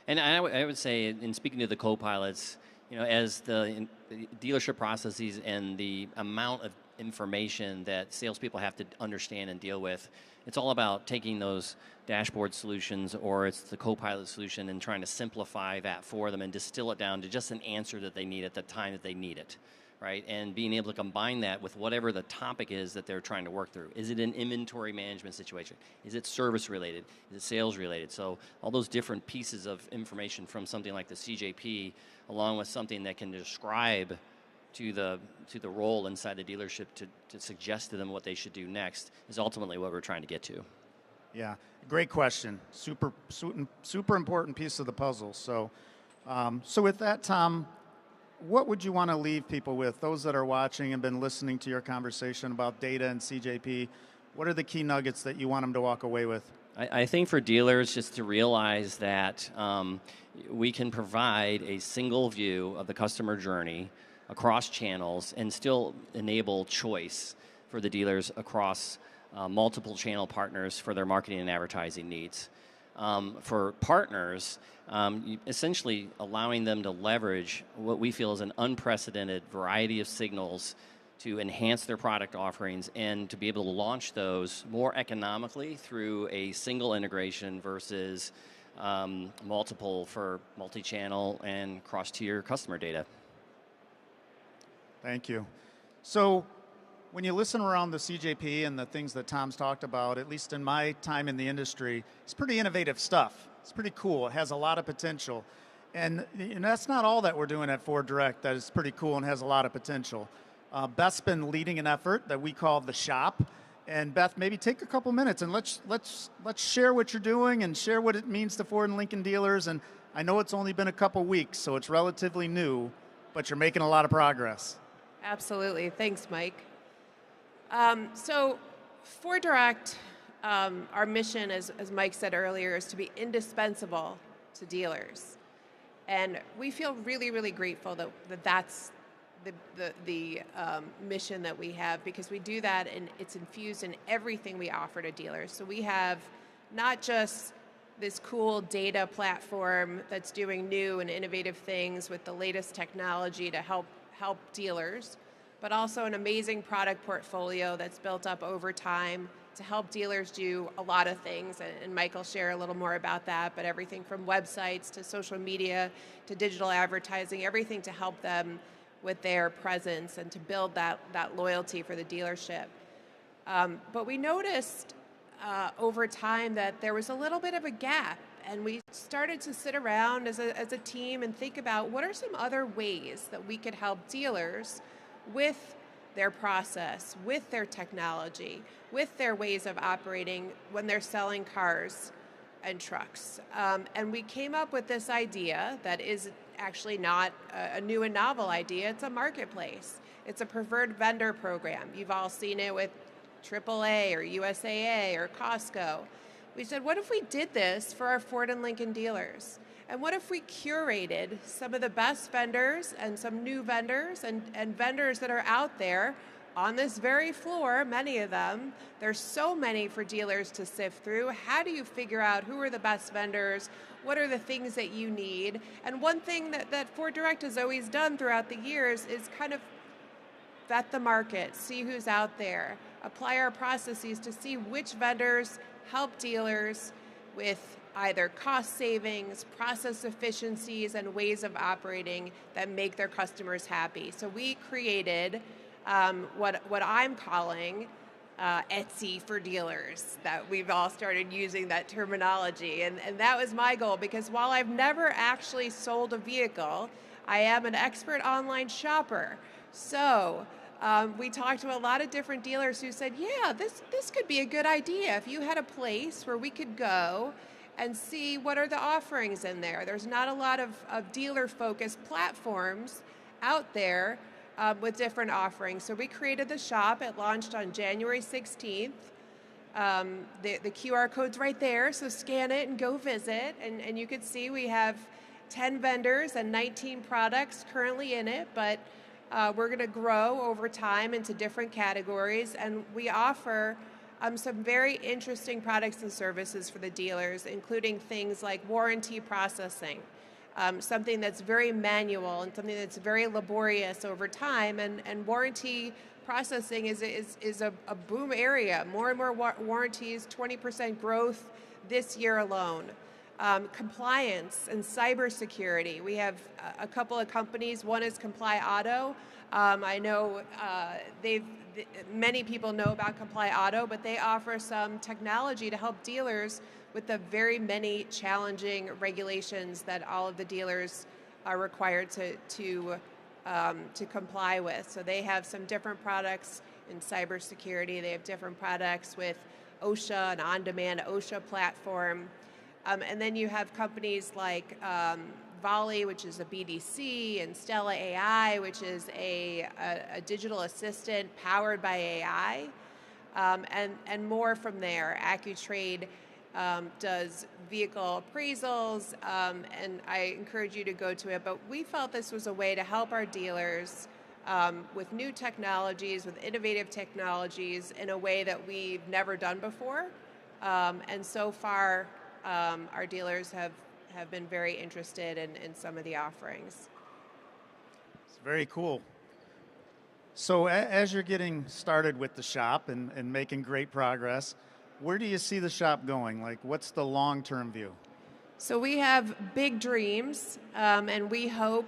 and I would say, in speaking to the co-pilots, as the dealership processes and the amount of information that salespeople have to understand and deal with. It's all about taking those dashboard solutions, or it's the Copilot solution, and trying to simplify that for them and distill it down to just an answer that they need at the time that they need it, right? And being able to combine that with whatever the topic is that they're trying to work through. Is it an inventory management situation? Is it service related? Is it sales related? So all those different pieces of information from something like the CJP, along with something that can describe to the role inside the dealership to suggest to them what they should do next, is ultimately what we're trying to get to. Yeah, great question. Super important piece of the puzzle. So, so with that, Tom, what would you want to leave people with? Those that are watching and been listening to your conversation about data and CJP, what are the key nuggets that you want them to walk away with? I think for dealers, just to realize that we can provide a single view of the customer journey across channels and still enable choice for the dealers across multiple channel partners for their marketing and advertising needs. For partners, essentially allowing them to leverage what we feel is an unprecedented variety of signals to enhance their product offerings and to be able to launch those more economically through a single integration versus multiple for multi-channel and cross-tier customer data. Thank you. So when you listen around the CJP and the things that Tom's talked about, at least in my time in the industry, it's pretty innovative stuff. It's pretty cool. It has a lot of potential. And that's not all that we're doing at Ford Direct that is pretty cool and has a lot of potential. Beth's been leading an effort that we call The Shop. And Beth, maybe take a couple minutes and let's share what you're doing and share what it means to Ford and Lincoln dealers. And I know it's only been a couple weeks, so it's relatively new, but you're making a lot of progress. Absolutely. Thanks, Mike. So Ford Direct, our mission, as Mike said earlier, is to be indispensable to dealers. And we feel really, really grateful that that's the mission that we have, because we do that and it's infused in everything we offer to dealers. So we have not just this cool data platform that's doing new and innovative things with the latest technology to help dealers, but also an amazing product portfolio that's built up over time to help dealers do a lot of things, and Mike will share a little more about that, but everything from websites to social media to digital advertising, everything to help them with their presence and to build that loyalty for the dealership. But we noticed over time that there was a little bit of a gap, and we started to sit around as a team and think about what are some other ways that we could help dealers with their process, with their technology, with their ways of operating when they're selling cars and trucks. And we came up with this idea that is actually not a new and novel idea. It's a marketplace. It's a preferred vendor program. You've all seen it with AAA or USAA or Costco. We said, what if we did this for our Ford and Lincoln dealers? And what if we curated some of the best vendors and some new vendors and vendors that are out there on this very floor, many of them. There's so many for dealers to sift through. How do you figure out who are the best vendors? What are the things that you need? And one thing that Ford Direct has always done throughout the years is kind of vet the market, see who's out there, apply our processes to see which vendors help dealers with either cost savings, process efficiencies, and ways of operating that make their customers happy. So we created what I'm calling Etsy for dealers, that we've all started using that terminology. And that was my goal, because while I've never actually sold a vehicle, I am an expert online shopper. So we talked to a lot of different dealers who said, yeah, this could be a good idea if you had a place where we could go and see what are the offerings in there. There's not a lot of dealer-focused platforms out there with different offerings. So we created the shop. It launched on January 16th. The QR code's right there, so scan it and go visit. And you can see we have 10 vendors and 19 products currently in it, but we're going to grow over time into different categories. And we offer some very interesting products and services for the dealers, including things like warranty processing, something that's very manual and something that's very laborious over time. And warranty processing is a boom area. More and more warranties, 20% growth this year alone. Compliance and cybersecurity. We have a couple of companies. One is Comply Auto. I know many people know about Comply Auto, but they offer some technology to help dealers with the very many challenging regulations that all of the dealers are required to comply with. So they have some different products in cybersecurity. They have different products with OSHA, an on-demand OSHA platform. And then you have companies like Volley, which is a BDC, and Stella AI, which is a digital assistant powered by AI, and more from there. AccuTrade does vehicle appraisals, and I encourage you to go to it. But we felt this was a way to help our dealers with new technologies, with innovative technologies in a way that we've never done before. And so far, our dealers have been very interested in some of the offerings. It's very cool. So as you're getting started with the shop and making great progress, where do you see the shop going? Like, what's the long-term view? So we have big dreams, and we hope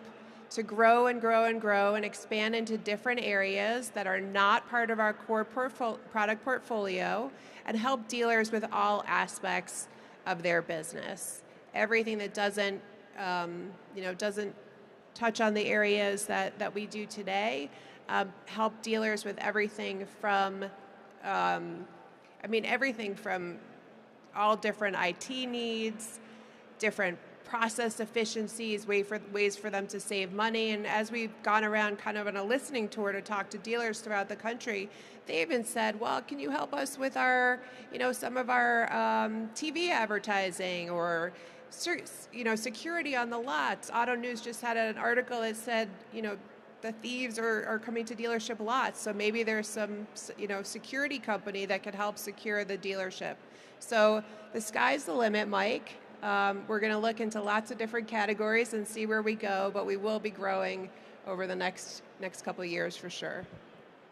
to grow and grow and grow and expand into different areas that are not part of our core product portfolio, and help dealers with all aspects of their business. Everything that doesn't touch on the areas that we do today, help dealers with everything from everything from all different IT needs, different process efficiencies, ways for them to save money. And as we've gone around kind of on a listening tour to talk to dealers throughout the country, they even said, well, can you help us with our, some of our TV advertising, or security on the lots. Auto News just had an article that said, the thieves are coming to dealership lots. So maybe there's some, security company that could help secure the dealership. So the sky's the limit, Mike. We're going to look into lots of different categories and see where we go, but we will be growing over the next couple of years for sure.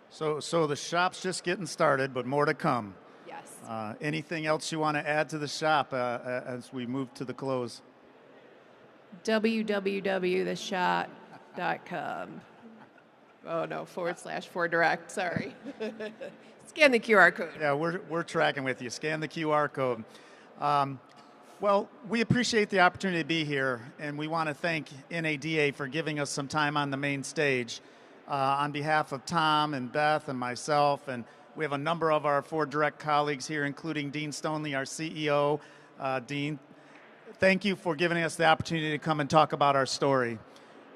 So the shop's just getting started, but more to come. Yes. Anything else you want to add to the shop as we move to the close? www.theshop.com. Oh no, /Ford Direct, sorry. Scan the QR code. Yeah, we're tracking with you. Scan the QR code. Well, we appreciate the opportunity to be here, and we want to thank NADA for giving us some time on the main stage. On behalf of Tom and Beth and myself, and we have a number of our Ford Direct colleagues here, including Dean Stoneley, our CEO. Dean, thank you for giving us the opportunity to come and talk about our story.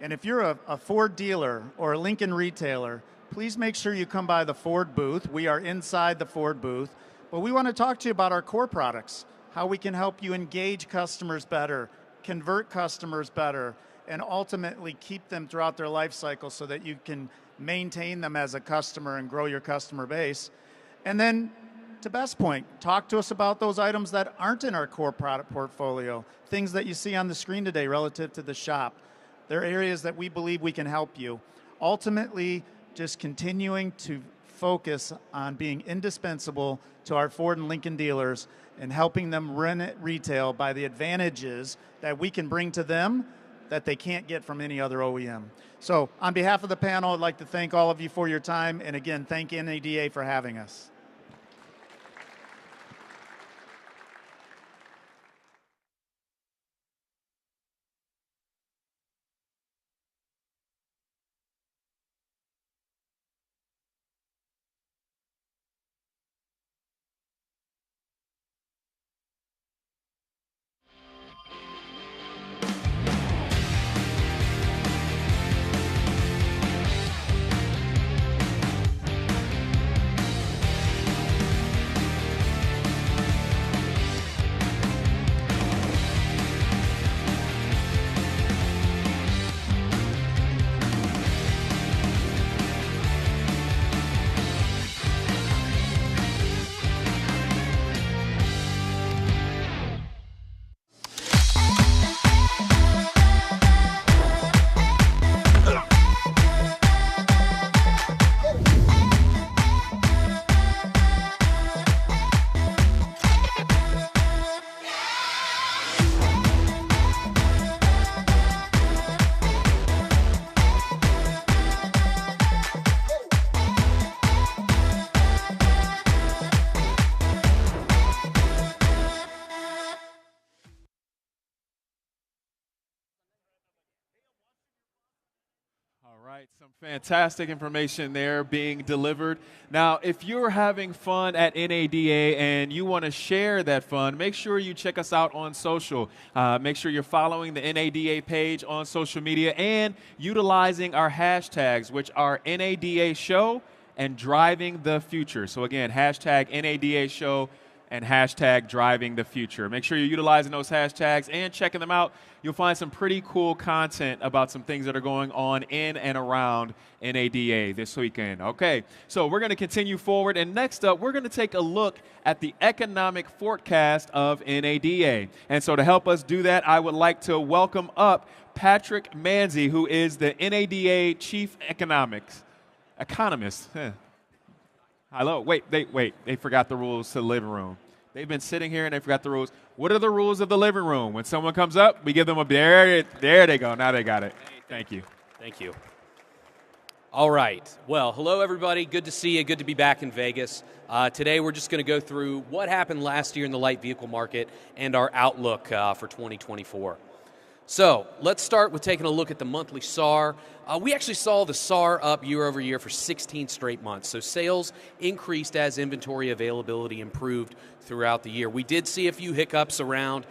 And if you're a Ford dealer or a Lincoln retailer, please make sure you come by the Ford booth. We are inside the Ford booth, but we want to talk to you about our core products, how we can help you engage customers better, convert customers better, and ultimately keep them throughout their life cycle so that you can maintain them as a customer and grow your customer base. And then, to Beth's point, talk to us about those items that aren't in our core product portfolio, things that you see on the screen today relative to the shop. They're areas that we believe we can help you. Ultimately, just continuing to focus on being indispensable to our Ford and Lincoln dealers and helping them run at retail by the advantages that we can bring to them that they can't get from any other OEM. So on behalf of the panel, I'd like to thank all of you for your time, and again, thank NADA for having us. right, some fantastic information there being delivered. Now, if you're having fun at NADA and you want to share that fun, make sure you check us out on social. Make sure you're following the NADA page on social media and utilizing our hashtags, which are NADA Show and Driving the Future. So again, hashtag NADA Show and hashtag Driving the Future. Make sure you're utilizing those hashtags and checking them out. You'll find some pretty cool content about some things that are going on in and around NADA this weekend. Okay, so we're going to continue forward, and next up, we're going to take a look at the economic forecast of NADA. And so to help us do that, I would like to welcome up Patrick Manzi, who is the NADA Chief Economist. Hello. Wait. They forgot the rules to the living room. They've been sitting here and they forgot the rules. What are the rules of the living room? When someone comes up, we give them a there they go. Now they got it. Thank you. Thank you. All right. Well, hello, everybody. Good to see you. Good to be back in Vegas. Today, we're just going to go through what happened last year in the light vehicle market and our outlook for 2024. So let's start with taking a look at the monthly SAR. We actually saw the SAR up year over year for 16 straight months. So sales increased as inventory availability improved throughout the year. We did see a few hiccups around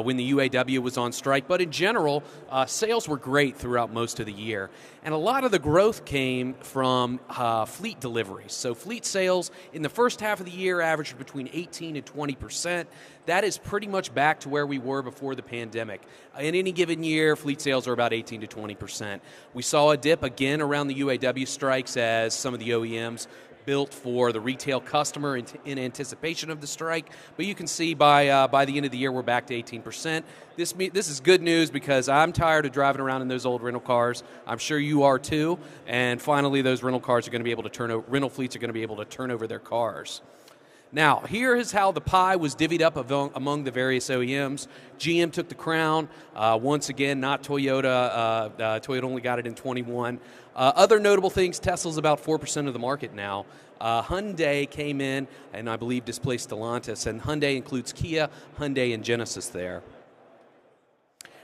when the UAW was on strike, but in general, sales were great throughout most of the year. And a lot of the growth came from fleet deliveries. So fleet sales in the first half of the year averaged between 18 and 20%. That is pretty much back to where we were before the pandemic. In any given year, fleet sales are about 18 to 20%. We saw a dip again around the UAW strikes as some of the OEMs built for the retail customer in anticipation of the strike. But you can see by the end of the year, we're back to 18%. This is good news because I'm tired of driving around in those old rental cars. I'm sure you are too. And finally, those rental cars are going to be able to rental fleets are going to be able to turn over their cars. Now, here is how the pie was divvied up among the various OEMs. GM took the crown. Once again, not Toyota. Toyota only got it in 21. Other notable things, Tesla's about 4% of the market now. Hyundai came in and I believe displaced Stellantis. And Hyundai includes Kia, Hyundai, and Genesis there.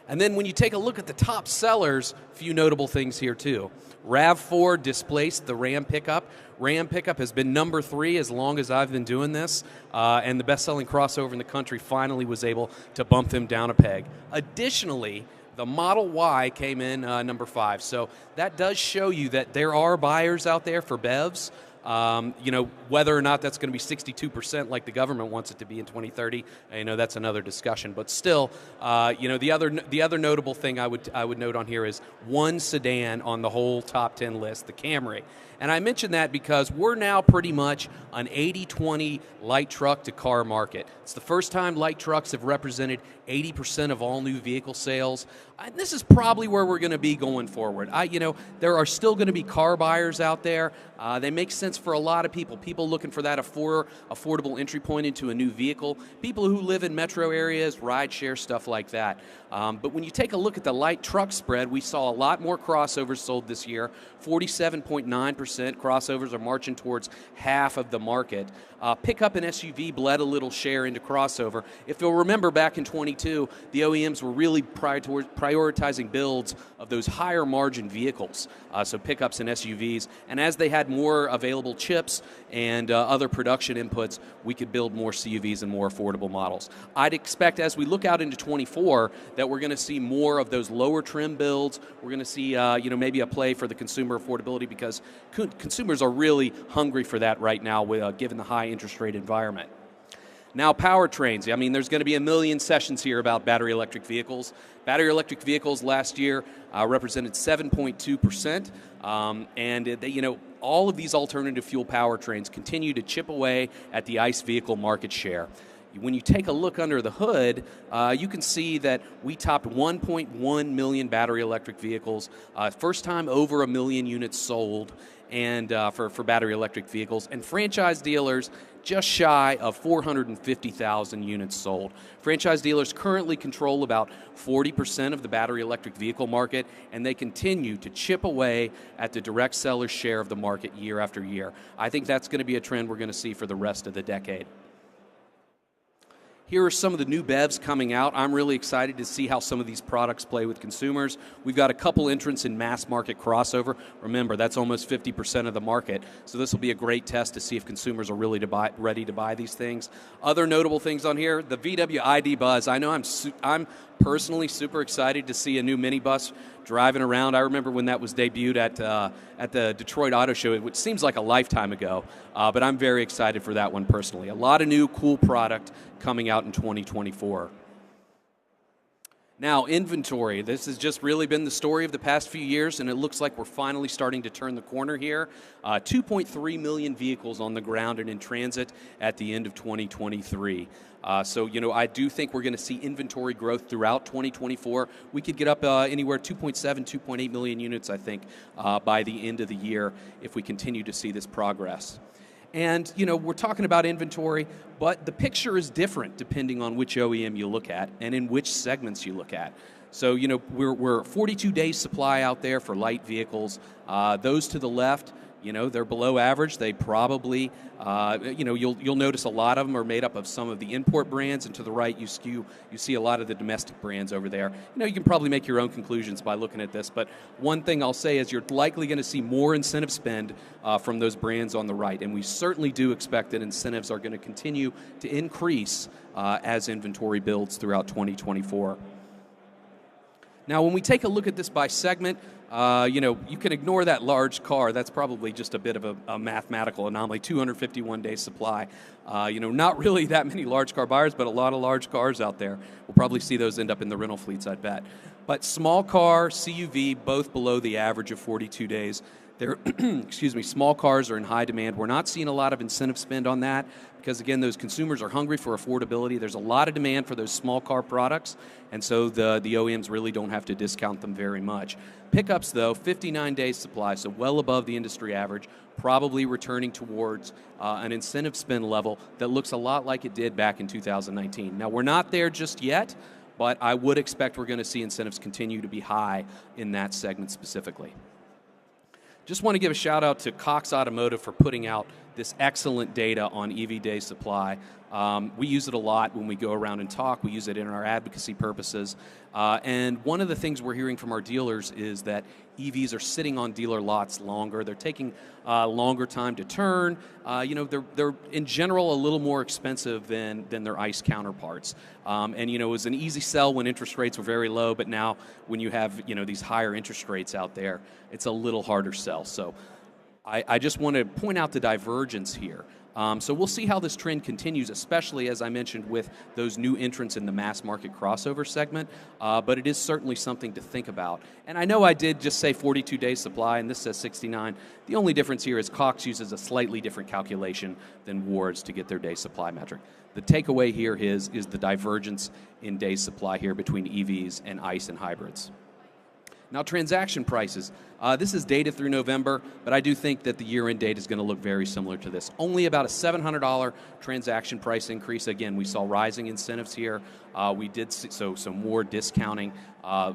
And then when you take a look at the top sellers, a few notable things here too. RAV4 displaced the Ram pickup. Ram pickup has been number 3 as long as I've been doing this, and the best-selling crossover in the country finally was able to bump them down a peg. Additionally, the Model Y came in number 5, so that does show you that there are buyers out there for BEVs. Whether or not that's going to be 62% like the government wants it to be in 2030, that's another discussion. But still, the other notable thing I would note on here is one sedan on the whole top 10 list, the Camry. And I mention that because we're now pretty much an 80-20 light truck to car market. It's the first time light trucks have represented 80% of all new vehicle sales. And this is probably where we're going to be going forward. There are still going to be car buyers out there. They make sense for a lot of people looking for that affordable entry point into a new vehicle, people who live in metro areas, ride share, stuff like that. But when you take a look at the light truck spread, we saw a lot more crossovers sold this year. 47.9% crossovers are marching towards half of the market. Pickup and SUV bled a little share into crossover. If you'll remember back in 22, the OEMs were really prioritizing builds of those higher margin vehicles, so pickups and SUVs. And as they had more available chips and other production inputs, we could build more CUVs and more affordable models. I'd expect as we look out into 24 that we're going to see more of those lower trim builds. We're going to see maybe a play for the consumer affordability because consumers are really hungry for that right now given the high interest rate environment. Now, powertrains. There's going to be a million sessions here about battery electric vehicles. Battery electric vehicles last year represented 7.2%, and all of these alternative fuel powertrains continue to chip away at the ICE vehicle market share. When you take a look under the hood, you can see that we topped 1.1 million battery electric vehicles, first time over 1 million units sold, and for battery electric vehicles, and franchise dealers just shy of 450,000 units sold. Franchise dealers currently control about 40% of the battery electric vehicle market, and they continue to chip away at the direct seller share of the market year after year. I think that's going to be a trend we're going to see for the rest of the decade. Here are some of the new BEVs coming out. I'm really excited to see how some of these products play with consumers. We've got a couple entrants in mass market crossover. Remember, that's almost 50% of the market. So this will be a great test to see if consumers are really ready to buy these things. Other notable things on here, the VW ID Buzz. I know I'm personally super excited to see a new minibus driving around. I remember when that was debuted at the Detroit Auto Show, which seems like a lifetime ago, but I'm very excited for that one personally. A lot of new cool product coming out in 2024. Now, inventory. This has just really been the story of the past few years, and it looks like we're finally starting to turn the corner here. 2.3 million vehicles on the ground and in transit at the end of 2023. So, I do think we're going to see inventory growth throughout 2024. We could get up anywhere 2.7, 2.8 million units, I think, by the end of the year if we continue to see this progress. And, we're talking about inventory, but the picture is different depending on which OEM you look at and in which segments you look at. So, we're 42 days supply out there for light vehicles. Those to the left, they're below average. They probably, you'll notice a lot of them are made up of some of the import brands, and to the right you see a lot of the domestic brands over there. You can probably make your own conclusions by looking at this, but one thing I'll say is you're likely going to see more incentive spend from those brands on the right, and we certainly do expect that incentives are going to continue to increase as inventory builds throughout 2024. Now, when we take a look at this by segment, you can ignore that large car. That's probably just a bit of a mathematical anomaly, 251 days supply. Not really that many large car buyers, but a lot of large cars out there. We'll probably see those end up in the rental fleets, I'd bet. But small car, CUV, both below the average of 42 days. Small cars are in high demand. We're not seeing a lot of incentive spend on that because, again, those consumers are hungry for affordability. There's a lot of demand for those small car products, and so the OEMs really don't have to discount them very much. Pickups, though, 59 days supply, so well above the industry average, probably returning towards an incentive spend level that looks a lot like it did back in 2019. Now, we're not there just yet, but I would expect we're going to see incentives continue to be high in that segment specifically. Just want to give a shout out to Cox Automotive for putting out this excellent data on EV day supply. We use it a lot when we go around and talk. We use it in our advocacy purposes. And one of the things we're hearing from our dealers is that EVs are sitting on dealer lots longer. They're taking longer time to turn. They're in general a little more expensive than their ICE counterparts. And it was an easy sell when interest rates were very low, but now when you have these higher interest rates out there, it's a little harder sell. So I just want to point out the divergence here. So we'll see how this trend continues, especially, as I mentioned, with those new entrants in the mass market crossover segment. But it is certainly something to think about. And I know I did just say 42 days supply, and this says 69. The only difference here is Cox uses a slightly different calculation than Wards to get their day supply metric. The takeaway here is the divergence in days supply here between EVs and ICE and hybrids. Now, transaction prices. This is data through November, but I do think that the year-end data is going to look very similar to this. Only about a $700 transaction price increase. Again, we saw rising incentives here. We did see some more discounting,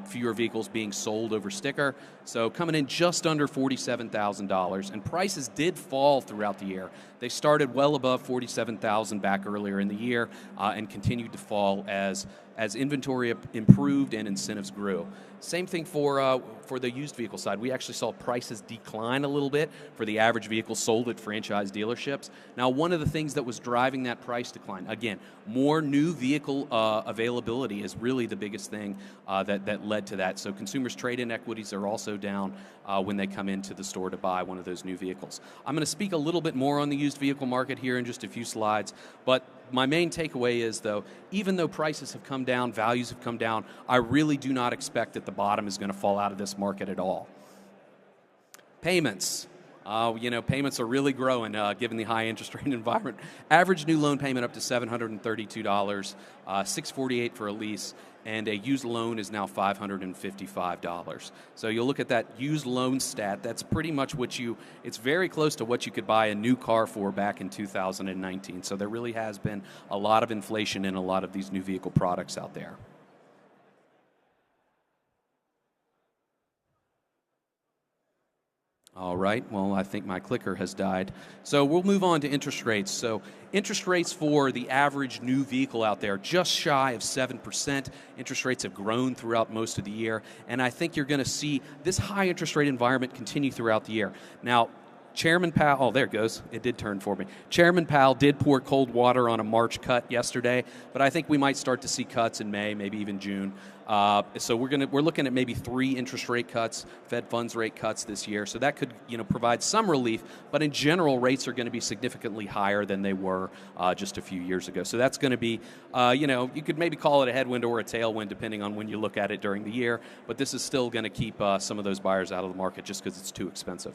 fewer vehicles being sold over sticker. So coming in just under $47,000. And prices did fall throughout the year. They started well above $47,000 back earlier in the year and continued to fall as inventory improved and incentives grew. Same thing for the used vehicle side. We actually saw prices decline a little bit for the average vehicle sold at franchise dealerships. Now, one of the things that was driving that price decline, again, more new vehicle availability is really the biggest thing that led to that. So consumers' trade-in equities are also down when they come into the store to buy one of those new vehicles. I'm going to speak a little bit more on the used vehicle market here in just a few slides, but my main takeaway is, though, even though prices have come down, values have come down, I really do not expect that the bottom is going to fall out of this market at all. Payments. Payments are really growing given the high interest rate environment. Average new loan payment up to $732, $648 for a lease, and a used loan is now $555. So you'll look at that used loan stat. That's pretty much it's very close to what you could buy a new car for back in 2019. So there really has been a lot of inflation in a lot of these new vehicle products out there. All right, well, I think my clicker has died. So we'll move on to interest rates. So interest rates for the average new vehicle out there, just shy of 7%. Interest rates have grown throughout most of the year, and I think you're going to see this high interest rate environment continue throughout the year. Now, Chairman Powell, oh, there it goes. It did turn for me. Chairman Powell did pour cold water on a March cut yesterday, but I think we might start to see cuts in May, maybe even June. So we're looking at maybe 3 interest rate cuts, Fed funds rate cuts this year. So that could provide some relief, but in general, rates are going to be significantly higher than they were just a few years ago. So that's going to be, you could maybe call it a headwind or a tailwind depending on when you look at it during the year. But this is still going to keep some of those buyers out of the market just because it's too expensive.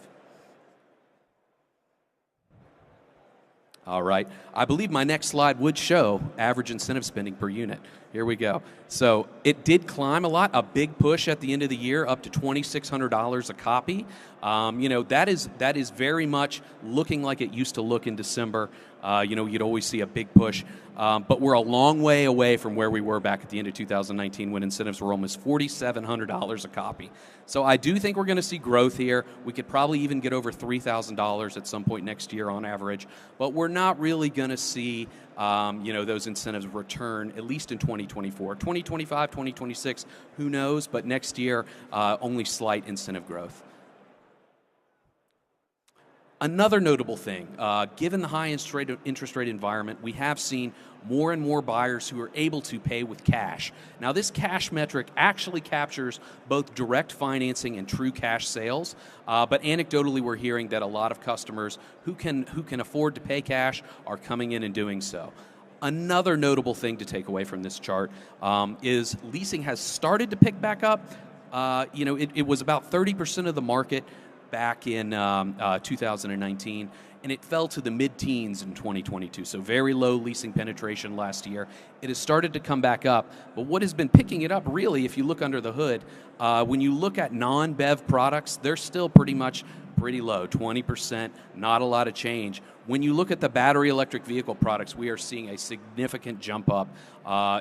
All right. I believe my next slide would show average incentive spending per unit. Here we go. So it did climb a lot, a big push at the end of the year, up to $2,600 a copy. That is very much looking like it used to look in December. You'd always see a big push. But we're a long way away from where we were back at the end of 2019 when incentives were almost $4,700 a copy. So I do think we're going to see growth here. We could probably even get over $3,000 at some point next year on average. But we're not really going to see those incentives return, at least in 2024. 2025, 2026, who knows? But next year, only slight incentive growth. Another notable thing, given the high interest rate environment, we have seen more and more buyers who are able to pay with cash. Now, this cash metric actually captures both direct financing and true cash sales, but anecdotally, we're hearing that a lot of customers who can afford to pay cash are coming in and doing so. Another notable thing to take away from this chart is leasing has started to pick back up. It was about 30% of the market back in 2019, and it fell to the mid-teens in 2022, so very low leasing penetration last year. It has started to come back up, but what has been picking it up really, if you look under the hood, when you look at non-BEV products, they're still pretty low, 20%, not a lot of change. When you look at the battery electric vehicle products, we are seeing a significant jump up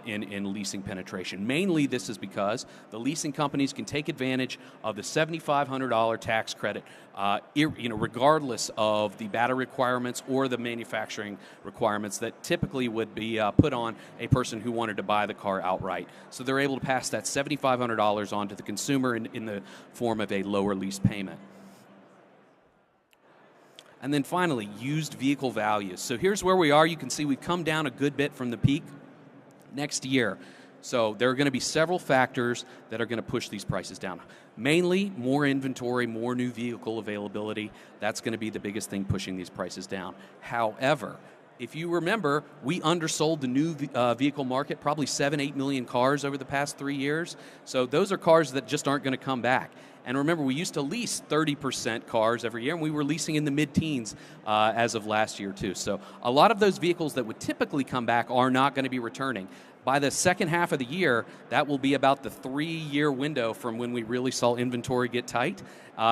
in leasing penetration. Mainly this is because the leasing companies can take advantage of the $7,500 tax credit, regardless of the battery requirements or the manufacturing requirements that typically would be put on a person who wanted to buy the car outright. So they're able to pass that $7,500 on to the consumer in the form of a lower lease payment. And then finally, used vehicle values. So here's where we are. You can see we've come down a good bit from the peak next year. So there are going to be several factors that are going to push these prices down. Mainly, more inventory, more new vehicle availability. That's going to be the biggest thing pushing these prices down. However, if you remember, we undersold the new vehicle market, probably 7-8 million cars over the past 3 years. So those are cars that just aren't going to come back. And remember, we used to lease 30% cars every year, and we were leasing in the mid-teens as of last year, too. So a lot of those vehicles that would typically come back are not going to be returning. By the second half of the year, that will be about the 3-year window from when we really saw inventory get tight.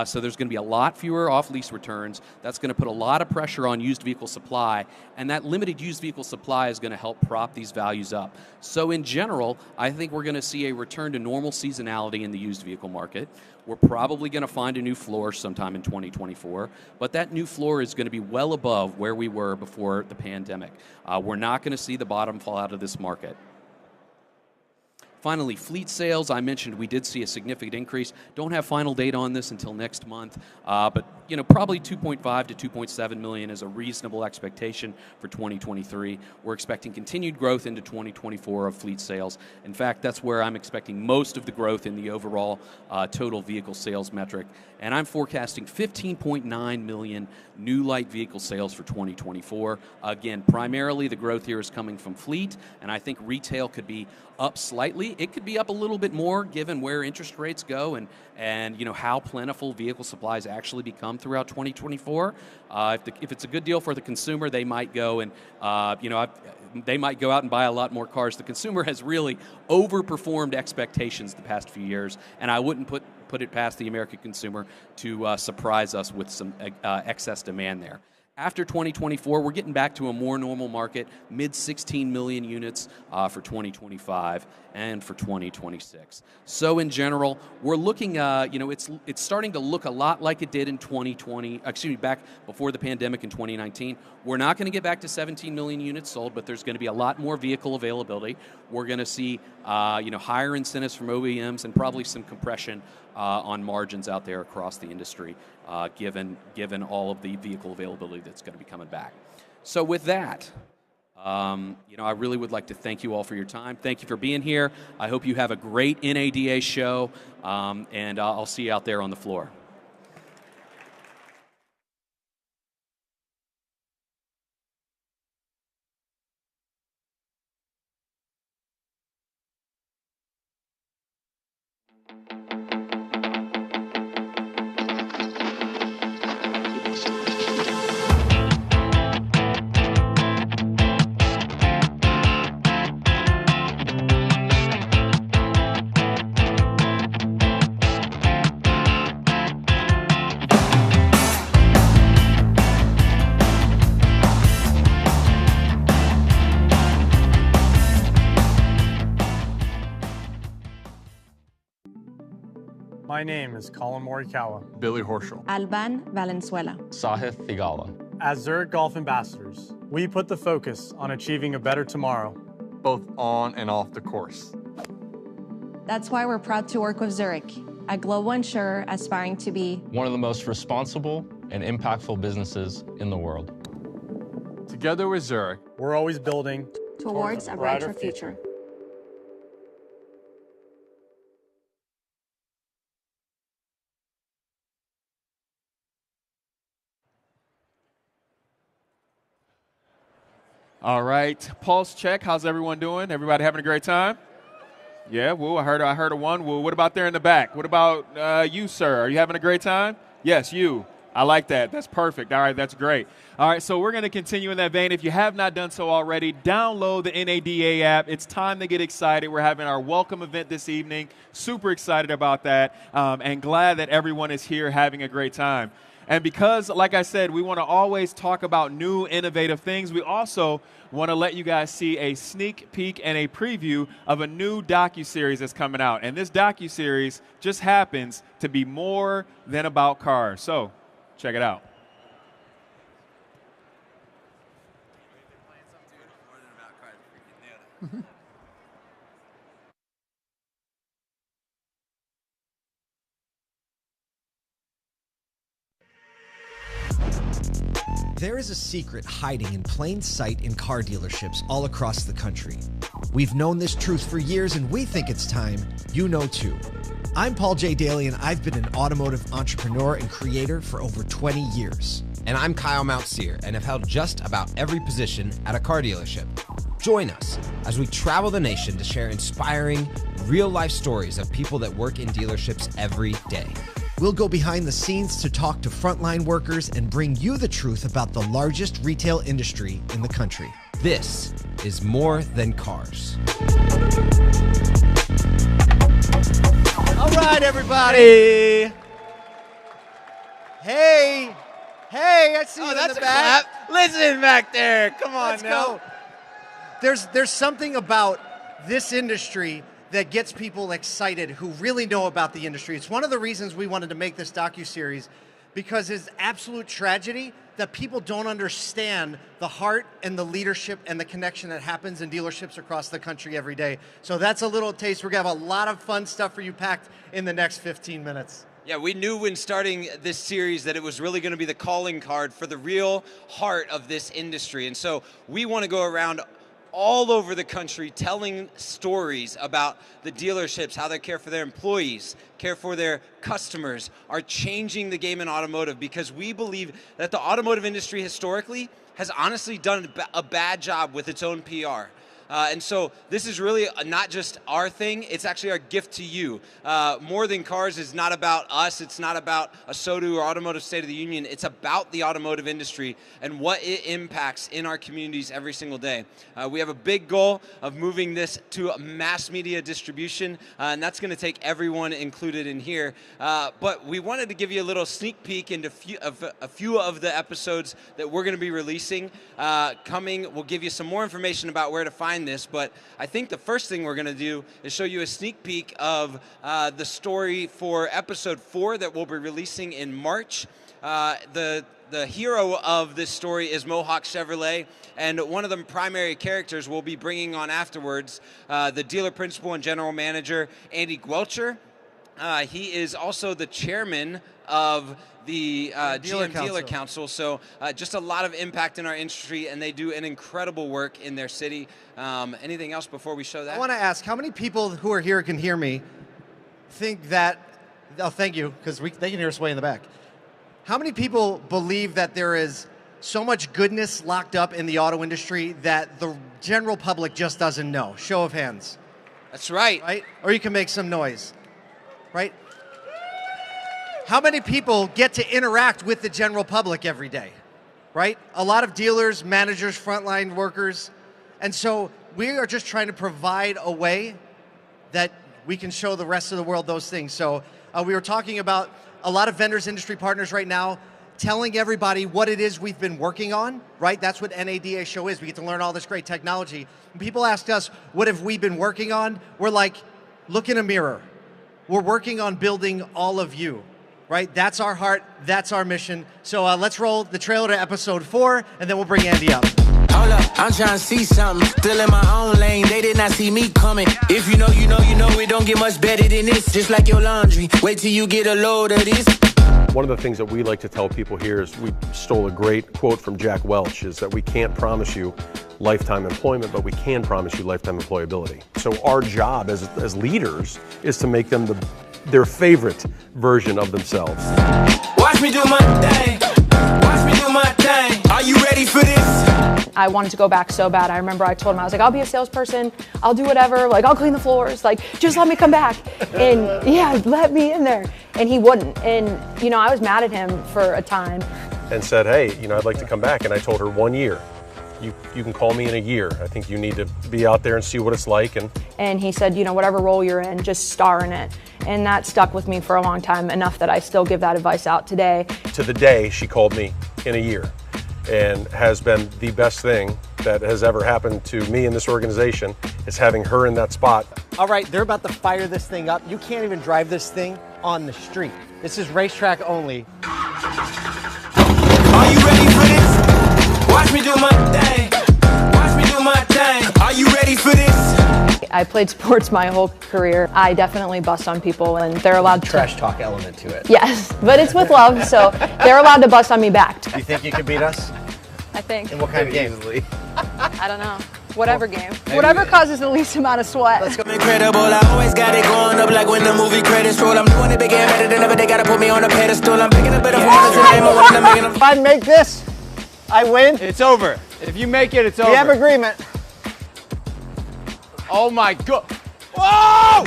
So there's going to be a lot fewer off-lease returns. That's going to put a lot of pressure on used vehicle supply, and that limited used vehicle supply is going to help prop these values up. So in general, I think we're going to see a return to normal seasonality in the used vehicle market. We're probably going to find a new floor sometime in 2024, but that new floor is going to be well above where we were before the pandemic. We're not going to see the bottom fall out of this market. Finally, fleet sales. I mentioned we did see a significant increase. Don't have final data on this until next month, but probably 2.5 to 2.7 million is a reasonable expectation for 2023. We're expecting continued growth into 2024 of fleet sales. In fact, that's where I'm expecting most of the growth in the overall total vehicle sales metric. And I'm forecasting 15.9 million new light vehicle sales for 2024. Again, primarily the growth here is coming from fleet, and I think retail could be up slightly. It could be up a little bit more given where interest rates go and how plentiful vehicle supplies actually become throughout 2024. If it's a good deal for the consumer, they might go and they might go out and buy a lot more cars. The consumer has really overperformed expectations the past few years, and I wouldn't put it past the American consumer to surprise us with some excess demand there. After 2024, we're getting back to a more normal market, mid 16 million units for 2025 and for 2026. So in general, we're looking, it's starting to look a lot like it did in 2020, back before the pandemic in 2019. We're not going to get back to 17 million units sold, but there's going to be a lot more vehicle availability. We're going to see, higher incentives from OEMs and probably some compression on margins out there across the industry, given all of the vehicle availability that's going to be coming back. So with that, I really would like to thank you all for your time. Thank you for being here. I hope you have a great NADA show, and I'll see you out there on the floor. My name is Colin Morikawa. Billy Horschel. Alban Valenzuela. Sahith Thigala. As Zurich Golf Ambassadors, we put the focus on achieving a better tomorrow, both on and off the course. That's why we're proud to work with Zurich, a global insurer aspiring to be one of the most responsible and impactful businesses in the world. Together with Zurich, we're always building towards a brighter future. All right, pulse check. How's everyone doing? Everybody having a great time? Yeah, woo. I heard a one. Woo. What about there in the back? What about you, sir? Are you having a great time? Yes, you. I like that. That's perfect. All right, that's great. All right, so we're going to continue in that vein. If you have not done so already, download the NADA app. It's time to get excited. We're having our welcome event this evening. Super excited about that, and glad that everyone is here having a great time. And because, like I said, we want to always talk about new, innovative things, we also want to let you guys see a sneak peek and a preview of a new docuseries that's coming out. And this docuseries just happens to be more than about cars. So, check it out. There is a secret hiding in plain sight in car dealerships all across the country. We've known this truth for years, and we think it's time you know too. I'm Paul J. Daly, and I've been an automotive entrepreneur and creator for over 20 years. And I'm Kyle Mountsier, and have held just about every position at a car dealership. Join us as we travel the nation to share inspiring, real-life stories of people that work in dealerships every day. We'll go behind the scenes to talk to frontline workers and bring you the truth about the largest retail industry in the country. This is More Than Cars. All right, everybody. Hey, I see you in the back. Clap. Listen back there. Come on, Let's go. There's something about this industry that gets people excited who really know about the industry. It's one of the reasons we wanted to make this docuseries, because it's absolute tragedy that people don't understand the heart and the leadership and the connection that happens in dealerships across the country every day. So that's a little taste. We're going to have a lot of fun stuff for you packed in the next 15 minutes. Yeah, we knew when starting this series that it was really going to be the calling card for the real heart of this industry. And so we want to go around all over the country telling stories about the dealerships, how they care for their employees, care for their customers, are changing the game in automotive, because we believe that the automotive industry historically has honestly done a bad job with its own PR. And so this is really not just our thing, it's actually our gift to you. More Than Cars is not about us, it's not about a SOTU or Automotive State of the Union, it's about the automotive industry and what it impacts in our communities every single day. We have a big goal of moving this to a mass media distribution, and that's going to take everyone included in here. But we wanted to give you a little sneak peek into a few of the episodes that we're going to be releasing. Coming, we'll give you some more information about where to find this, but I think the first thing we're going to do is show you a sneak peek of the story for episode 4 that we'll be releasing in March. The hero of this story is Mohawk Chevrolet, and one of the primary characters we'll be bringing on afterwards, the dealer principal and general manager, Andy Guelcher. He is also the chairman of the GM Dealer Council, so just a lot of impact in our industry, and they do an incredible work in their city. Anything else before we show that? I want to ask, how many people who are here can hear me think that, oh, thank you, because they can hear us way in the back. How many people believe that there is so much goodness locked up in the auto industry that the general public just doesn't know? Show of hands. That's right. Right? Or you can make some noise. Right? How many people get to interact with the general public every day? Right? A lot of dealers, managers, frontline workers. And so we are just trying to provide a way that we can show the rest of the world those things. So we were talking about a lot of vendors, industry partners right now, telling everybody what it is we've been working on, right? That's what NADA show is. We get to learn all this great technology. When people ask us, what have we been working on? We're like, look in a mirror. We're working on building all of you, right? That's our heart, that's our mission. So let's roll the trailer to episode 4, and then we'll bring Andy up. Hold up, I'm trying to see something. Still in my own lane, they did not see me coming. If you know, you know, you know, it don't get much better than this. Just like your laundry, wait till you get a load of this. One of the things that we like to tell people here is we stole a great quote from Jack Welch, is that we can't promise you lifetime employment, but we can promise you lifetime employability. So our job as leaders is to make them their favorite version of themselves. Watch me do my thing. Watch me do my thing. Are you ready for this? I wanted to go back so bad. I remember I told him, I was like, I'll be a salesperson. I'll do whatever. Like, I'll clean the floors. Like, just let me come back. And yeah, let me in there. And he wouldn't. And, you know, I was mad at him for a time. And said, hey, you know, I'd like to come back. And I told her 1 year. You can call me in a year. I think you need to be out there and see what it's like. And he said, you know, whatever role you're in, just star in it. And that stuck with me for a long time, enough that I still give that advice out today. To the day she called me in a year, and has been the best thing that has ever happened to me in this organization, is having her in that spot. All right, they're about to fire this thing up. You can't even drive this thing on the street. This is racetrack only. Are you ready for this? Watch me do my thing. Watch me do my thing. Are you ready for this? I played sports my whole career. I definitely bust on people, and they're allowed to. Trash talk element to it. Yes, but it's with love, so they're allowed to bust on me back. Do you think you can beat us? I think. In what kind of game? I don't know. Whatever game. Whatever causes the least amount of sweat. Let's go. Incredible, I always got it going up like when the movie credits roll. I'm doing it big and better than ever. They gotta put me on a pedestal. I'm picking up better performance today. If I make this, I win. It's over. If you make it, it's over. We have agreement. Oh my God. Whoa!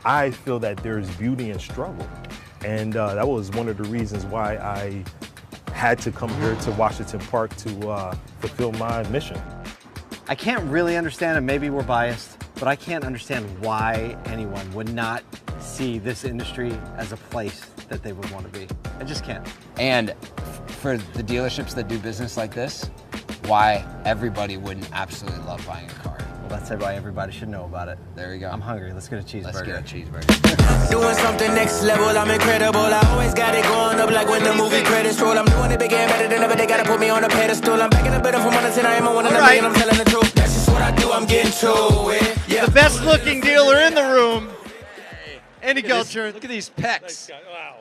I feel that there's beauty in struggle. And that was one of the reasons why I had to come here to Washington Park to fulfill my mission. I can't really understand, and maybe we're biased, but I can't understand why anyone would not see this industry as a place that they would want to be. I just can't. And for the dealerships that do business like this, why everybody wouldn't absolutely love buying a car. Well, that's why everybody should know about it. There you go. I'm hungry. Let's get a cheeseburger. Let's get a cheeseburger. Doing something next level, I'm incredible. I always got it going up like when the movie credits roll. I'm doing it big and better than ever. They gotta put me on a pedestal. I'm backing up better from 1 to 10. I am a 1 in a million. I'm telling the truth. That's just what I do. I'm getting to it. Yeah. The best looking dealer in the room. Andy Guelcher. Look at these pecs. Wow.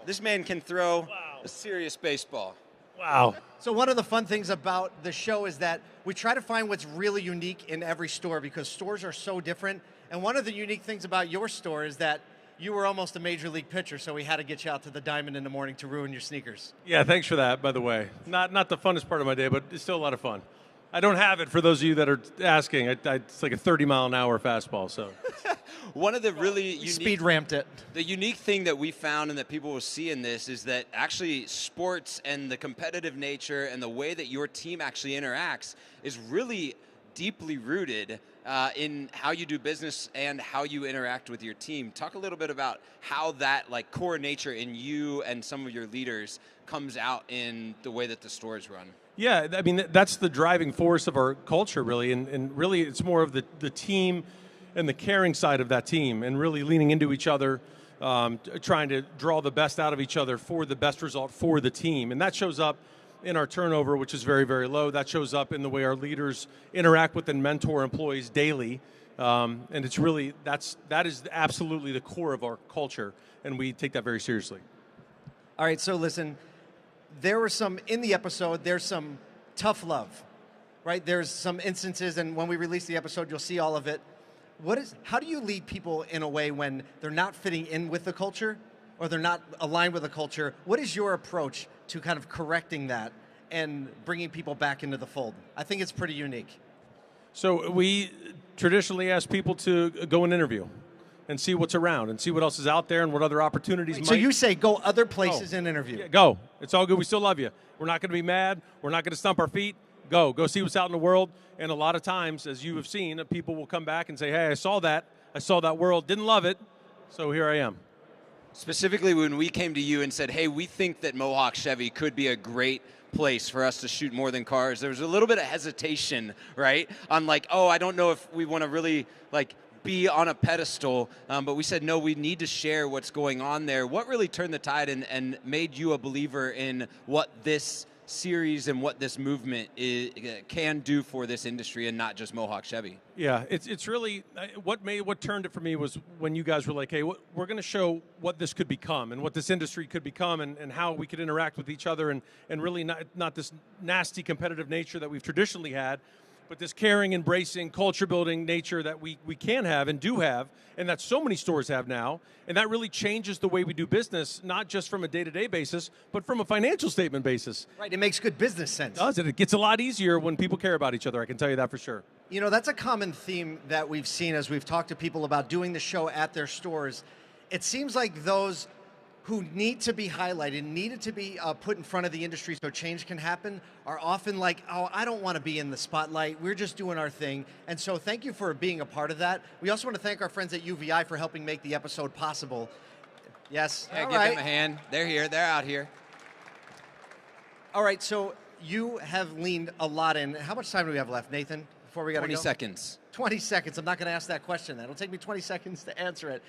This man can throw a serious baseball. Wow. So one of the fun things about the show is that we try to find what's really unique in every store, because stores are so different And one of the unique things about your store is that you were almost a major league pitcher, so we had to get you out to the diamond in the morning to ruin your sneakers. Yeah, thanks for that, by the way. Not the funnest part of my day, but it's still a lot of fun. I don't have it, for those of you that are asking. It's like a 30-mile-an-hour fastball. So, one of the really unique, speed ramped it. The unique thing that we found and that people will see in this is that actually sports and the competitive nature and the way that your team actually interacts is really deeply rooted in how you do business and how you interact with your team. Talk a little bit about how that like core nature in you and some of your leaders comes out in the way that the stores run. yeah, I mean, that's the driving force of our culture, really. And really, it's more of the team and the caring side of that team and really leaning into each other, trying to draw the best out of each other for the best result for the team. And that shows up in our turnover, which is very, very low. That shows up in the way our leaders interact with and mentor employees daily. And it's really, that is absolutely the core of our culture, and we take that very seriously. All right, so listen, there were some, in the episode, there's some tough love, right? There's some instances, and when we release the episode, you'll see all of it. How do you lead people in a way when they're not fitting in with the culture or they're not aligned with the culture? What is your approach to kind of correcting that and bringing people back into the fold? I think it's pretty unique. So we traditionally ask people to go and interview and see what's around and see what else is out there and what other opportunities might. So you say go other places and interview. Yeah, go. It's all good. We still love you. We're not going to be mad. We're not going to stump our feet. Go see what's out in the world. And a lot of times, as you have seen, people will come back and say, hey, I saw that world, didn't love it, so here I am. Specifically, when we came to you and said, hey, we think that Mohawk Chevy could be a great place for us to shoot More Than Cars, there was a little bit of hesitation, right? On like, oh, I don't know if we want to really like be on a pedestal, but we said, no, we need to share what's going on there. What really turned the tide and made you a believer in what this series and what this movement can do for this industry and not just Mohawk Chevy? Yeah, it's really what turned it for me was when you guys were like, hey, we're going to show what this could become and what this industry could become and how we could interact with each other and really not this nasty competitive nature that we've traditionally had, but this caring, embracing, culture-building nature that we can have and do have, and that so many stores have now, and that really changes the way we do business, not just from a day-to-day basis, but from a financial statement basis. Right, it makes good business sense. It does, and it gets a lot easier when people care about each other, I can tell you that for sure. You know, that's a common theme that we've seen as we've talked to people about doing the show at their stores. It seems like those who need to be highlighted, needed to be put in front of the industry so change can happen, are often like, oh, I don't want to be in the spotlight. We're just doing our thing. And so thank you for being a part of that. We also want to thank our friends at UVI for helping make the episode possible. Yes. Yeah, give them a hand. They're here. They're out here. All right, so you have leaned a lot in. How much time do we have left, Nathan, before we got to go? 20 seconds. 20 seconds. I'm not going to ask that question. That'll take me 20 seconds to answer it.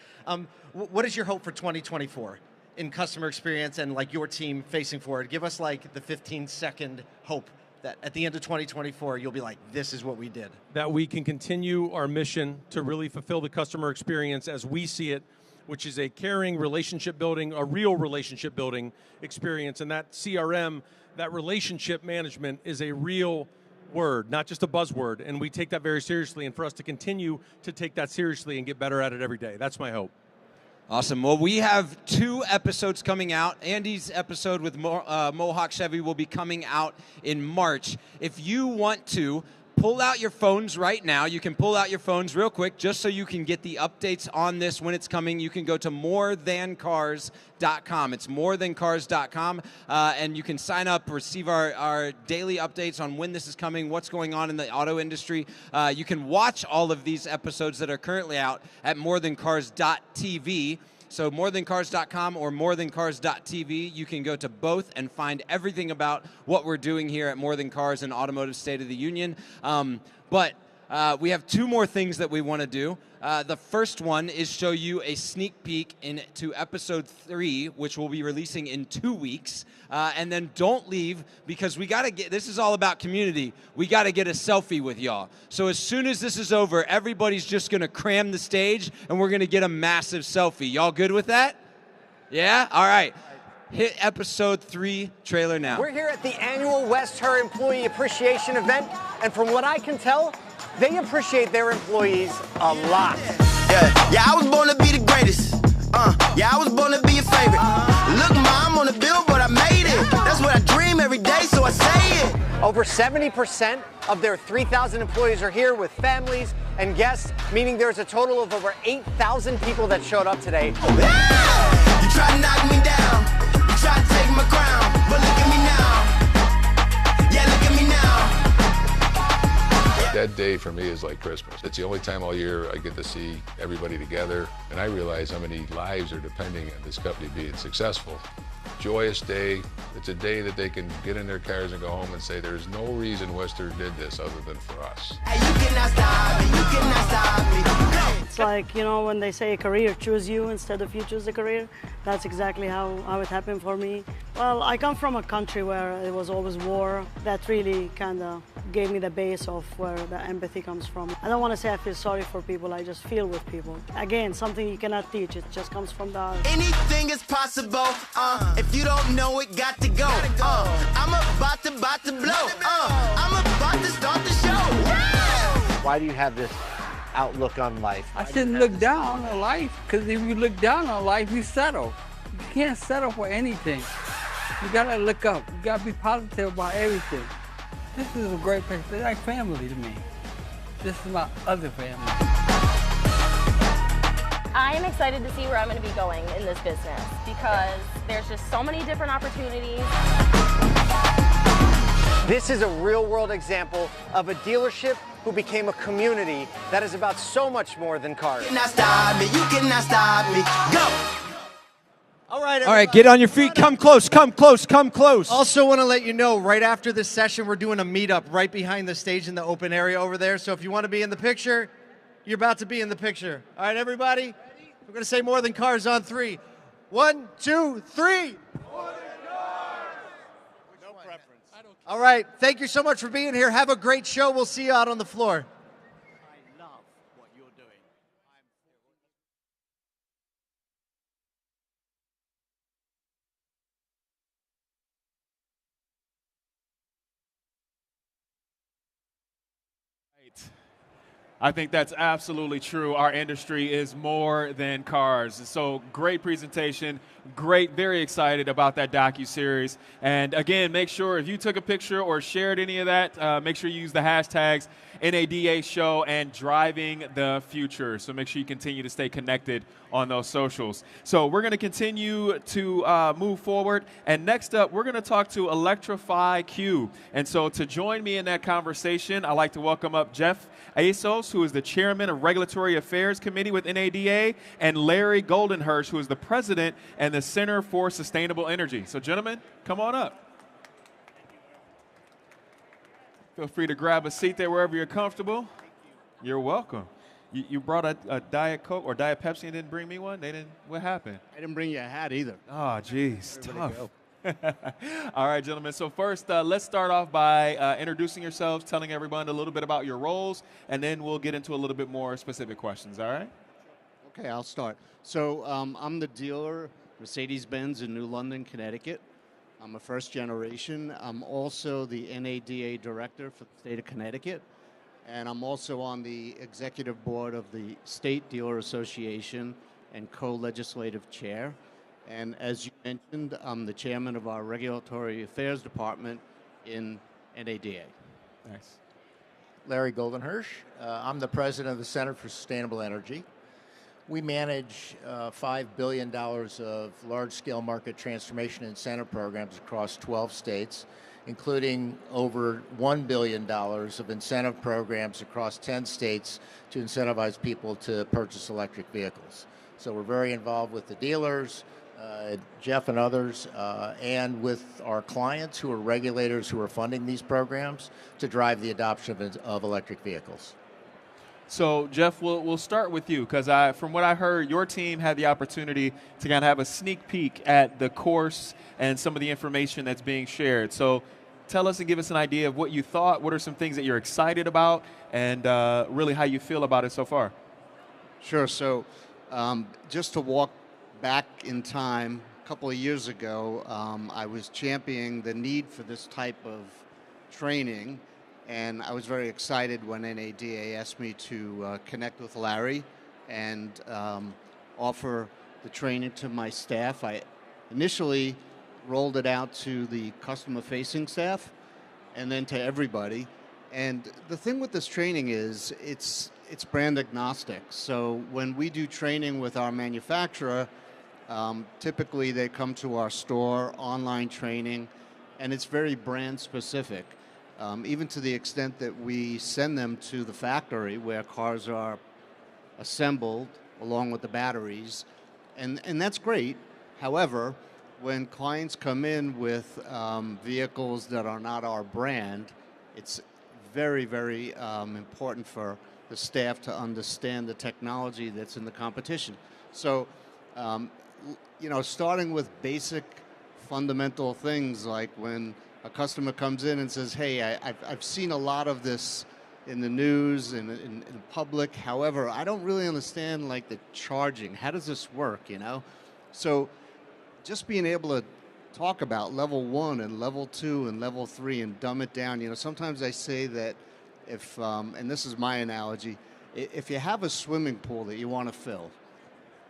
What is your hope for 2024? In customer experience and like your team facing forward? Give us like the 15-second hope that at the end of 2024, you'll be like, this is what we did. That we can continue our mission to really fulfill the customer experience as we see it, which is a caring relationship building, a real relationship building experience. And that CRM, that relationship management is a real word, not just a buzzword. And we take that very seriously. And for us to continue to take that seriously and get better at it every day, that's my hope. Awesome. Well, we have 2 episodes coming out. Andy's episode with Mohawk Chevy will be coming out in March. If you want to, pull out your phones right now. You can pull out your phones real quick just so you can get the updates on this when it's coming. You can go to morethancars.com. It's morethancars.com, and you can sign up, receive our daily updates on when this is coming, what's going on in the auto industry. You can watch all of these episodes that are currently out at morethancars.tv. So morethancars.com or morethancars.tv, you can go to both and find everything about what we're doing here at More Than Cars and Automotive State of the Union. But we have 2 more things that we want to do. The first one is show you a sneak peek into episode 3, which we'll be releasing in 2 weeks. And then don't leave, because we got to get, this is all about community. We got to get a selfie with y'all. So as soon as this is over, everybody's just going to cram the stage and we're going to get a massive selfie. Y'all good with that? Yeah? All right. Hit episode 3 trailer now. We're here at the annual West Her Employee Appreciation event, and from what I can tell, they appreciate their employees a lot. Yeah, I was born to be the greatest. Yeah, I was born to be your favorite. Look, Ma, I'm on the billboard, I made it. That's what I dream every day, so I say it. Over 70% of their 3,000 employees are here with families and guests, meaning there's a total of over 8,000 people that showed up today. You try to knock me down, you try to take my crown, but look at me now. Yeah, look at me now. That day for me is like Christmas. It's the only time all year I get to see everybody together, and I realize how many lives are depending on this company being successful. Joyous day. It's a day that they can get in their cars and go home and say there's no reason Western did this other than for us. Hey, you cannot stop me, you cannot stop me. Go. It's like, you know, when they say a career, choose you instead of you choose the career. That's exactly how it happened for me. Well, I come from a country where it was always war. That really kind of gave me the base of where the empathy comes from. I don't want to say I feel sorry for people, I just feel with people. Again, something you cannot teach, it just comes from the heart. Anything is possible, if you don't know it, got to go. I'm about to blow, I'm about to start the show. Why do you have this outlook on life? I shouldn't look down on life, because if you look down on life, you settle. You can't settle for anything. You gotta look up. You gotta be positive about everything. This is a great place. They're like family to me. This is my other family. I am excited to see where I'm going to be going in this business because there's just so many different opportunities. This is a real-world example of a dealership who became a community that is about so much more than cars. You cannot stop me, you cannot stop me. Go! All right, All right, get on your feet. Come close, come close, come close. Also want to let you know, right after this session, we're doing a meetup right behind the stage in the open area over there. So if you want to be in the picture, you're about to be in the picture. All right, everybody? We're going to say more than cars on 3. 1, 2, 3. All right, thank you so much for being here. Have a great show. We'll see you out on the floor. I think that's absolutely true. Our industry is more than cars. So great presentation, great, very excited about that docuseries. And again, make sure if you took a picture or shared any of that, make sure you use the hashtags NADA Show and Driving the Future. So make sure you continue to stay connected on those socials. So we're going to continue to move forward. And next up, we're going to talk to Electrify Q. And so to join me in that conversation, I'd like to welcome up Jeff Asos, who is the chairman of Regulatory Affairs Committee with NADA, and Larry Goldenhirsch, who is the president and the Center for Sustainable Energy. So gentlemen, come on up. Feel free to grab a seat there wherever you're comfortable. You're welcome. You brought a Diet Coke or Diet Pepsi and didn't bring me one? They didn't. What happened? I didn't bring you a hat either. Oh, geez, tough. All right, gentlemen. So first, let's start off by introducing yourselves, telling everyone a little bit about your roles, and then we'll get into a little bit more specific questions. All right? Okay, I'll start. So I'm the dealer, Mercedes-Benz in New London, Connecticut. I'm a first generation. I'm also the NADA director for the state of Connecticut. And I'm also on the executive board of the State Dealer Association and co-legislative chair. And as you mentioned, I'm the chairman of our Regulatory Affairs Department in NADA. Nice. Larry Goldenhirsch. I'm the president of the Center for Sustainable Energy. We manage $5 billion of large-scale market transformation incentive programs across 12 states, including over $1 billion of incentive programs across 10 states to incentivize people to purchase electric vehicles. So we're very involved with the dealers, Jeff and others, and with our clients who are regulators who are funding these programs to drive the adoption of electric vehicles. So, Jeff, we'll start with you because from what I heard, your team had the opportunity to kind of have a sneak peek at the course and some of the information that's being shared. So tell us and give us an idea of what you thought, what are some things that you're excited about, and really how you feel about it so far. Sure. So just to walk back in time, a couple of years ago, I was championing the need for this type of training. And I was very excited when NADA asked me to connect with Larry and offer the training to my staff. I initially rolled it out to the customer-facing staff and then to everybody. And the thing with this training is it's brand agnostic. So when we do training with our manufacturer, typically they come to our store, online training, and it's very brand specific. Even to the extent that we send them to the factory where cars are assembled along with the batteries, and that's great. However, when clients come in with vehicles that are not our brand, it's very, very important for the staff to understand the technology that's in the competition. So, starting with basic fundamental things like when a customer comes in and says, hey, I've seen a lot of this in the news and in public. However, I don't really understand like the charging. How does this work, So just being able to talk about level 1 and level 2 and level 3 and dumb it down. Sometimes I say that if, and this is my analogy, if you have a swimming pool that you want to fill,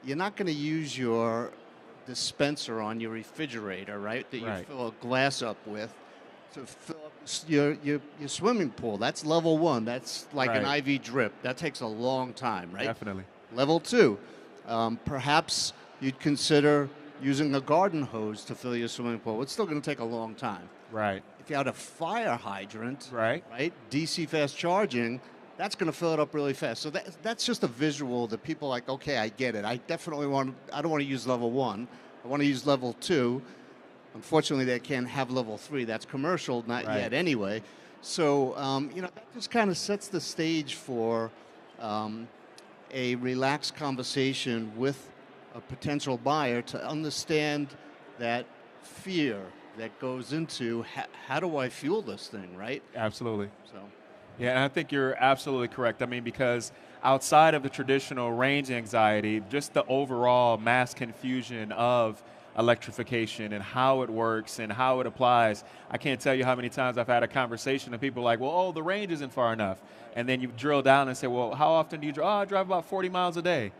you're not going to use your dispenser on your refrigerator, right? That you fill a glass up with to fill up your swimming pool. That's level 1. That's like an IV drip. That takes a long time, right? Definitely. Level 2, perhaps you'd consider using a garden hose to fill your swimming pool. It's still going to take a long time. Right. If you had a fire hydrant, right, DC fast charging, that's going to fill it up really fast. So that's just a visual that people are like, okay, I get it. I don't want to use level 1. I want to use level 2. Unfortunately, they can't have level 3. That's commercial, not yet anyway. So, that just kind of sets the stage for a relaxed conversation with a potential buyer to understand that fear that goes into how do I fuel this thing, right? Absolutely. So, yeah, and I think you're absolutely correct. I mean, because outside of the traditional range anxiety, just the overall mass confusion of electrification and how it works and how it applies. I can't tell you how many times I've had a conversation and people are like, well, the range isn't far enough. And then you drill down and say, well, how often do you drive? I drive about 40 miles a day.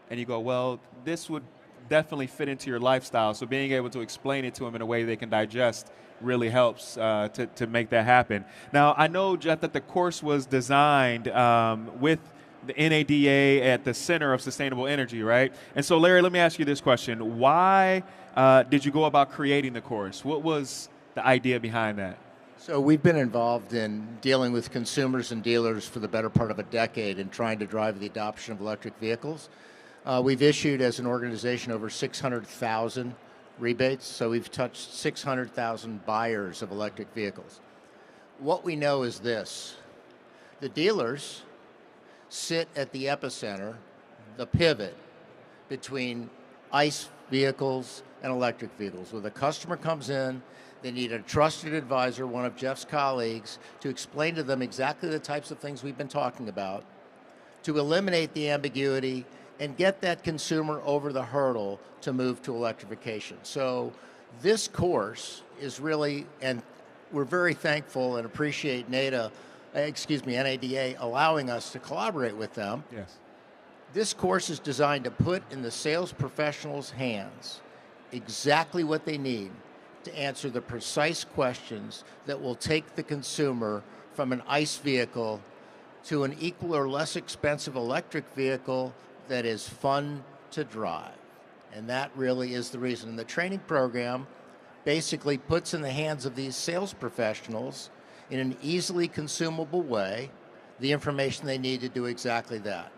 And you go, well, this would definitely fit into your lifestyle. So being able to explain it to them in a way they can digest really helps to make that happen. Now, I know, Jeff, that the course was designed with the NADA at the center of sustainable energy, right? And so, Larry, let me ask you this question. Why did you go about creating the course? What was the idea behind that? So we've been involved in dealing with consumers and dealers for the better part of a decade and trying to drive the adoption of electric vehicles. We've issued as an organization over 600,000 rebates, so we've touched 600,000 buyers of electric vehicles. What we know is this: the dealers sit at the epicenter, the pivot between ICE vehicles and electric vehicles. When the customer comes in, they need a trusted advisor, one of Jeff's colleagues, to explain to them exactly the types of things we've been talking about, to eliminate the ambiguity and get that consumer over the hurdle to move to electrification. So this course is really, and we're very thankful and appreciate NADA allowing us to collaborate with them. Yes. This course is designed to put in the sales professionals' hands exactly what they need to answer the precise questions that will take the consumer from an ICE vehicle to an equal or less expensive electric vehicle that is fun to drive. And that really is the reason. And the training program basically puts in the hands of these sales professionals in an easily consumable way the information they need to do exactly that.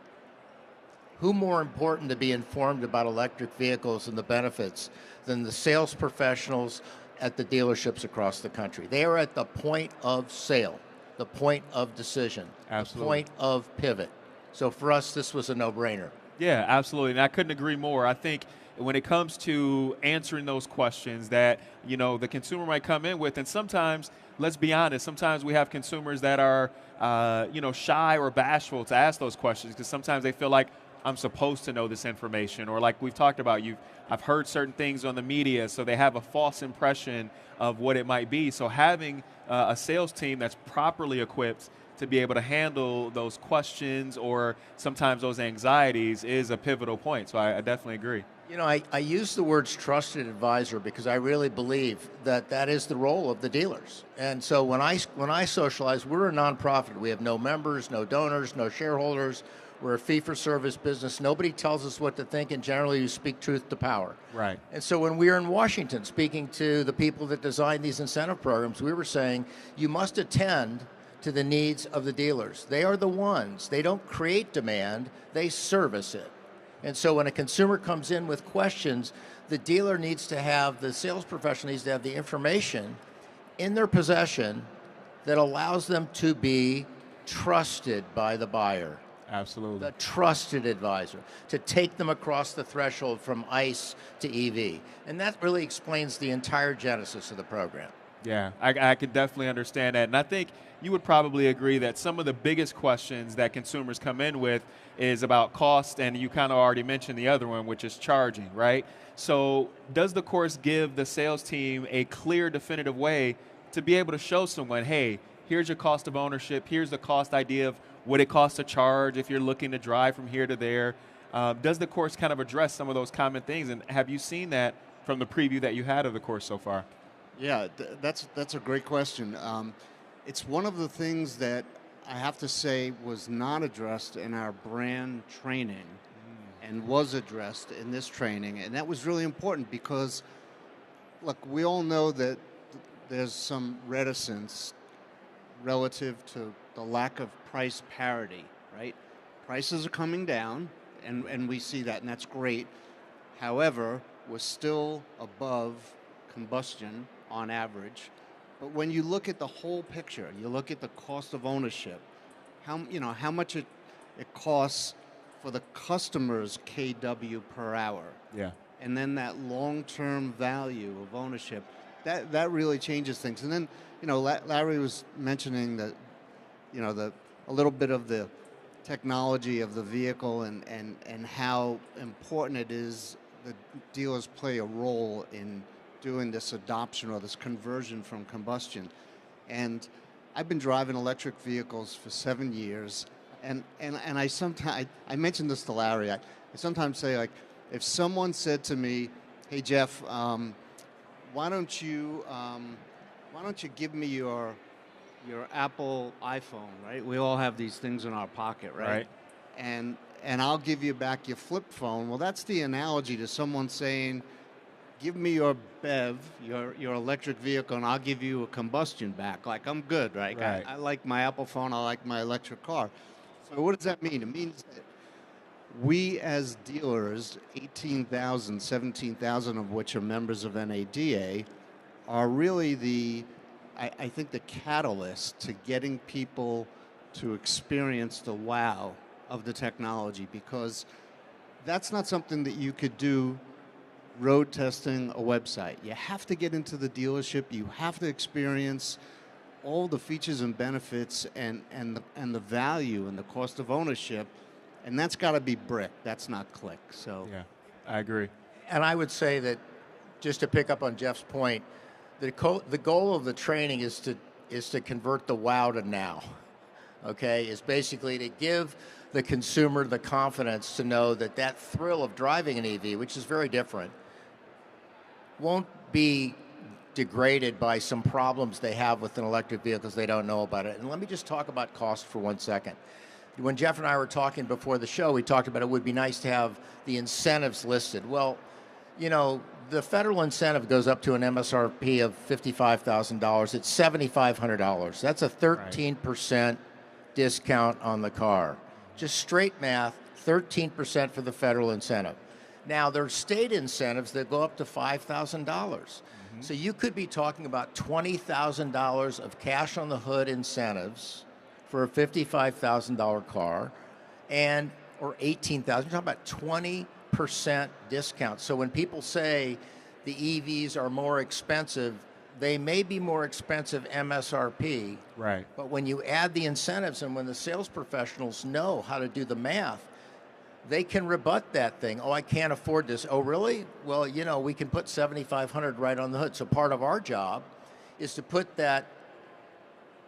Who more important to be informed about electric vehicles and the benefits than the sales professionals at the dealerships across the country? They are at the point of sale, the point of decision, Absolutely. the point of pivot. So for us, this was a no-brainer. Yeah, absolutely. And I couldn't agree more. I think when it comes to answering those questions that, the consumer might come in with, and sometimes, let's be honest, sometimes we have consumers that are, shy or bashful to ask those questions because sometimes they feel like, I'm supposed to know this information, or like we've talked about, I've heard certain things on the media, so they have a false impression of what it might be. So having a sales team that's properly equipped to be able to handle those questions or sometimes those anxieties is a pivotal point. So I definitely agree. You know, I use the words trusted advisor because I really believe that that is the role of the dealers. And so when I socialize, we're a nonprofit. We have no members, no donors, no shareholders. We're a fee-for-service business. Nobody tells us what to think, and generally you speak truth to power. Right. And so when we were in Washington speaking to the people that designed these incentive programs, we were saying, you must attend to the needs of the dealers. They are the ones. They don't create demand, they service it. And so when a consumer comes in with questions, the dealer needs to have, the sales professional needs to have the information in their possession that allows them to be trusted by the buyer. Absolutely. The trusted advisor, to take them across the threshold from ICE to EV. And that really explains the entire genesis of the program. Yeah, I could definitely understand that. And I think you would probably agree that some of the biggest questions that consumers come in with is about cost, and you kind of already mentioned the other one, which is charging, right? So does the course give the sales team a clear, definitive way to be able to show someone, hey, here's your cost of ownership, here's the cost idea of what it costs to charge if you're looking to drive from here to there? Does the course kind of address some of those common things, and have you seen that from the preview that you had of the course so far? Yeah, that's a great question. It's one of the things that I have to say was not addressed in our brand training and was addressed in this training. And that was really important because, look, we all know that there's some reticence relative to the lack of price parity, right? Prices are coming down, and we see that, and that's great. However, we're still above combustion on average. But when you look at the whole picture, you look at the cost of ownership, how much it costs for the customer's KW per hour. Yeah. And then that long-term value of ownership, that really changes things. And then, Larry was mentioning that, a little bit of the technology of the vehicle and how important it is that dealers play a role in doing this adoption or this conversion from combustion. And I've been driving electric vehicles for 7 years, and I sometimes, I mentioned this to Larry, I sometimes say, like, if someone said to me, hey Jeff, why don't you give me your Apple iPhone, right? We all have these things in our pocket, right? And I'll give you back your flip phone. Well, that's the analogy to someone saying, give me your BEV, your electric vehicle, and I'll give you a combustion back. Like, I'm good, right? I like my Apple phone, I like my electric car. So what does that mean? It means that we as dealers, 18,000, 17,000 of which are members of NADA, are really I think the catalyst to getting people to experience the wow of the technology, because that's not something that you could do road testing a website. You have to get into the dealership. You have to experience all the features and benefits and the value and the cost of ownership, and that's got to be brick. That's not click. So yeah, I agree. And I would say that, just to pick up on Jeff's point, the goal of the training is to convert the wow to now. Okay, is basically to give the consumer the confidence to know that that thrill of driving an EV, which is very different, won't be degraded by some problems they have with an electric vehicle because they don't know about it. And let me just talk about cost for 1 second. When Jeff and I were talking before the show, we talked about it would be nice to have the incentives listed. Well, the federal incentive goes up to an MSRP of $55,000. It's $7,500. That's a 13% discount on the car. Just straight math, 13% for the federal incentive. Now, there are state incentives that go up to $5,000. So you could be talking about $20,000 of cash on the hood incentives for a $55,000 car, or $18,000. You're talking about 20% discount. So when people say the EVs are more expensive, they may be more expensive MSRP. Right. But when you add the incentives and when the sales professionals know how to do the math, they can rebut that thing. Oh, I can't afford this. Oh, really? Well, we can put $7,500 right on the hood. So part of our job is to put that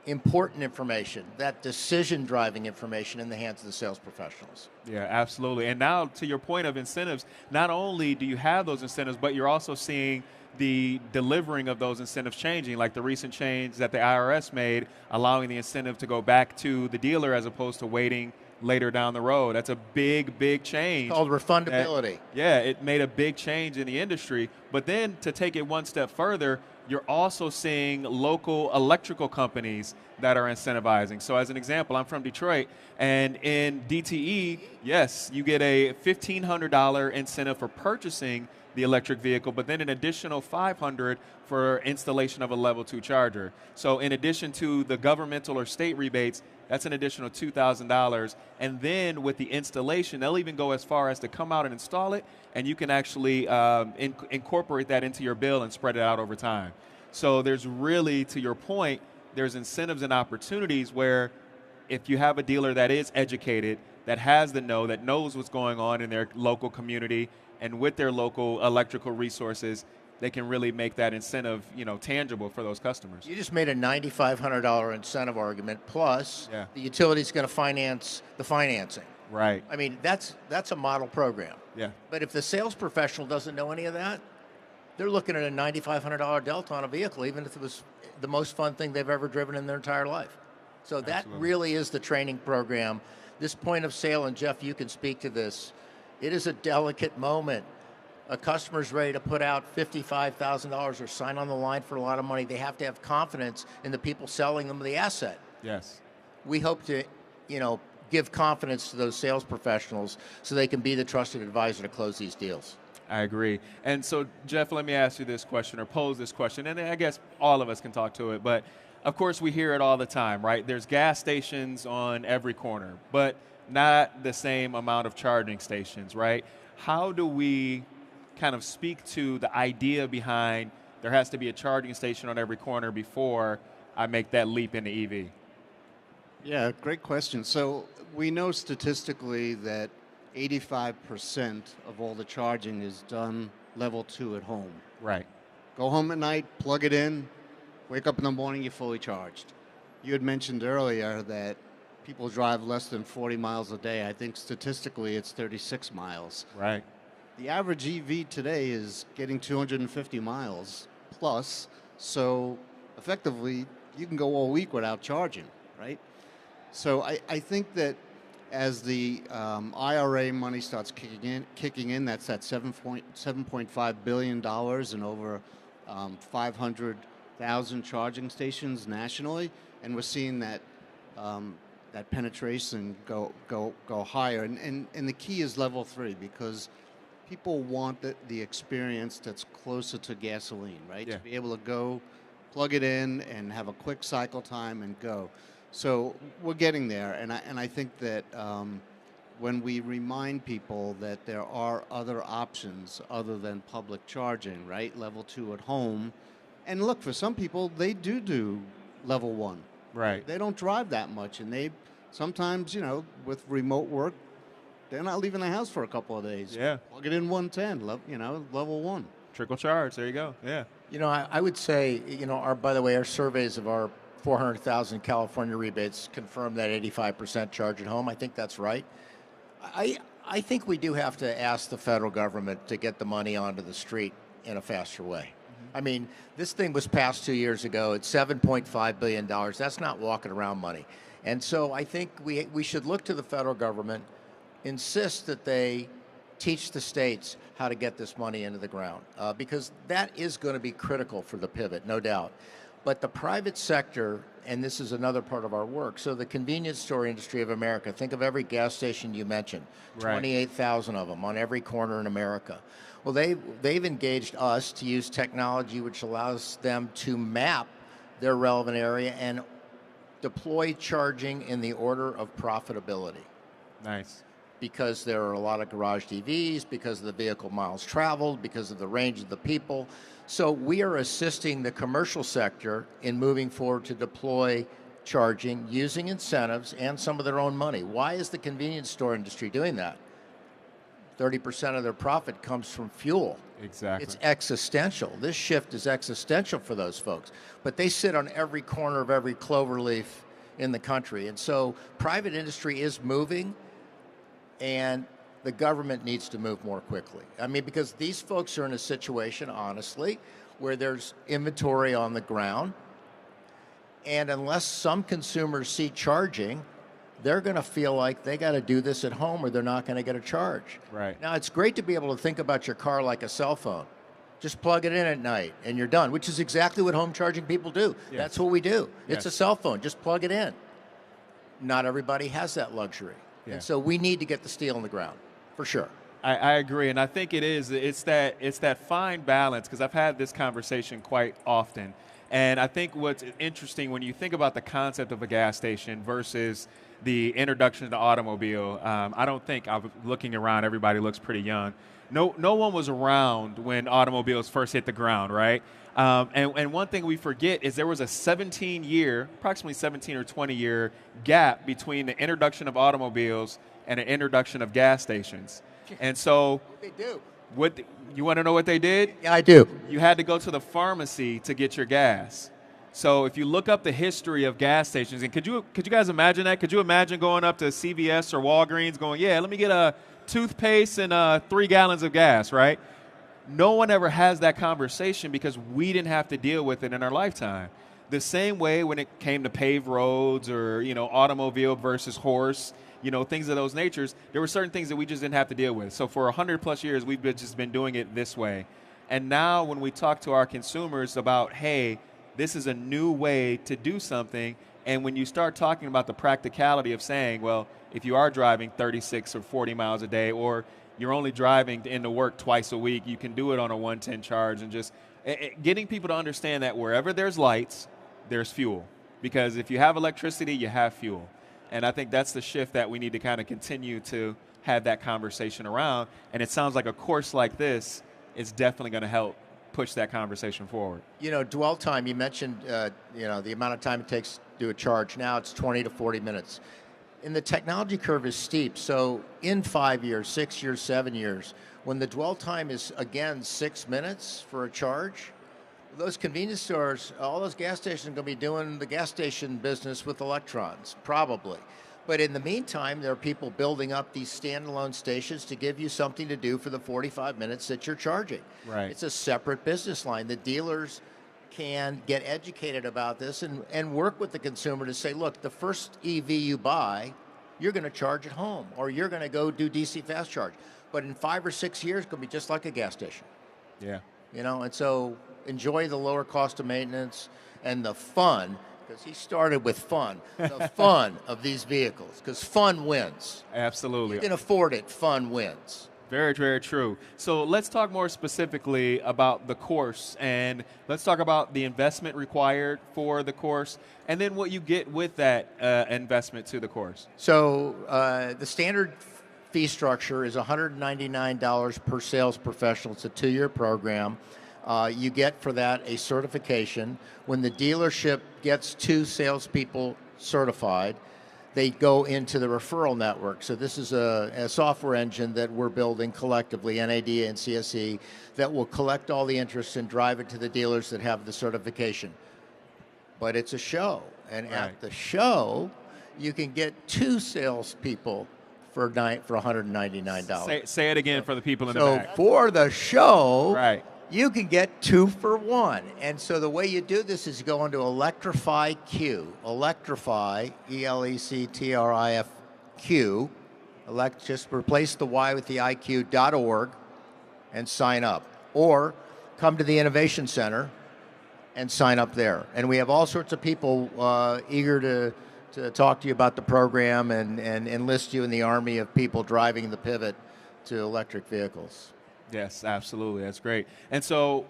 important information, that decision-driving information in the hands of the sales professionals. Yeah, absolutely. And now to your point of incentives, not only do you have those incentives, but you're also seeing the delivering of those incentives changing, like the recent change that the IRS made, allowing the incentive to go back to the dealer as opposed to waiting later down the road. That's a big, big change. It's called refundability. Yeah, it made a big change in the industry. But then to take it one step further, you're also seeing local electrical companies that are incentivizing. So as an example, I'm from Detroit, and in DTE, yes, you get a $1,500 incentive for purchasing the electric vehicle, but then an additional $500 for installation of a level 2 charger. So in addition to the governmental or state rebates, that's an additional $2,000. And then with the installation, they'll even go as far as to come out and install it, and you can actually incorporate that into your bill and spread it out over time. So there's really, to your point, there's incentives and opportunities where if you have a dealer that is educated, that has the know, that knows what's going on in their local community and with their local electrical resources, they can really make that incentive, tangible for those customers. You just made a $9,500 incentive argument, plus the utility's going to finance the financing. Right. I mean, that's a model program. Yeah. But if the sales professional doesn't know any of that, they're looking at a $9,500 delta on a vehicle, even if it was the most fun thing they've ever driven in their entire life. So that really is the training program. This point of sale, and Jeff, you can speak to this, it is a delicate moment. A customer's ready to put out $55,000 or sign on the line for a lot of money. They have to have confidence in the people selling them the asset. Yes. We hope to, give confidence to those sales professionals so they can be the trusted advisor to close these deals. I agree. And so, Jeff, let me ask you this question or pose this question, and I guess all of us can talk to it, but of course we hear it all the time, right? There's gas stations on every corner, but not the same amount of charging stations, right? How do we kind of speak to the idea behind there has to be a charging station on every corner before I make that leap into EV? Yeah, great question. So we know statistically that 85% of all the charging is done level 2 at home. Right. Go home at night, plug it in, wake up in the morning, you're fully charged. You had mentioned earlier that people drive less than 40 miles a day. I think statistically it's 36 miles. Right. The average EV today is getting 250 miles plus, so effectively you can go all week without charging, right? So I think that as the IRA money starts kicking in, that's at $7.5 billion and over 500,000 charging stations nationally, and we're seeing that that penetration go higher. And the key is level 3, because people want the experience that's closer to gasoline, right? Yeah. To be able to go, plug it in, and have a quick cycle time and go. So we're getting there, and I think that when we remind people that there are other options other than public charging, right? Level 2 at home, and look, for some people, they do level 1. Right. They don't drive that much, and they sometimes, with remote work, they're not leaving the house for a couple of days. Yeah. Plug it in 110, level 1. Trickle charge. There you go. Yeah. I would say, by the way, our surveys of our 400,000 California rebates confirm that 85% charge at home. I think that's right. I think we do have to ask the federal government to get the money onto the street in a faster way. I mean, this thing was passed 2 years ago. It's $7.5 billion. That's not walking around money. And so I think we should look to the federal government, insist that they teach the states how to get this money into the ground, because that is going to be critical for the pivot, no doubt. But the private sector, and this is another part of our work, so the convenience store industry of America, think of every gas station you mentioned, Right. 28,000 of them on every corner in America. Well, they've engaged us to use technology which allows them to map their relevant area and deploy charging in the order of profitability. Nice. Because there are a lot of garage EVs, because of the vehicle miles traveled, because of the range of the people. So we are assisting the commercial sector in moving forward to deploy charging using incentives and some of their own money. Why is the convenience store industry doing that? 30% of their profit comes from fuel. Exactly. It's existential. This shift is existential for those folks. But they sit on every corner of every clover leaf in the country. And so private industry is moving, and the government needs to move more quickly. I mean, because these folks are in a situation, honestly, where there's inventory on the ground, and unless some consumers see charging, they're going to feel like they got to do this at home or they're not going to get a charge. Right. Now, it's great to be able to think about your car like a cell phone. Just plug it in at night and you're done, which is exactly what home charging people do. Yes. That's what we do. It's Yes. a cell phone. Just plug it in. Not everybody has that luxury. Yeah. And so we need to get the steel in the ground, for sure. I agree, and I think it is. It's that fine balance, because I've had this conversation quite often, and I think what's interesting when you think about the concept of a gas station versus the introduction of the automobile. I don't think, I'm looking around, everybody looks pretty young. No one was around when automobiles first hit the ground, right? And one thing we forget is there was a 17-year, approximately 17 or 20-year gap between the introduction of automobiles and the introduction of gas stations. And so, They do. You want to know what they did? Yeah, I do. You had to go to the pharmacy to get your gas. So if you look up the history of gas stations, and could you guys imagine that? Could you imagine going up to CVS or Walgreens going, yeah, let me get a toothpaste and 3 gallons of gas, right? No one ever has that conversation because we didn't have to deal with it in our lifetime. The same way when it came to paved roads or, automobile versus horse, things of those natures, there were certain things that we just didn't have to deal with. So for 100+ years, we've just been doing it this way. And now when we talk to our consumers about, hey, this is a new way to do something, and when you start talking about the practicality of saying, well, if you are driving 36 or 40 miles a day, or you're only driving into work twice a week, you can do it on a 110 charge, and just getting people to understand that wherever there's lights, there's fuel. Because if you have electricity, you have fuel. And I think that's the shift that we need to kind of continue to have that conversation around. And it sounds like a course like this is definitely going to help push that conversation forward. Dwell time, you mentioned, the amount of time it takes to do a charge. Now it's 20 to 40 minutes. And the technology curve is steep. So in 5 years, 6 years, 7 years, when the dwell time is, again, 6 minutes for a charge, those convenience stores, all those gas stations are going to be doing the gas station business with electrons, probably. But in the meantime, there are people building up these standalone stations to give you something to do for the 45 minutes that you're charging. Right. It's a separate business line. The dealers can get educated about this and work with the consumer to say, look, the first EV you buy, you're going to charge at home, or you're going to go do DC fast charge. But in 5 or 6 years, it's going to be just like a gas station. Yeah. And so enjoy the lower cost of maintenance and the fun, because he started with fun, the fun of these vehicles, because fun wins. Absolutely. You can afford it, fun wins. Very, very true. So let's talk more specifically about the course, and let's talk about the investment required for the course, and then what you get with that investment to the course. So the standard fee structure is $199 per sales professional. It's a 2-year program. You get for that a certification. When the dealership gets 2 salespeople certified, they go into the referral network. So this is a software engine that we're building collectively, NADA and CSE, that will collect all the interest and drive it to the dealers that have the certification. But it's a show, and at the show, you can get 2 salespeople for $199. Say it again for the people in the back. So for the show, right, you can get 2 for 1. And so the way you do this is you go into Electrify Q. Electrify, ELECTRIFQ. Just replace the Y with the IQ.org and sign up. Or come to the Innovation Center and sign up there. And we have all sorts of people eager to talk to you about the program and enlist you in the army of people driving the pivot to electric vehicles. Yes, absolutely. That's great. And so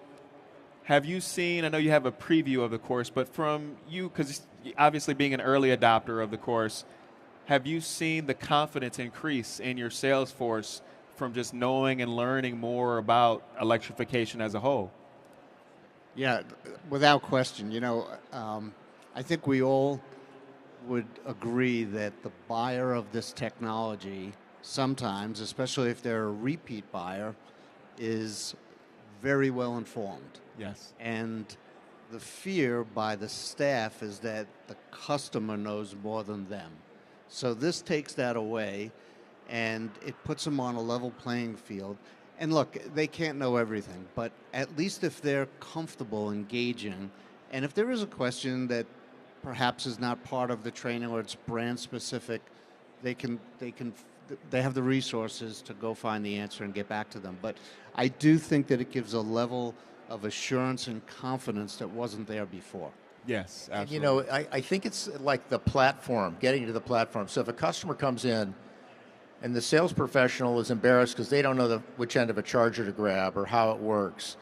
have you seen, I know you have a preview of the course, but from you, because obviously being an early adopter of the course, have you seen the confidence increase in your sales force from just knowing and learning more about electrification as a whole? Yeah, without question. I think we all would agree that the buyer of this technology sometimes, especially if they're a repeat buyer, is very well informed. Yes. And the fear by the staff is that the customer knows more than them. So this takes that away, and it puts them on a level playing field. And look, they can't know everything, but at least if they're comfortable engaging, and if there is a question that perhaps is not part of the training or it's brand specific, they have the resources to go find the answer and get back to them. But I do think that it gives a level of assurance and confidence that wasn't there before. Yes, absolutely. And, you know, I think it's like the platform, getting to the platform. So if a customer comes in and the sales professional is embarrassed because they don't know which end of a charger to grab or how it works,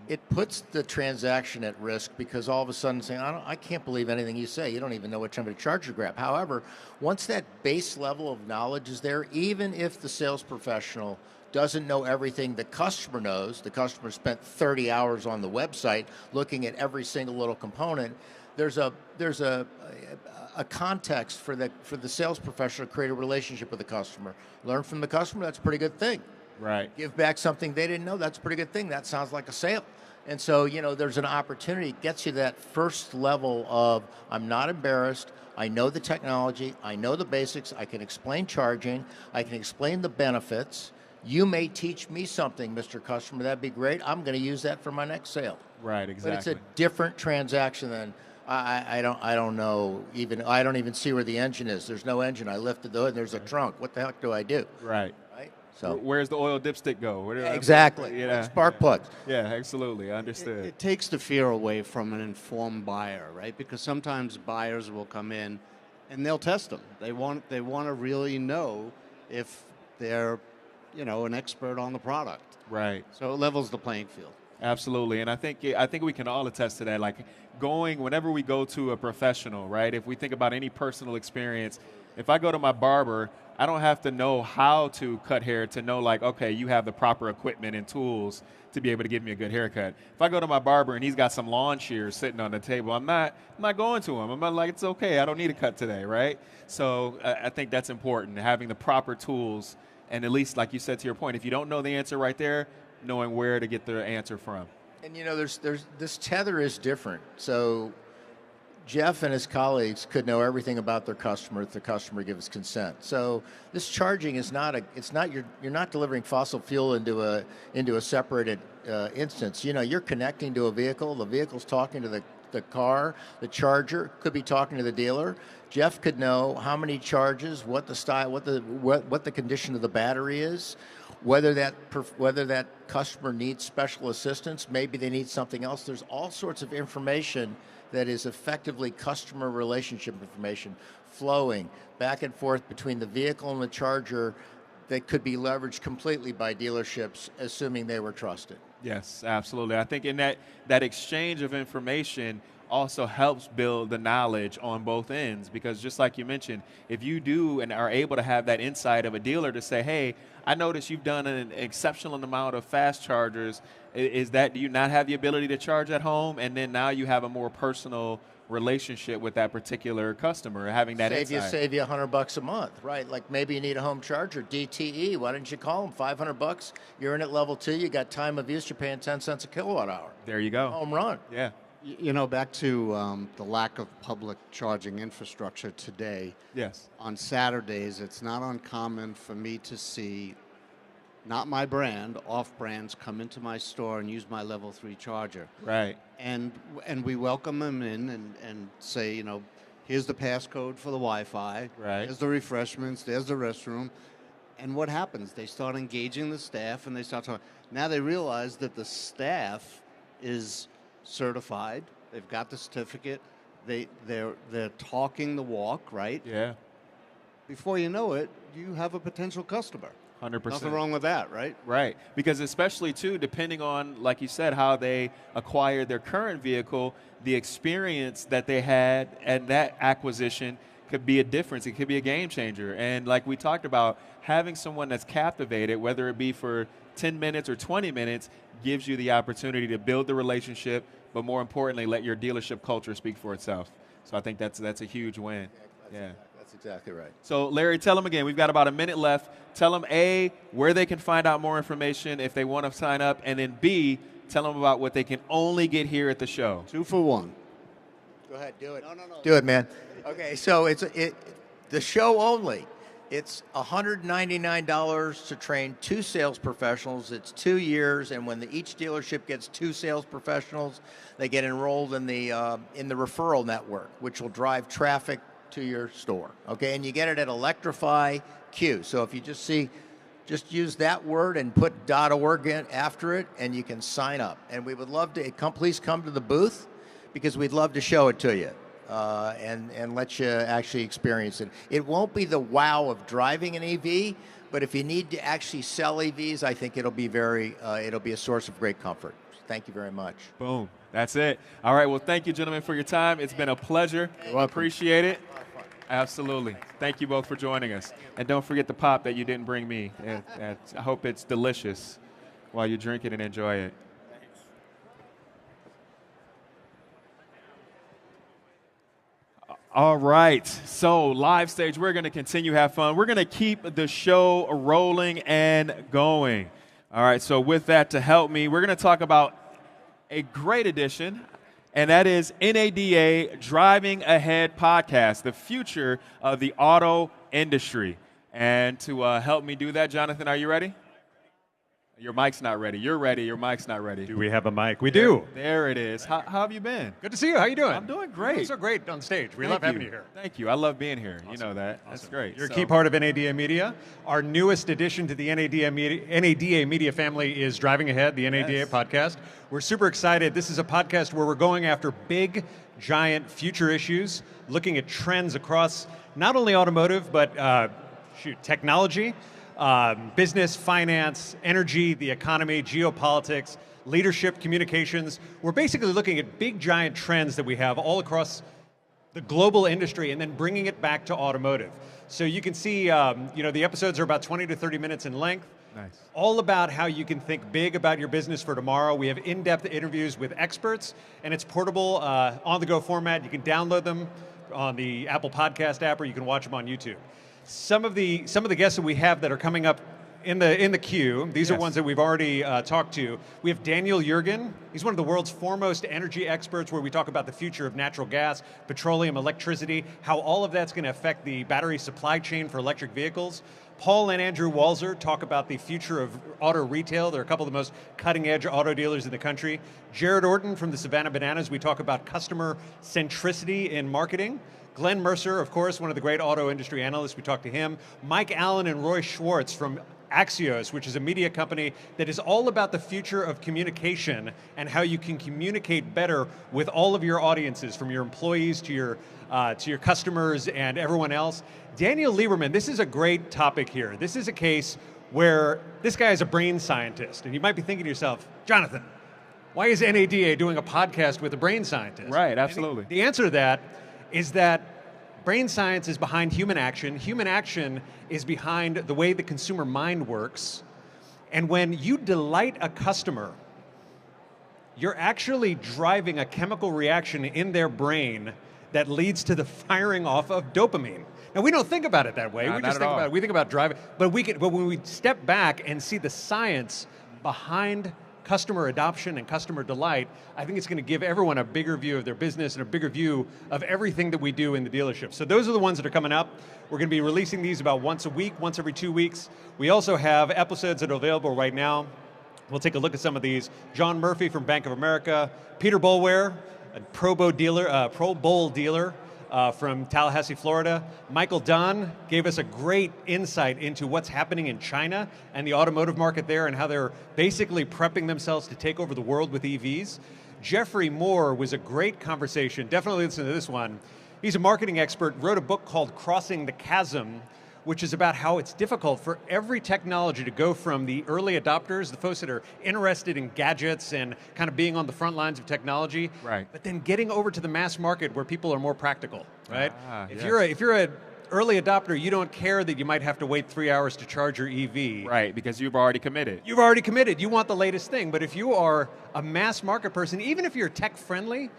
it puts the transaction at risk because all of a sudden saying, I can't believe anything you say. You don't even know which end of a charger to grab. However, once that base level of knowledge is there, even if the sales professional doesn't know everything the customer knows, the customer spent 30 hours on the website looking at every single little component, there's a context for the sales professional to create a relationship with the customer. Learn from the customer, that's a pretty good thing. Right. Give back something they didn't know, that's a pretty good thing. That sounds like a sale. And so, you know, there's an opportunity, it gets you that first level of, I'm not embarrassed, I know the technology, I know the basics, I can explain charging, I can explain the benefits. You may teach me something, Mr. Customer, that'd be great. I'm going to use that for my next sale. Right, exactly. But it's a different transaction than, I don't know, I don't even see where the engine is. There's no engine. I lifted the hood and there's a trunk. What the heck do I do? Right. Right? So where's the oil dipstick go? Exactly. Yeah. Spark plugs. Yeah, absolutely. I understood. It takes the fear away from an informed buyer, right? Because sometimes buyers will come in and they'll test them. They want to really know if they're, you know, an expert on the product. Right. So it levels the playing field. Absolutely, and I think we can all attest to that. Like whenever we go to a professional, right? If we think about any personal experience, if I go to my barber, I don't have to know how to cut hair to know, like, okay, you have the proper equipment and tools to be able to give me a good haircut. If I go to my barber and he's got some lawn shears sitting on the table, I'm not going to him. I'm not like, it's okay, I don't need a cut today, right? So I think that's important, having the proper tools, and at least, like you said, to your point, if you don't know the answer right there, knowing where to get the answer from. And you know, there's this tether is different. So Jeff and his colleagues could know everything about their customer if the customer gives consent. So this charging is you're not delivering fossil fuel into a separated instance. You know, you're connecting to a vehicle. The vehicle's talking to the car. The charger could be talking to the dealer. Jeff could know how many charges, what the style, what the condition of the battery is, whether that customer needs special assistance, maybe they need something else. There's all sorts of information that is effectively customer relationship information flowing back and forth between the vehicle and the charger that could be leveraged completely by dealerships, assuming they were trusted. Yes, absolutely. I think in that exchange of information also helps build the knowledge on both ends, because just like you mentioned, if you do and are able to have that insight of a dealer to say, hey, I noticed you've done an exceptional amount of fast chargers. Do you not have the ability to charge at home? And then now you have a more personal relationship with that particular customer, having that insight. Save you $100 a month, right? Like maybe you need a home charger, DTE. Why didn't you call them? $500. You're in at level 2. You got time of use. You're paying 10 cents a kilowatt hour. There you go. Home run. Yeah. You know, back to the lack of public charging infrastructure today. Yes. On Saturdays, it's not uncommon for me to see, not my brand, off-brands come into my store and use my level 3 charger. Right. And we welcome them in and say, you know, here's the passcode for the Wi-Fi. Right. There's the refreshments. There's the restroom. And what happens? They start engaging the staff, and they start talking. Now they realize that the staff is certified. They've got the certificate. They're talking the walk, right? Yeah. Before you know it, you have a potential customer. 100%. Nothing wrong with that, right? Right. Because especially, too, depending on, like you said, how they acquired their current vehicle, the experience that they had and that acquisition could be a difference. It could be a game changer. And like we talked about, having someone that's captivated, whether it be for 10 minutes or 20 minutes, gives you the opportunity to build the relationship, but more importantly, let your dealership culture speak for itself. So I think that's a huge win. Yeah. That's exactly right. So, Larry, tell them again. We've got about a minute left. Tell them, A, where they can find out more information if they want to sign up, and then B, tell them about what they can only get here at the show. 2 for 1. Go ahead, do it. No. Do it, man. Okay, so the show only. It's $199 to train 2 sales professionals. It's 2 years, and when each dealership gets 2 sales professionals, they get enrolled in the referral network, which will drive traffic to your store. Okay, and you get it at Electrify Q. So if you just use that word and put .org in after it, and you can sign up. And we would love to please come to the booth, because we'd love to show it to you. And let you actually experience it. It won't be the wow of driving an EV, but if you need to actually sell EVs, I think it'll be a source of great comfort. Thank you very much. Boom. That's it. All right. Well, thank you, gentlemen, for your time. It's been a pleasure. Appreciate it. Absolutely. Thank you both for joining us. And don't forget the pop that you didn't bring me. I hope it's delicious while you drink it and enjoy it. All right, so live stage, we're going to continue to have fun. We're going to keep the show rolling and going. All right, so with that to help me, we're going to talk about a great addition, and that is NADA Driving Ahead podcast, the future of the auto industry. And to help me do that, Jonathan, are you ready? Your mic's not ready. You're ready. Your mic's not ready. Do we have a mic? We do. There it is. How have you been? Good to see you. How you doing? I'm doing great. You're so great on stage. We love having you here. Thank you. I love being here. Awesome. You know that. Awesome. That's great. You're a key part of NADA Media. Our newest addition to the NADA Media family is Driving Ahead, the NADA podcast. We're super excited. This is a podcast where we're going after big, giant future issues, looking at trends across not only automotive, but technology, business, finance, energy, the economy, geopolitics, leadership, communications. We're basically looking at big, giant trends that we have all across the global industry and then bringing it back to automotive. So you can see, the episodes are about 20 to 30 minutes in length. Nice. All about how you can think big about your business for tomorrow. We have in-depth interviews with experts, and it's portable, on-the-go format. You can download them on the Apple Podcast app, or you can watch them on YouTube. Some of the guests that we have that are coming up in the queue, these are ones that we've already talked to. We have Daniel Yergin. He's one of the world's foremost energy experts, where we talk about the future of natural gas, petroleum, electricity, how all of that's going to affect the battery supply chain for electric vehicles. Paul and Andrew Walzer talk about the future of auto retail. They're a couple of the most cutting-edge auto dealers in the country. Jared Orton from the Savannah Bananas, we talk about customer centricity in marketing. Glenn Mercer, of course, one of the great auto industry analysts, we talked to him. Mike Allen and Roy Schwartz from Axios, which is a media company that is all about the future of communication and how you can communicate better with all of your audiences, from your employees to your customers and everyone else. Daniel Lieberman, this is a great topic here. This is a case where this guy is a brain scientist, and you might be thinking to yourself, Jonathan, why is NADA doing a podcast with a brain scientist? Right, absolutely. The answer to that is that brain science is behind human action. Human action is behind the way the consumer mind works. And when you delight a customer, you're actually driving a chemical reaction in their brain that leads to the firing off of dopamine. Now, we don't think about it that way. We just think about it. We think about driving. But when we step back and see the science behind customer adoption and customer delight, I think it's going to give everyone a bigger view of their business and a bigger view of everything that we do in the dealership. So those are the ones that are coming up. We're going to be releasing these about once a week, once every 2 weeks. We also have episodes that are available right now. We'll take a look at some of these. John Murphy from Bank of America, Peter Boulware, a Pro Bowl dealer from Tallahassee, Florida. Michael Dunn gave us a great insight into what's happening in China and the automotive market there, and how they're basically prepping themselves to take over the world with EVs. Jeffrey Moore was a great conversation. Definitely listen to this one. He's a marketing expert, wrote a book called Crossing the Chasm, which is about how it's difficult for every technology to go from the early adopters, the folks that are interested in gadgets and kind of being on the front lines of technology, right, but then getting over to the mass market where people are more practical, right? If Yes. you're an early adopter, you don't care that you might have to wait 3 hours to charge your EV. Right, because you've already committed. You've already committed. You want the latest thing. But if you are a mass market person, even if you're tech friendly,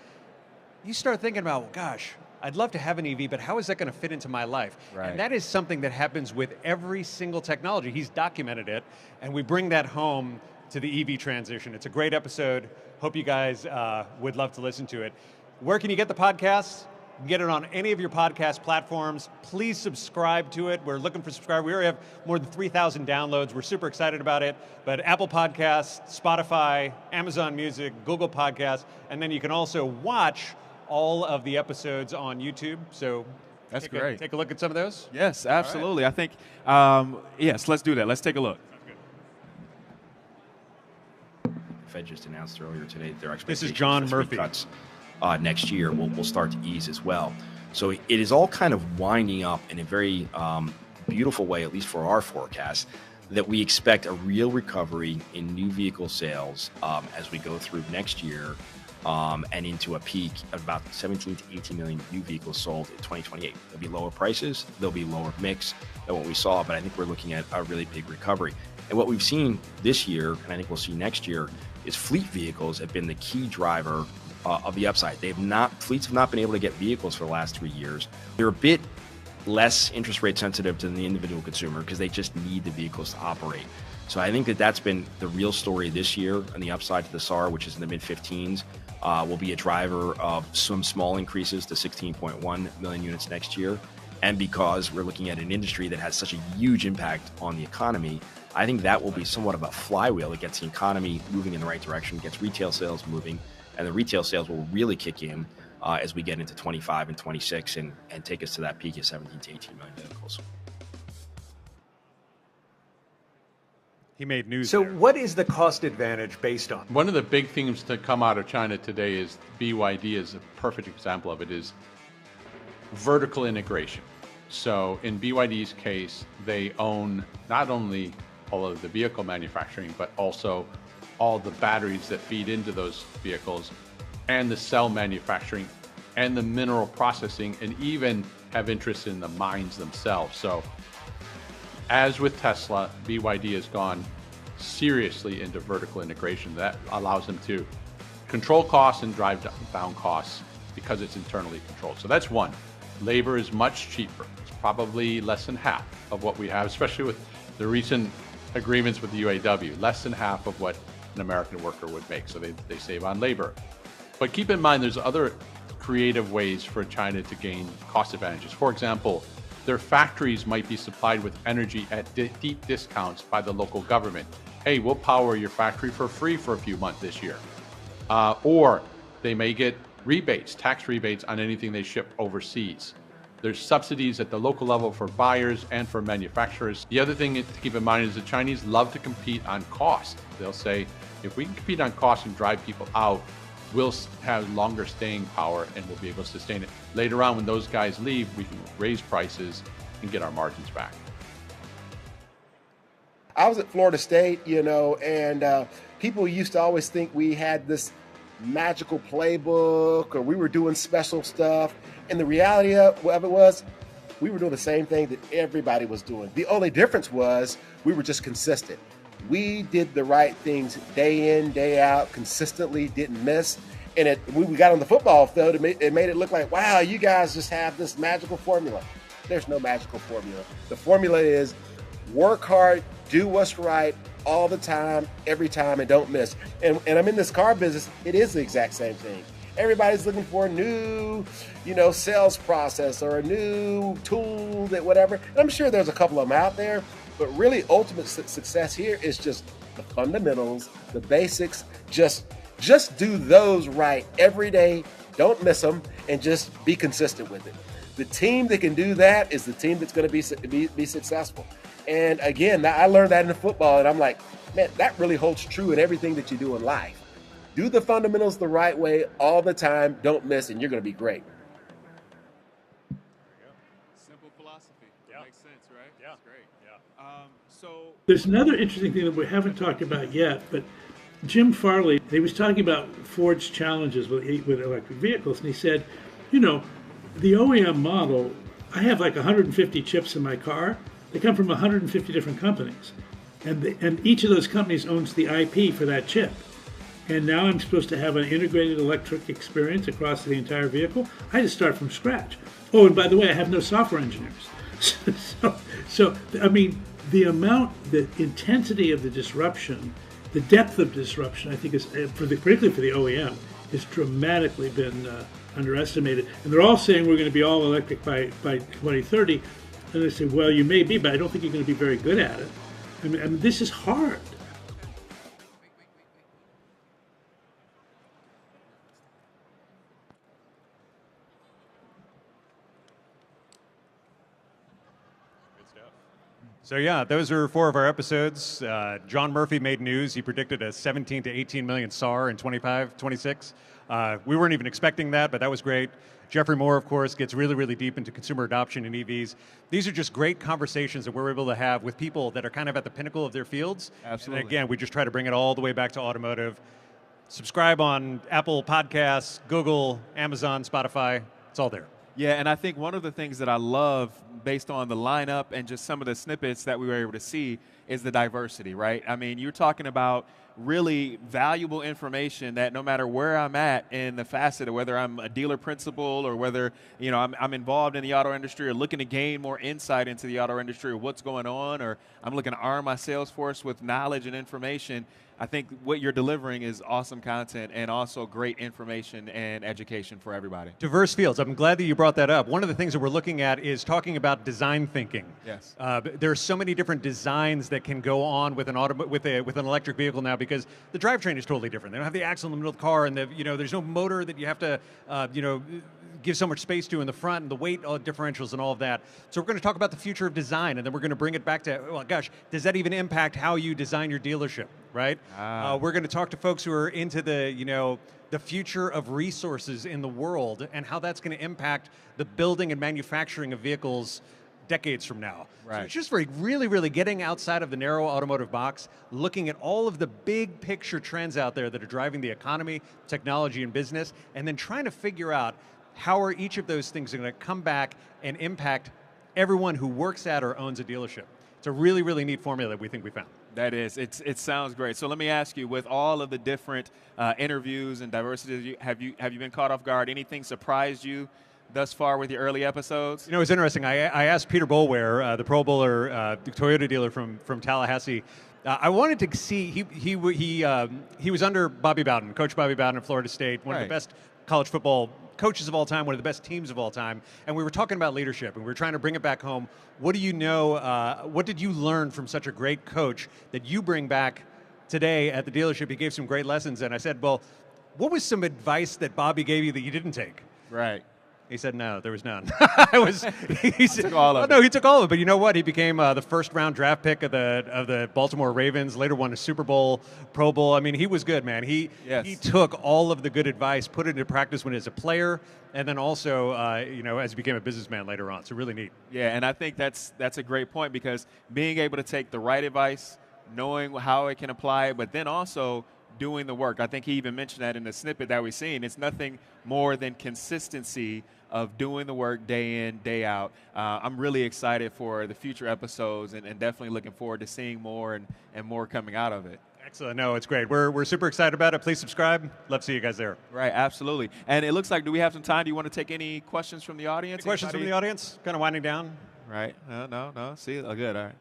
you start thinking about, well, gosh, I'd love to have an EV, but how is that going to fit into my life? Right. And that is something that happens with every single technology. He's documented it, and we bring that home to the EV transition. It's a great episode. Hope you guys would love to listen to it. Where can you get the podcast? You can get it on any of your podcast platforms. Please subscribe to it. We're looking for subscribers. We already have more than 3,000 downloads. We're super excited about it. But Apple Podcasts, Spotify, Amazon Music, Google Podcasts, and then you can also watch all of the episodes on YouTube. So that's great. Take a look at some of those. Yes, absolutely. I think, yes, let's do that. Let's take a look. Fed just announced earlier today their This is expectations John for Murphy. cuts next year will start to ease as well. So it is all kind of winding up in a very beautiful way, at least for our forecast, that we expect a real recovery in new vehicle sales as we go through next year and into a peak of about 17 to 18 million new vehicles sold in 2028. There'll be lower prices, there'll be lower mix than what we saw, but I think we're looking at a really big recovery. And what we've seen this year, and I think we'll see next year, is fleet vehicles have been the key driver of the upside. Fleets have not been able to get vehicles for the last 3 years. They're a bit less interest rate sensitive to the individual consumer because they just need the vehicles to operate. So I think that's been the real story this year, and the upside to the SAR, which is in the mid-15s, will be a driver of some small increases to 16.1 million units next year. And because we're looking at an industry that has such a huge impact on the economy, I think that will be somewhat of a flywheel. It gets the economy moving in the right direction, gets retail sales moving, and the retail sales will really kick in as we get into 25 and 26 and take us to that peak of 17 to 18 million vehicles. He made news. So what is the cost advantage based on? One of the big things to come out of China today is BYD is a perfect example of it, is vertical integration. So in BYD's case, they own not only all of the vehicle manufacturing, but also all the batteries that feed into those vehicles, and the cell manufacturing, and the mineral processing, and even have interest in the mines themselves. So as with Tesla, BYD has gone seriously into vertical integration. That allows them to control costs and drive down costs because it's internally controlled. So that's one. Labor is much cheaper. It's probably less than half of what we have, especially with the recent agreements with the UAW, less than half of what an American worker would make. So they save on labor. But keep in mind, there's other creative ways for China to gain cost advantages. For example, their factories might be supplied with energy at deep discounts by the local government. Hey, we'll power your factory for free for a few months this year. Or they may get rebates, tax rebates on anything they ship overseas. There's subsidies at the local level for buyers and for manufacturers. The other thing to keep in mind is the Chinese love to compete on cost. They'll say, if we can compete on cost and drive people out, we'll have longer staying power and we'll be able to sustain it. Later on, when those guys leave, we can raise prices and get our margins back. I was at Florida State, and people used to always think we had this magical playbook or we were doing special stuff. And the reality of it was we were doing the same thing that everybody was doing. The only difference was we were just consistent. We did the right things day in, day out, consistently, didn't miss. And when we got on the football field, it made it look like, wow, you guys just have this magical formula. There's no magical formula. The formula is work hard, do what's right all the time, every time, and don't miss. And I'm in this car business, it is the exact same thing. Everybody's looking for a new, sales process or a new tool that whatever. And I'm sure there's a couple of them out there, but really ultimate success here is just the fundamentals, the basics. Just do those right every day. Don't miss them and just be consistent with it. The team that can do that is the team that's going to be successful. And again, I learned that in football, and I'm like, man, that really holds true in everything that you do in life. Do the fundamentals the right way all the time. Don't miss, and you're going to be great. Simple philosophy. That makes sense, right? Yeah. That's great. Yeah. There's another interesting thing that we haven't talked about yet, but Jim Farley, he was talking about Ford's challenges with electric vehicles, and he said, the OEM model, I have like 150 chips in my car. They come from 150 different companies, and each of those companies owns the IP for that chip. And now I'm supposed to have an integrated electric experience across the entire vehicle. I just start from scratch. Oh, and by the way, I have no software engineers. So I mean, the intensity of the disruption the depth of disruption, I think, is particularly for the OEM, has dramatically been underestimated. And they're all saying we're going to be all electric by 2030. And they say, well, you may be, but I don't think you're going to be very good at it. I mean, this is hard. So yeah, those are 4 of our episodes. John Murphy made news. He predicted a 17 to 18 million SAR in 25, 26. We weren't even expecting that, but that was great. Jeffrey Moore, of course, gets really, really deep into consumer adoption in EVs. These are just great conversations that we're able to have with people that are kind of at the pinnacle of their fields. Absolutely. And again, we just try to bring it all the way back to automotive. Subscribe on Apple Podcasts, Google, Amazon, Spotify. It's all there. Yeah, and I think one of the things that I love based on the lineup and just some of the snippets that we were able to see is the diversity, right? I mean, you're talking about really valuable information that no matter where I'm at in the facet of whether I'm a dealer principal or whether, you know, I'm involved in the auto industry or looking to gain more insight into the auto industry or what's going on, or I'm looking to arm my sales force with knowledge and information, I think what you're delivering is awesome content and also great information and education for everybody. Diverse fields. I'm glad that you brought that up. One of the things that we're looking at is talking about design thinking. Yes. There are so many different designs that can go on with an with an electric vehicle now, because the drivetrain is totally different. They don't have the axle in the middle of the car, and there's no motor that you have to give so much space to in the front, and the weight differentials and all of that. So we're going to talk about the future of design, and then we're going to bring it back to, well, gosh, does that even impact how you design your dealership, right? We're going to talk to folks who are into the future of resources in the world and how that's going to impact the building and manufacturing of vehicles decades from now. Right. So it's just really, really getting outside of the narrow automotive box, looking at all of the big picture trends out there that are driving the economy, technology, and business, and then trying to figure out how are each of those things going to come back and impact everyone who works at or owns a dealership. It's a really, really neat formula that we think we found. That is, it sounds great. So let me ask you, with all of the different interviews and diversity, have you been caught off guard? Anything surprised you thus far with your early episodes? You know, it's interesting. I asked Peter Boulware, the Pro Bowler, the Toyota dealer from Tallahassee. I wanted to see, he was under Bobby Bowden, Coach Bobby Bowden at Florida State, one of the best college football coaches of all time, one of the best teams of all time, and we were talking about leadership, and we were trying to bring it back home. What do you know, what did you learn from such a great coach that you bring back today at the dealership? He gave some great lessons, and I said, well, what was some advice that Bobby gave you that you didn't take? Right. He said, no, there was none. He took all of it. No, he took all of it. But you know what? He became the first round draft pick of the Baltimore Ravens, later won a Super Bowl, Pro Bowl. I mean, he was good, man. He took all of the good advice, put it into practice when he was a player, and then also, as he became a businessman later on. So really neat. Yeah, and I think that's a great point, because being able to take the right advice, knowing how it can apply, but then also doing the work. I think he even mentioned that in the snippet that we've seen. It's nothing more than consistency of doing the work day in, day out. I'm really excited for the future episodes and definitely looking forward to seeing more and more coming out of it. Excellent. No, it's great. We're super excited about it. Please subscribe. Love to see you guys there. Right, absolutely. And it looks like, do we have some time? Do you want to take any questions from the audience? Any questions from the audience? Kind of winding down. Right. No. See, good. All right.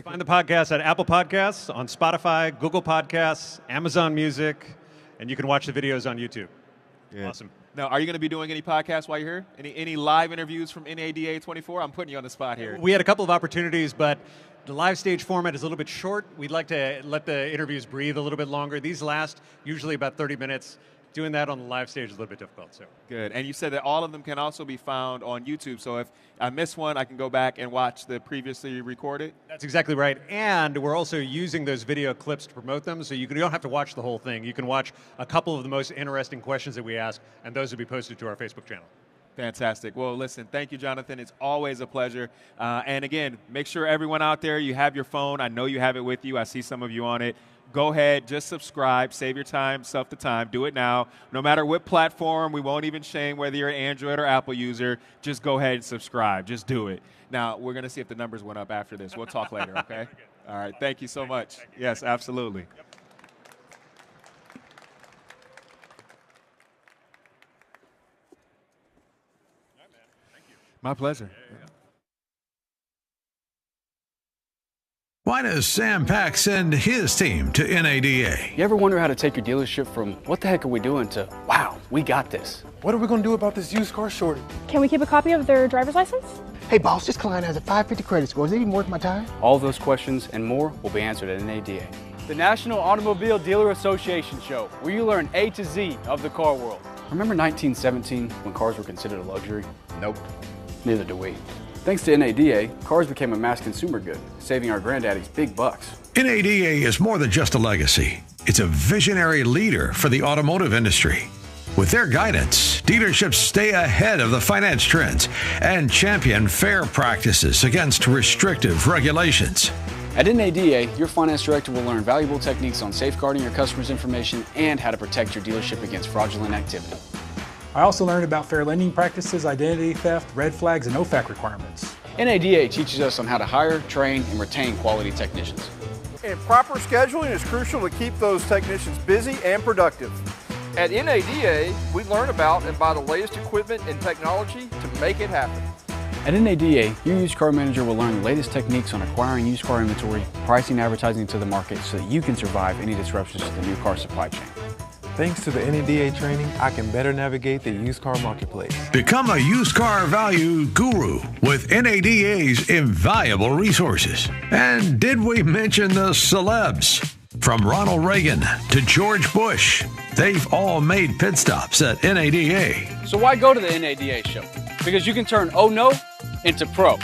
Find the podcast at Apple Podcasts, on Spotify, Google Podcasts, Amazon Music, and you can watch the videos on YouTube. Yeah. Awesome. Now, are you going to be doing any podcasts while you're here? Any live interviews from NADA 24? I'm putting you on the spot here. We had a couple of opportunities, but the live stage format is a little bit short. We'd like to let the interviews breathe a little bit longer. These last usually about 30 minutes. Doing that on the live stage is a little bit difficult. So good. And you said that all of them can also be found on YouTube. So if I miss one, I can go back and watch the previously recorded? That's exactly right. And we're also using those video clips to promote them, so you don't have to watch the whole thing. You can watch a couple of the most interesting questions that we ask, and those will be posted to our Facebook channel. Fantastic. Well, listen, thank you, Jonathan. It's always a pleasure. And again, make sure everyone out there, you have your phone. I know you have it with you. I see some of you on it. Go ahead, just subscribe, save your time, self the time, do it now. No matter what platform, we won't even shame whether you're an Android or Apple user. Just go ahead and subscribe. Just do it. Now, we're going to see if the numbers went up after this. We'll talk later, okay? All right, thank you so much. Yes, absolutely. Yep. My pleasure. Why does Sam Pack send his team to NADA? You ever wonder how to take your dealership from what the heck are we doing to wow, we got this? What are we going to do about this used car shortage? Can we keep a copy of their driver's license? Hey boss, this client has a 550 credit score. Is it even worth my time? All those questions and more will be answered at NADA. The National Automobile Dealer Association show, where you learn A to Z of the car world. Remember 1917 when cars were considered a luxury? Nope. Neither do we. Thanks to NADA, cars became a mass consumer good, saving our granddaddies big bucks. NADA is more than just a legacy. It's a visionary leader for the automotive industry. With their guidance, dealerships stay ahead of the finance trends and champion fair practices against restrictive regulations. At NADA, your finance director will learn valuable techniques on safeguarding your customers' information and how to protect your dealership against fraudulent activity. I also learned about fair lending practices, identity theft, red flags, and OFAC requirements. NADA teaches us on how to hire, train, and retain quality technicians. And proper scheduling is crucial to keep those technicians busy and productive. At NADA, we learn about and buy the latest equipment and technology to make it happen. At NADA, your used car manager will learn the latest techniques on acquiring used car inventory, pricing and advertising to the market so that you can survive any disruptions to the new car supply chain. Thanks to the NADA training, I can better navigate the used car marketplace. Become a used car value guru with NADA's invaluable resources. And did we mention the celebs? From Ronald Reagan to George Bush, they've all made pit stops at NADA. So why go to the NADA show? Because you can turn oh no into pro.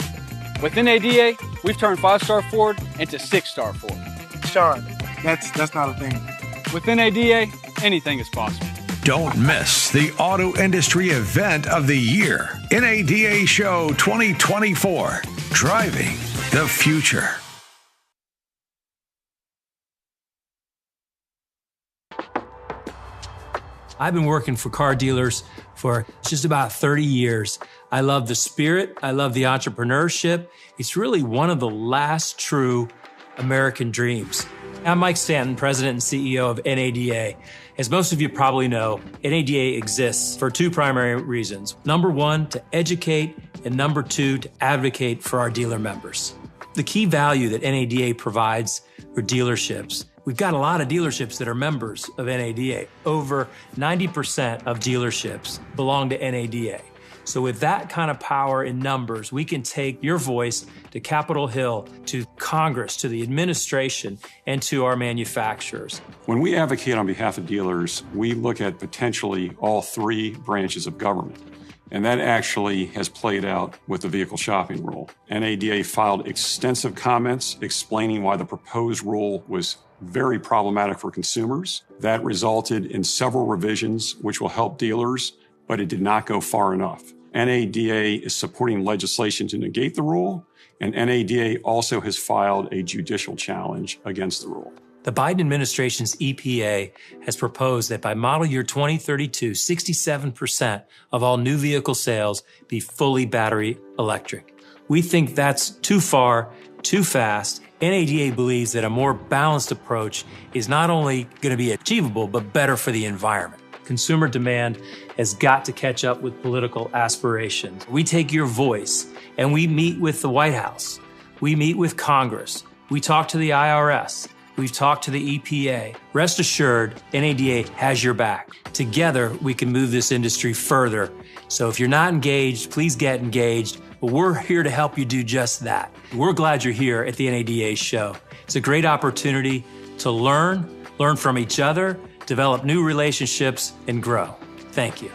With NADA, we've turned 5-star Ford into 6-star Ford. Sean, that's not a thing. With NADA, anything is possible. Don't miss the auto industry event of the year, NADA Show 2024, driving the future. I've been working for car dealers for just about 30 years. I love the spirit. I love the entrepreneurship. It's really one of the last true American dreams. I'm Mike Stanton, President and CEO of NADA. As most of you probably know, NADA exists for two primary reasons. Number one, to educate, and number two, to advocate for our dealer members. The key value that NADA provides for dealerships, we've got a lot of dealerships that are members of NADA. Over 90% of dealerships belong to NADA. So with that kind of power in numbers, we can take your voice to Capitol Hill, to Congress, to the administration, and to our manufacturers. When we advocate on behalf of dealers, we look at potentially all three branches of government. And that actually has played out with the vehicle shopping rule. NADA filed extensive comments explaining why the proposed rule was very problematic for consumers. That resulted in several revisions which will help dealers, but it did not go far enough. NADA is supporting legislation to negate the rule, and NADA also has filed a judicial challenge against the rule. The Biden administration's EPA has proposed that by model year 2032, 67% of all new vehicle sales be fully battery electric. We think that's too far, too fast. NADA believes that a more balanced approach is not only going to be achievable, but better for the environment. Consumer demand has got to catch up with political aspirations. We take your voice and we meet with the White House. We meet with Congress. We talk to the IRS. We've talked to the EPA. Rest assured, NADA has your back. Together, we can move this industry further. So if you're not engaged, please get engaged. But we're here to help you do just that. We're glad you're here at the NADA show. It's a great opportunity to learn from each other, develop new relationships, and grow. Thank you.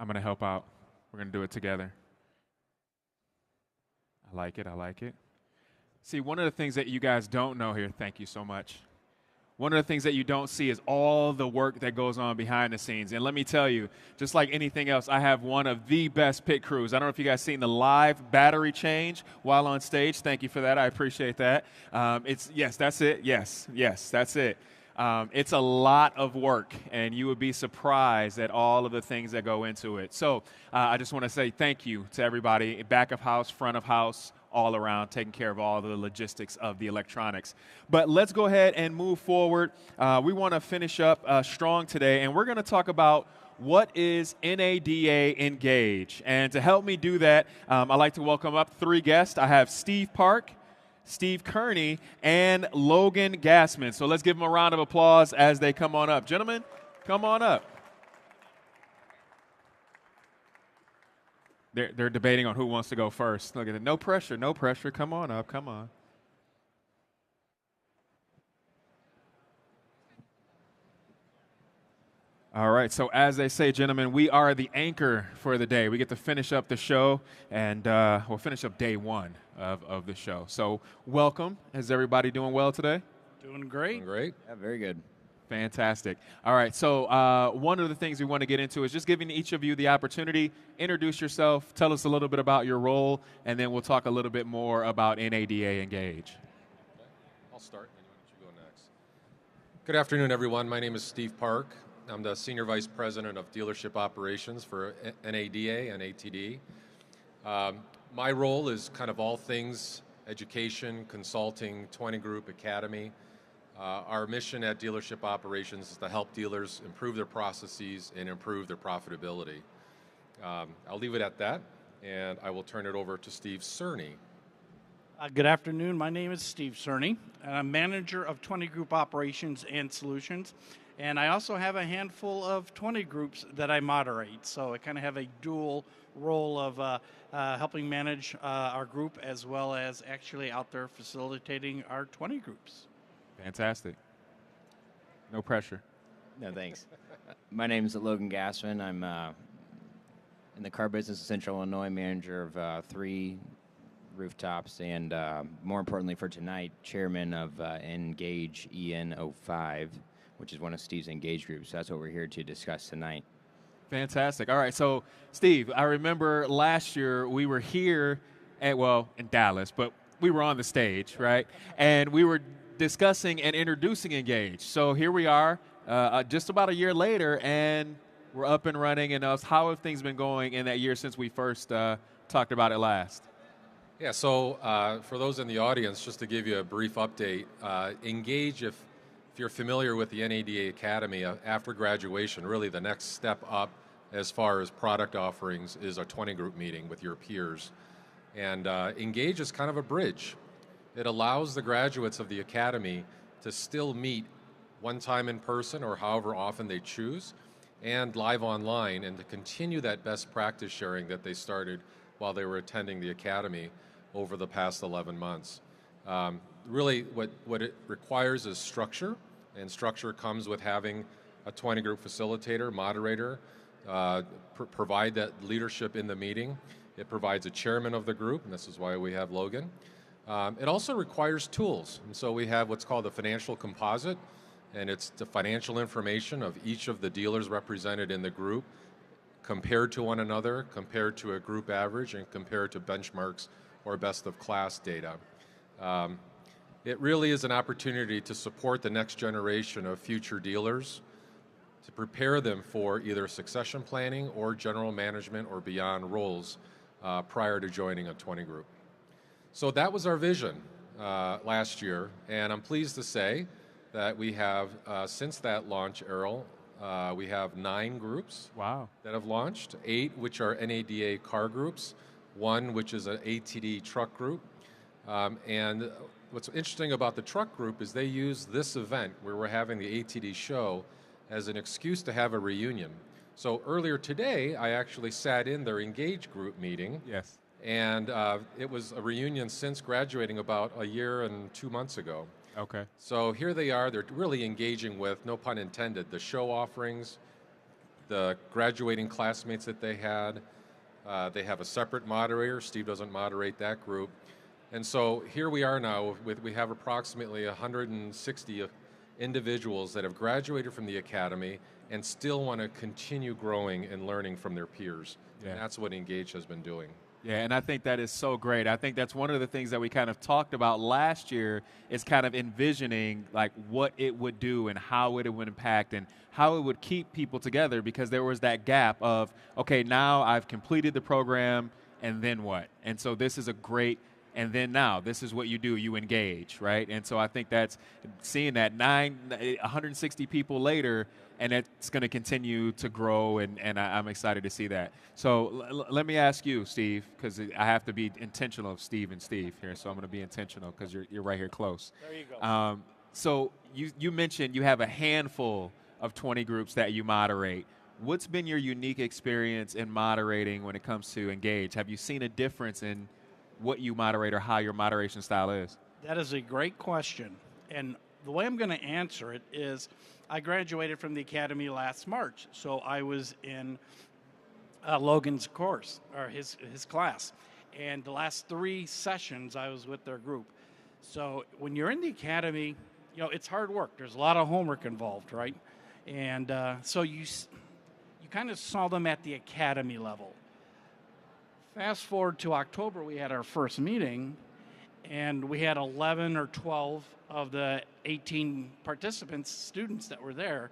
I'm going to help out. We're going to do it together. I like it. I like it. See, one of the things that you guys don't know here, thank you so much. One of the things that you don't see is all the work that goes on behind the scenes. And let me tell you, just like anything else, I have one of the best pit crews. I don't know if you guys seen the live battery change while on stage. Thank you for that. I appreciate that. Yes, that's it. Yes, that's it. It's a lot of work, and you would be surprised at all of the things that go into it. So I just want to say thank you to everybody, back of house, front of house, all around, taking care of all the logistics of the electronics. But let's go ahead and move forward. We want to finish up strong today, and we're going to talk about what is NADA Engage. And to help me do that, I'd like to welcome up 3 guests. I have Steve Park, Steve Kearney, and Logan Gassman. So let's give them a round of applause as they come on up. Gentlemen, come on up. They're debating on who wants to go first. Look at it. No pressure, no pressure. Come on up, come on. All right, so as they say, gentlemen, we are the anchor for the day. We get to finish up the show, and we'll finish up day 1 of the show. So welcome. Is everybody doing well today? Doing great. Doing great. Yeah, very good. Fantastic. All right, so one of the things we want to get into is just giving each of you the opportunity, introduce yourself, tell us a little bit about your role, and then we'll talk a little bit more about NADA Engage. I'll start, and why don't you go next? Good afternoon, everyone. My name is Steve Park. I'm the Senior Vice President of Dealership Operations for NADA and ATD. My role is kind of all things education, consulting, 20 Group Academy. Our mission at Dealership Operations is to help dealers improve their processes and improve their profitability. I'll leave it at that, and I will turn it over to Steve Cerny. Good afternoon. My name is Steve Cerny, and I'm manager of 20 Group Operations and Solutions. And I also have a handful of 20 groups that I moderate. So I kind of have a dual role of helping manage our group as well as actually out there facilitating our 20 groups. Fantastic. No pressure. No, thanks. My name is Logan Gassman. I'm in the car business in Central Illinois, manager of 3 rooftops, and more importantly for tonight, chairman of Engage EN05, which is one of Steve's Engage groups. That's what we're here to discuss tonight. Fantastic. All right, so Steve, I remember last year we were here in Dallas, but we were on the stage, right? And we were discussing and introducing Engage. So here we are, just about a year later, and we're up and running. And how have things been going in that year since we first talked about it last? Yeah, so for those in the audience, just to give you a brief update, Engage, if you're familiar with the NADA Academy, after graduation, really the next step up as far as product offerings is a 20 group meeting with your peers. And Engage is kind of a bridge. It allows the graduates of the Academy to still meet one time in person or however often they choose, and live online, and to continue that best practice sharing that they started while they were attending the Academy over the past 11 months. Really, what it requires is structure, and structure comes with having a 20 group facilitator, moderator, provide that leadership in the meeting. It provides a chairman of the group, and this is why we have Logan. It also requires tools, and so we have what's called the financial composite, and it's the financial information of each of the dealers represented in the group compared to one another, compared to a group average, and compared to benchmarks or best of class data. It really is an opportunity to support the next generation of future dealers, to prepare them for either succession planning or general management or beyond roles prior to joining a 20 group. So that was our vision last year, and I'm pleased to say that we have, since that launch, Errol, we have 9 groups that have launched, 8 which are NADA car groups, 1 which is an ATD truck group. And what's interesting about the truck group is they use this event where we're having the ATD show as an excuse to have a reunion. So earlier today, I actually sat in their Engage group meeting. Yes. And it was a reunion since graduating about a year and 2 months ago. Okay. So here they are, they're really engaging with, no pun intended, the show offerings, the graduating classmates that they had. They have a separate moderator. Steve doesn't moderate that group. And so here we are now. We have approximately 160 individuals that have graduated from the academy and still want to continue growing and learning from their peers. Yeah. And that's what Engage has been doing. Yeah, and I think that is so great. I think that's one of the things that we kind of talked about last year is kind of envisioning like what it would do and how it would impact and how it would keep people together, because there was that gap of, okay, now I've completed the program and then what? And so this is a great, and then now this is what you do, you engage, right? And so I think that's seeing that 160 people later, and it's going to continue to grow, and I'm excited to see that. So let me ask you, Steve, because I have to be intentional of Steve and Steve here, so I'm going to be intentional because you're right here close. There you go. So you mentioned you have a handful of 20 groups that you moderate. What's been your unique experience in moderating when it comes to Engage? Have you seen a difference in what you moderate or how your moderation style is? That is a great question. And the way I'm going to answer it is I graduated from the academy last March. So I was in Logan's course, or his class. And the last 3 sessions I was with their group. So when you're in the academy, you know, it's hard work. There's a lot of homework involved, right? And so you kind of saw them at the academy level. Fast forward to October, we had our first meeting, and we had 11 or 12 of the 18 participants, students that were there,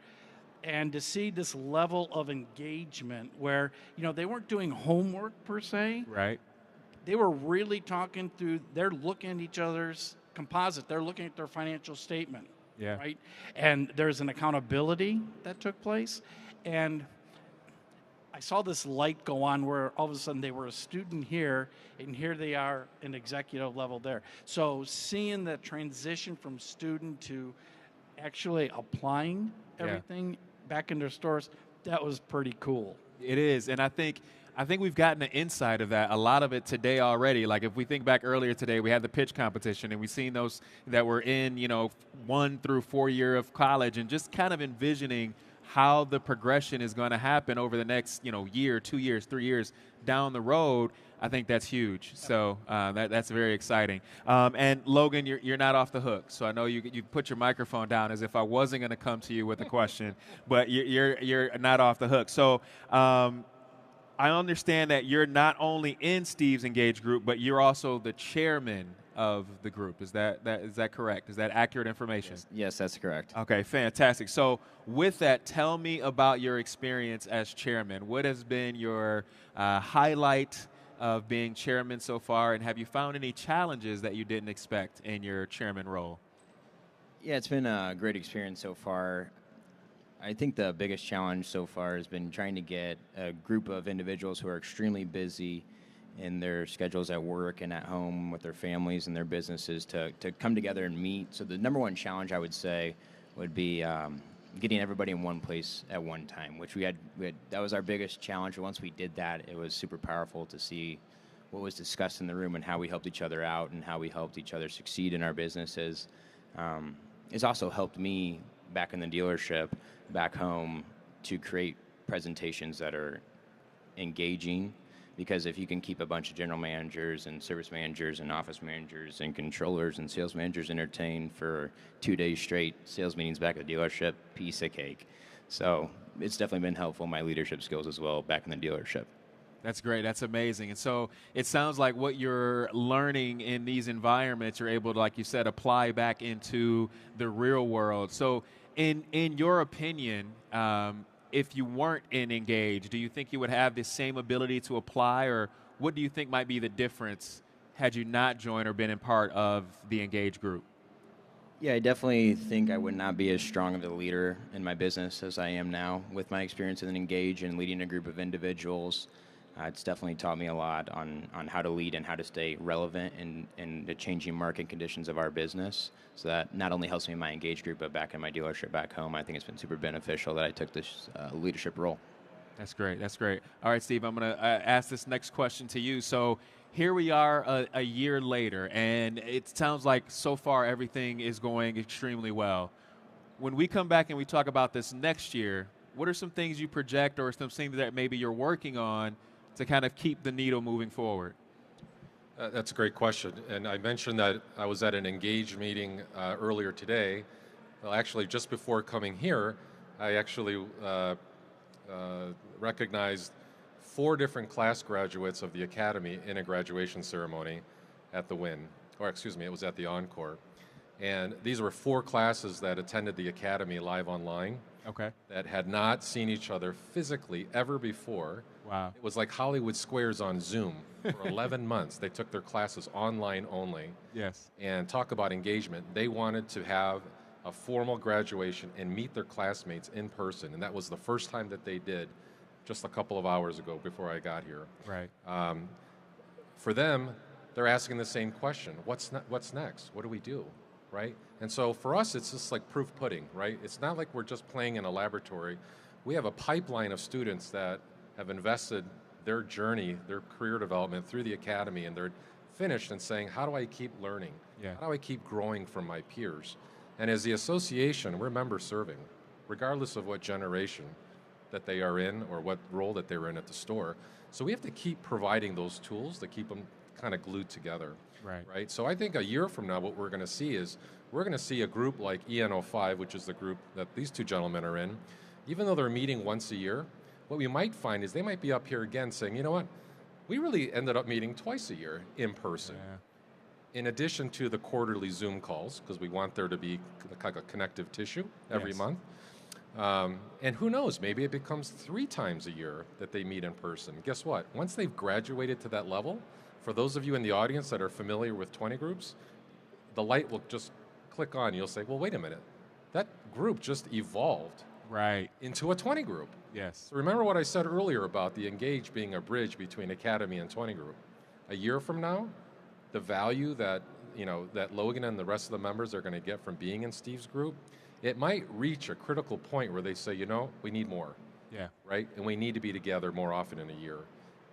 and to see this level of engagement where, you know, they weren't doing homework per se. Right. They were really talking through, they're looking at each other's composite, they're looking at their financial statement. Yeah. Right? And there's an accountability that took place, and I saw this light go on where all of a sudden they were a student here, and here they are an executive level there. So seeing the transition from student to actually applying everything back in their stores, that was pretty cool. It is, and I think we've gotten an insight of that, a lot of it today already. Like if we think back earlier today, we had the pitch competition, and we've seen those that were in, 1 through 4 year of college, and just kind of envisioning how the progression is going to happen over the next, year, 2 years, 3 years down the road. I think that's huge. So that's very exciting. And Logan, you're not off the hook. So I know you put your microphone down as if I wasn't going to come to you with a question, but you're not off the hook. So I understand that you're not only in Steve's Engage group, but you're also the chairman of the group. Is that correct? Is that accurate information? Yes, that's correct. Okay, fantastic. So with that, tell me about your experience as chairman. What has been your highlight of being chairman so far, and have you found any challenges that you didn't expect in your chairman role? Yeah, it's been a great experience so far. I think the biggest challenge so far has been trying to get a group of individuals who are extremely busy in their schedules at work and at home with their families and their businesses to come together and meet. So the number one challenge I would say would be getting everybody in one place at one time, which we had that was our biggest challenge. And once we did that, it was super powerful to see what was discussed in the room and how we helped each other out and how we helped each other succeed in our businesses. It's also helped me back in the dealership, back home, to create presentations that are engaging. Because if you can keep a bunch of general managers and service managers and office managers and controllers and sales managers entertained for 2 days straight, sales meetings back at the dealership, piece of cake. So it's definitely been helpful, my leadership skills as well, back in the dealership. That's great. That's amazing. And so it sounds like what you're learning in these environments, you're able to, like you said, apply back into the real world. So in your opinion, if you weren't in Engage, do you think you would have the same ability to apply, or what do you think might be the difference had you not joined or been in part of the Engage group? Yeah, I definitely think I would not be as strong of a leader in my business as I am now with my experience in Engage and leading a group of individuals. It's definitely taught me a lot on how to lead and how to stay relevant in the changing market conditions of our business. So that not only helps me in my Engage group, but back in my dealership back home, I think it's been super beneficial that I took this leadership role. That's great. That's great. All right, Steve, I'm going to ask this next question to you. So here we are a year later, and it sounds like so far everything is going extremely well. When we come back and we talk about this next year, what are some things you project or some things that maybe you're working on to kind of keep the needle moving forward? That's a great question. And I mentioned that I was at an Engage meeting earlier today. Well, actually, just before coming here, I actually recognized 4 different class graduates of the Academy in a graduation ceremony at the Wynn, or excuse me, it was at the Encore. And these were 4 classes that attended the Academy live online. Okay. That had not seen each other physically ever before. Wow. It was like Hollywood Squares on Zoom. For 11 months, they took their classes online only. Yes. And talk about engagement. They wanted to have a formal graduation and meet their classmates in person. And that was the first time that they did just a couple of hours ago before I got here. Right. For them, they're asking the same question. What's next? What do we do? Right? And so for us, it's just like proof pudding, right? It's not like we're just playing in a laboratory. We have a pipeline of students that have invested their journey, their career development through the Academy, and they're finished and saying, how do I keep learning? Yeah. How do I keep growing from my peers? And as the association, we're member serving, regardless of what generation that they are in or what role that they're in at the store. So we have to keep providing those tools to keep them kind of glued together. Right. So I think a year from now, what we're going to see is we're going to see a group like EN05, which is the group that these 2 gentlemen are in. Even though they're meeting once a year, what we might find is they might be up here again saying, you know what, we really ended up meeting twice a year in person. In addition to the quarterly Zoom calls, because we want there to be like a connective tissue every month. And who knows, maybe it becomes 3 times a year that they meet in person. Guess what? Once they've graduated to that level, for those of you in the audience that are familiar with 20 groups, the light will just click on. You'll say, well, wait a minute. That group just evolved into a 20 group. Yes. So remember what I said earlier about the Engage being a bridge between Academy and 20 group. A year from now, the value that, that Logan and the rest of the members are going to get from being in Steve's group, it might reach a critical point where they say, we need more. Yeah. Right? And we need to be together more often in a year.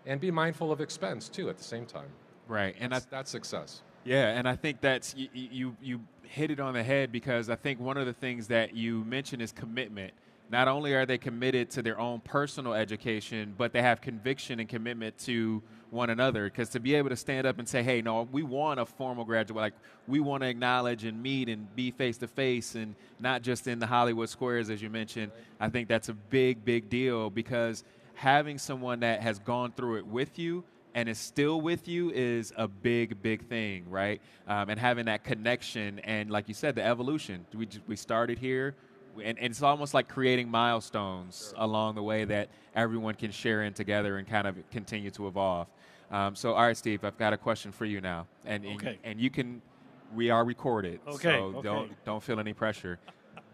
And be mindful of expense, too, at the same time. Right. And that's success. Yeah, and I think that's, you hit it on the head, because I think one of the things that you mentioned is commitment. Not only are they committed to their own personal education, but they have conviction and commitment to one another. Because to be able to stand up and say, hey, no, we want a formal graduate, like we want to acknowledge and meet and be face-to-face and not just in the Hollywood Squares, as you mentioned, I think that's a big, big deal, because having someone that has gone through it with you and is still with you is a big, big thing, right? And having that connection and, like you said, the evolution. We started here, and it's almost like creating milestones along the way that everyone can share in together and kind of continue to evolve. So, all right, Steve, I've got a question for you now, and you can. We are recorded, so don't feel any pressure.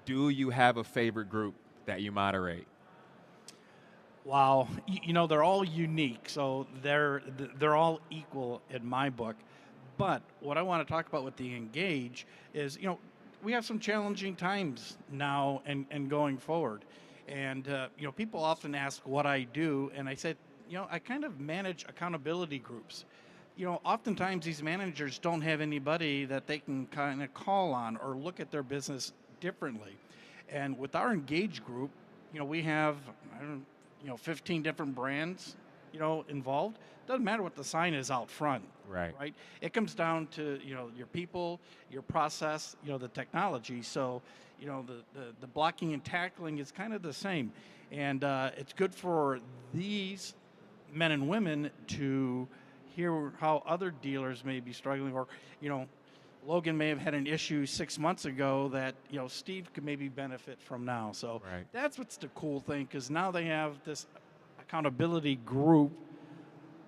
Do you have a favorite group that you moderate? Wow, they're all unique, so they're all equal in my book. But what I want to talk about with the Engage is, we have some challenging times now and going forward. And, people often ask what I do, and I said, I kind of manage accountability groups. Oftentimes these managers don't have anybody that they can kind of call on or look at their business differently. And with our Engage group, we have, 15 different brands, involved. Doesn't matter what the sign is out front. Right. It comes down to, your people, your process, the technology. So, the blocking and tackling is kind of the same. And it's good for these men and women to hear how other dealers may be struggling, or, Logan may have had an issue 6 months ago that, Steve could maybe benefit from now. So that's what's the cool thing, because now they have this accountability group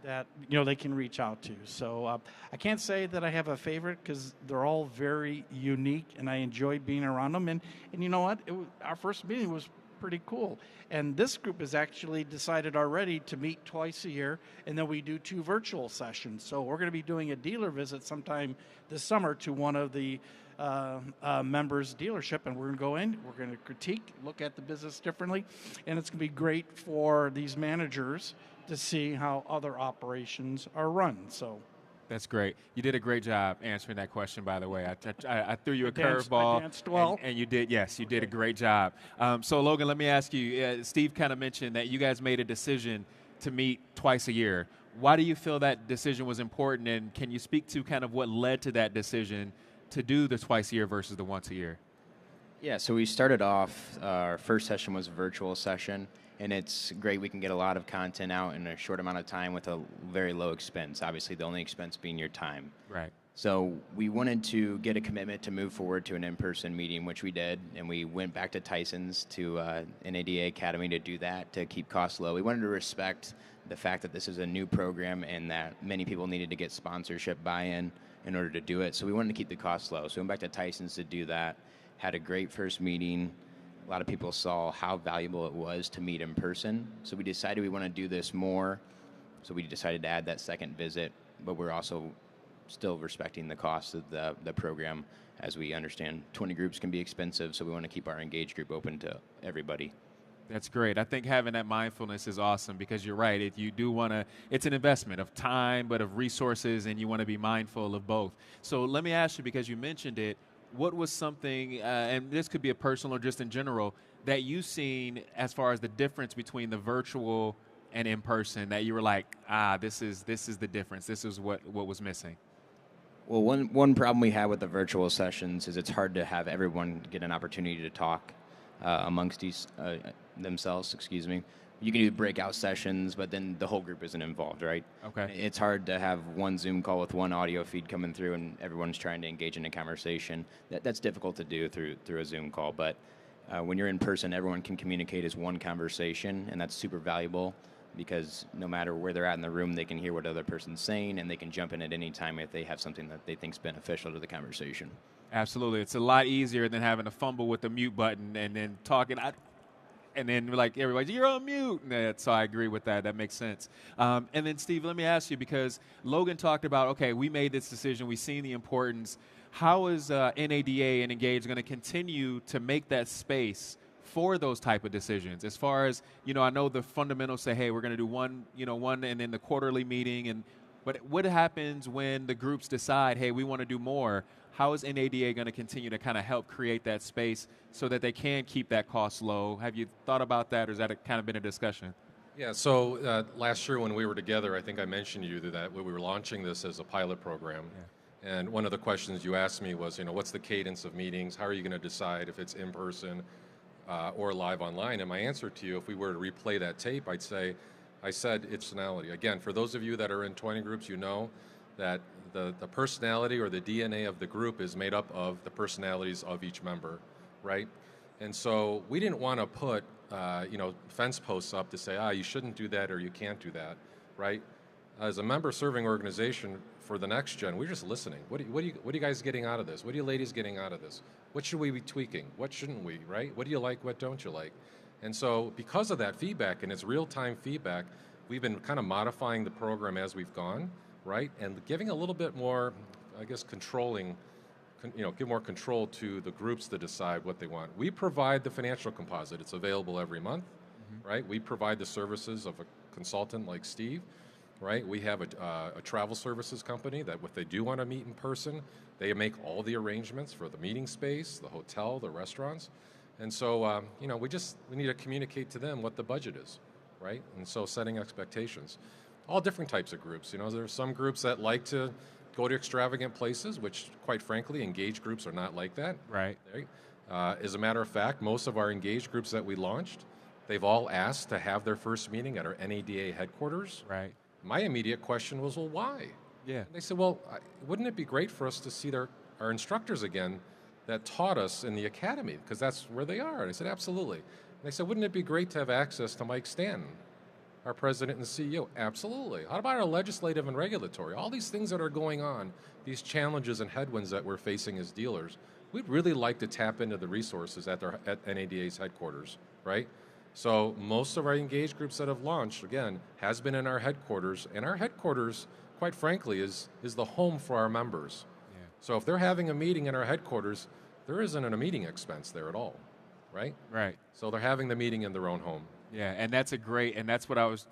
that, they can reach out to. So I can't say that I have a favorite, because they're all very unique, and I enjoyed being around them. And you know what? Our first meeting was pretty cool. And this group has actually decided already to meet twice a year, and then we do 2 virtual sessions. So we're going to be doing a dealer visit sometime this summer to one of the members' dealership, and we're going to go in, we're going to critique, look at the business differently, and it's going to be great for these managers to see how other operations are run. So That's great. You did a great job answering that question, by the way. I threw you a I curveball. danced well. And you did, yes, you did a great job. So, Logan, let me ask you, Steve kind of mentioned that you guys made a decision to meet twice a year. Why do you feel that decision was important, and can you speak to kind of what led to that decision to do the twice a year versus the once a year? Yeah, so we started off, our first session was a virtual session, and it's great. We can get a lot of content out in a short amount of time with a very low expense. Obviously, the only expense being your time. Right. So we wanted to get a commitment to move forward to an in-person meeting, which we did, and we went back to Tyson's to NADA Academy to do that, to keep costs low. We wanted to respect the fact that this is a new program and that many people needed to get sponsorship buy-in in order to do it. So we wanted to keep the costs low. So we went back to Tyson's to do that, had a great first meeting. A lot of people saw how valuable it was to meet in person. So we decided we want to do this more. So we decided to add that second visit, but we're also still respecting the cost of the program, as we understand 20 groups can be expensive, so we want to keep our engaged group open to everybody. That's great. I think having that mindfulness is awesome because you're right. You do want to, it's an investment of time, but of resources, and you want to be mindful of both. So let me ask you, because you mentioned it, what was something, and this could be a personal or just in general, that you've seen as far as the difference between the virtual and in person that you were like, this is the difference. This is what was missing? Well, one problem we have with the virtual sessions is it's hard to have everyone get an opportunity to talk amongst themselves. Excuse me. You can do breakout sessions, but then the whole group isn't involved, right? Okay. It's hard to have one Zoom call with one audio feed coming through and everyone's trying to engage in a conversation. That's difficult to do through a Zoom call, but when you're in person, everyone can communicate as one conversation, and that's super valuable because no matter where they're at in the room, they can hear what the other person's saying, and they can jump in at any time if they have something that they think is beneficial to the conversation. Absolutely. It's a lot easier than having to fumble with the mute button and then talking. And then like everybody's, you're on mute. So I agree with that. That makes sense. And then, Steve, let me ask you, because Logan talked about, okay, we made this decision. We've seen the importance. How is NADA and Engage going to continue to make that space for those type of decisions? As far as, I know the fundamentals say, hey, we're going to do one and then the quarterly meeting. But what happens when the groups decide, hey, we want to do more? How is NADA going to continue to kind of help create that space so that they can keep that cost low? Have you thought about that, or has that kind of been a discussion? Yeah, so last year when we were together, I think I mentioned to you that we were launching this as a pilot program. Yeah. And one of the questions you asked me was, what's the cadence of meetings? How are you going to decide if it's in person or live online? And my answer to you, if we were to replay that tape, I said it's personality. Again, for those of you that are in 20 groups, you know that the personality or the DNA of the group is made up of the personalities of each member, right? And so we didn't want to put, fence posts up to say, you shouldn't do that or you can't do that, right? As a member-serving organization for the next gen, we're just listening. What are you guys getting out of this? What are you ladies getting out of this? What should we be tweaking? What shouldn't we, right? What do you like? What don't you like? And so because of that feedback, and it's real-time feedback, we've been kind of modifying the program as we've gone, right? And giving a little bit more, I guess, give more control to the groups to decide what they want. We provide the financial composite. It's available every month, right? We provide the services of a consultant like Steve, right? We have a travel services company that if they do want to meet in person, they make all the arrangements for the meeting space, the hotel, the restaurants. And so, we need to communicate to them what the budget is, right? And so setting expectations. All different types of groups. There are some groups that like to go to extravagant places, which, quite frankly, engaged groups are not like that. Right. As a matter of fact, most of our engaged groups that we launched, they've all asked to have their first meeting at our NADA headquarters. Right. My immediate question was, well, why? Yeah. And they said, well, wouldn't it be great for us to see our instructors again that taught us in the academy, because that's where they are. And I said, absolutely. And they said, wouldn't it be great to have access to Mike Stanton, our president and CEO? Absolutely. How about our legislative and regulatory? All these things that are going on, these challenges and headwinds that we're facing as dealers, we'd really like to tap into the resources at NADA's headquarters, right? So most of our engaged groups that have launched, again, has been in our headquarters, and our headquarters, quite frankly, is the home for our members. Yeah. So if they're having a meeting in our headquarters, there isn't a meeting expense there at all, right? Right. So they're having the meeting in their own home. Yeah, and that's that's what I was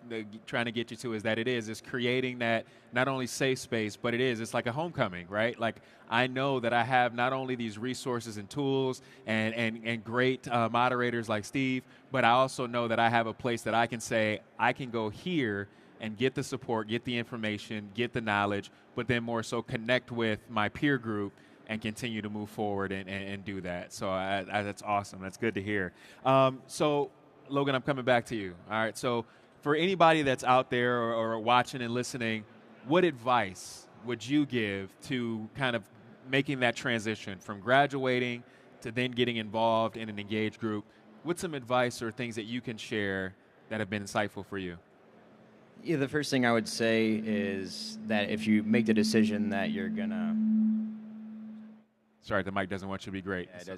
trying to get you to, is that it's creating that not only safe space, but it's like a homecoming, right? Like, I know that I have not only these resources and tools and great moderators like Steve, but I also know that I have a place that I can say, I can go here and get the support, get the information, get the knowledge, but then more so connect with my peer group and continue to move forward and do that. So that's awesome. That's good to hear. So, Logan, I'm coming back to you. All right. So for anybody that's out there or watching and listening, what advice would you give to kind of making that transition from graduating to then getting involved in an engaged group? What's some advice or things that you can share that have been insightful for you? Yeah, the first thing I would say is that if you make the decision that you're going to... Sorry, the mic doesn't want you to be great. Yeah,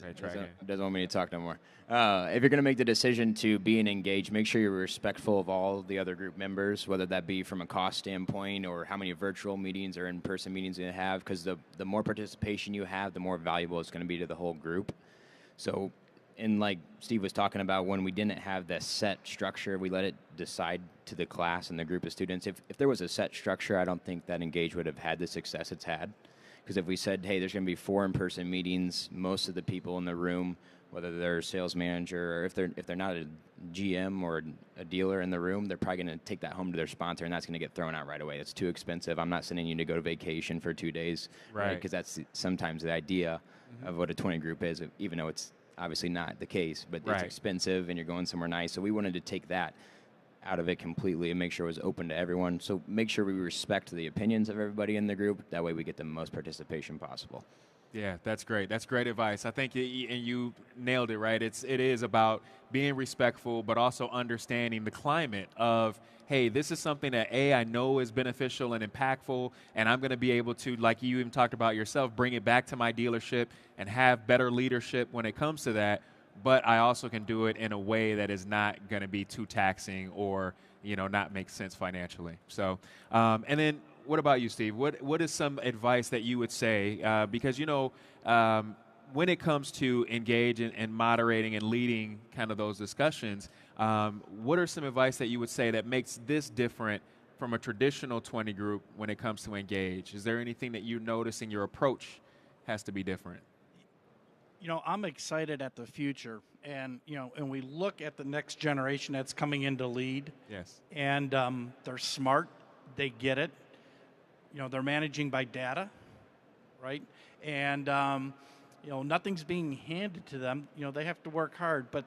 doesn't want me to talk no more. If you're going to make the decision to be engaged, make sure you're respectful of all the other group members, whether that be from a cost standpoint or how many virtual meetings or in-person meetings you have, because the more participation you have, the more valuable it's going to be to the whole group. So, and like Steve was talking about, when we didn't have the set structure, we let it decide to the class and the group of students. If there was a set structure, I don't think that Engage would have had the success it's had. Because if we said, hey, there's going to be 4 in-person meetings, most of the people in the room, whether they're a sales manager or if they're not a GM or a dealer in the room, they're probably going to take that home to their sponsor, and that's going to get thrown out right away. It's too expensive. I'm not sending you to go to vacation for 2 days, right? Because that's sometimes the idea of what a 20 group is, even though it's obviously not the case. But it's expensive, and you're going somewhere nice. So we wanted to take that out of it completely and make sure it was open to everyone. So make sure we respect the opinions of everybody in the group. That way we get the most participation possible. Yeah, that's great. That's great advice. I think and you nailed it, right? It is about being respectful, but also understanding the climate of, hey, this is something that I know is beneficial and impactful, and I'm going to be able to, like you even talked about yourself, bring it back to my dealership and have better leadership when it comes to that. But I also can do it in a way that is not going to be too taxing or, not make sense financially. So, and then what about you, Steve? What is some advice that you would say? Because, when it comes to engage and moderating and leading kind of those discussions, what are some advice that you would say that makes this different from a traditional 20 group when it comes to engage? Is there anything that you notice in your approach has to be different? I'm excited at the future, and and we look at the next generation that's coming in to lead. Yes. And they're smart, they get it. They're managing by data, right? And nothing's being handed to them. They have to work hard, but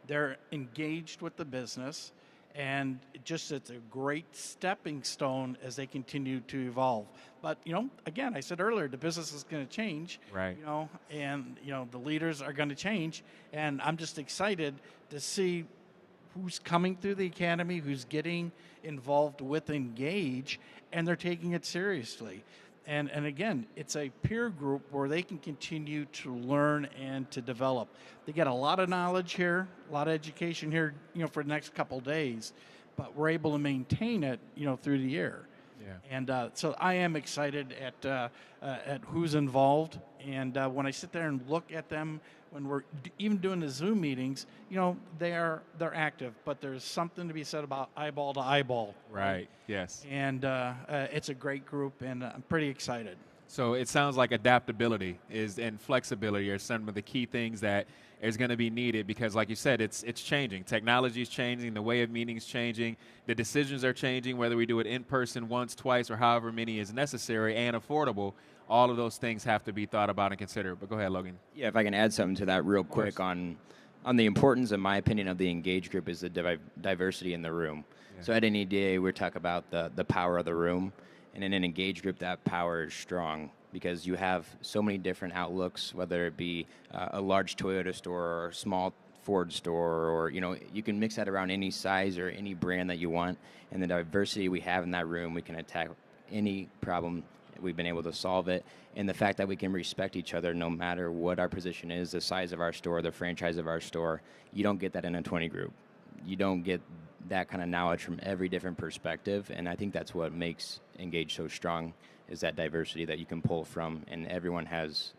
they're engaged with the business, and it's a great stepping stone as they continue to evolve. But again, I said earlier, the business is going to change, right? And the leaders are going to change, and I'm just excited to see who's coming through the academy, who's getting involved with Engage, and they're taking it seriously. And again, it's a peer group where they can continue to learn and to develop. They get a lot of knowledge here, a lot of education here, for the next couple of days, but we're able to maintain it, through the year. Yeah. And so I am excited at who's involved. And when I sit there and look at them, when we're even doing the Zoom meetings, they're active, but there's something to be said about eyeball to eyeball. Right. Yes. And it's a great group, and I'm pretty excited. So it sounds like adaptability and flexibility are some of the key things that is going to be needed, because like you said, it's changing. Technology is changing. The way of meeting is changing. The decisions are changing, whether we do it in person once, twice, or however many is necessary and affordable. All of those things have to be thought about and considered. But go ahead, Logan. Yeah, if I can add something to that real quick on the importance, in my opinion, of the Engage group is the diversity in the room. Yeah. So at NEDA, we're talking about the power of the room. And in an Engage group, that power is strong because you have so many different outlooks, whether it be a large Toyota store or a small Ford store, or you can mix that around any size or any brand that you want. And the diversity we have in that room, we can attack any problem. We've been able to solve it. And the fact that we can respect each other no matter what our position is, the size of our store, the franchise of our store, you don't get that in a 20 group. You don't get that kind of knowledge from every different perspective. And I think that's what makes Engage so strong, is that diversity that you can pull from. And everyone has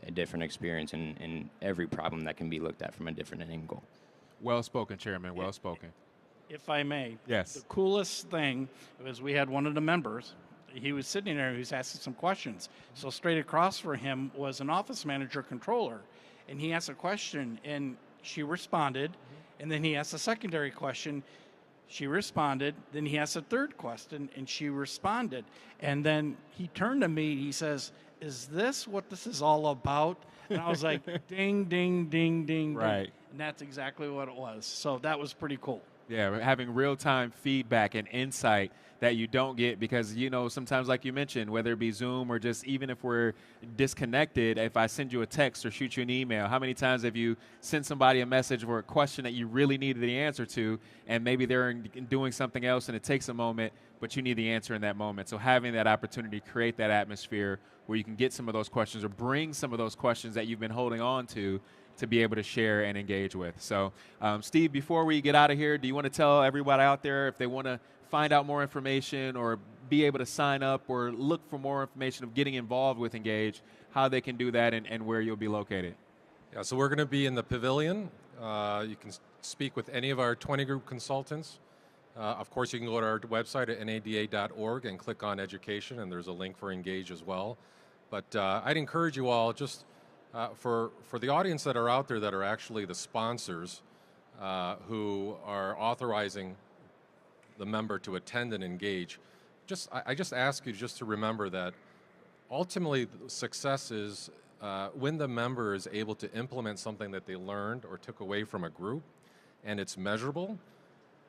a different experience in every problem that can be looked at from a different angle. Well spoken, Chairman. Well spoken. If I may. Yes. The coolest thing was we had one of the members. He was sitting there. He was asking some questions. So straight across for him was an office manager controller, and he asked a question, and she responded. And then he asked a secondary question. She responded. Then he asked a third question, and she responded. And then he turned to me. He says, "Is this what this is all about?" And I was like, "Ding, ding, ding, ding, Right. ding." And that's exactly what it was. So that was pretty cool. Yeah, we're having real-time feedback and insight that you don't get because, sometimes like you mentioned, whether it be Zoom or just even if we're disconnected, if I send you a text or shoot you an email, how many times have you sent somebody a message or a question that you really needed the answer to, and maybe they're doing something else and it takes a moment, but you need the answer in that moment. So having that opportunity to create that atmosphere where you can get some of those questions or bring some of those questions that you've been holding on to be able to share and engage with. So, Steve, before we get out of here, do you want to tell everybody out there if they want to find out more information or be able to sign up or look for more information of getting involved with Engage, how they can do that and where you'll be located? Yeah, so we're going to be in the pavilion. You can speak with any of our 20 group consultants. Of course, you can go to our website at nada.org and click on education, and there's a link for Engage as well. But I'd encourage you all just for the audience that are out there that are actually the sponsors who are authorizing the member to attend and engage, I just ask you just to remember that ultimately success is when the member is able to implement something that they learned or took away from a group, and it's measurable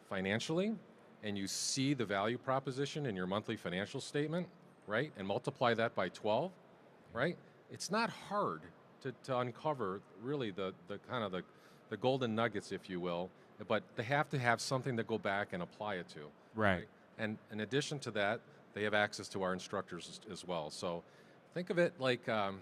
financially, and you see the value proposition in your monthly financial statement, right, and multiply that by 12, right? It's not hard to uncover really the kind of the golden nuggets, if you will, but they have to have something to go back and apply it to. Right. And in addition to that, they have access to our instructors as well. So think of it like an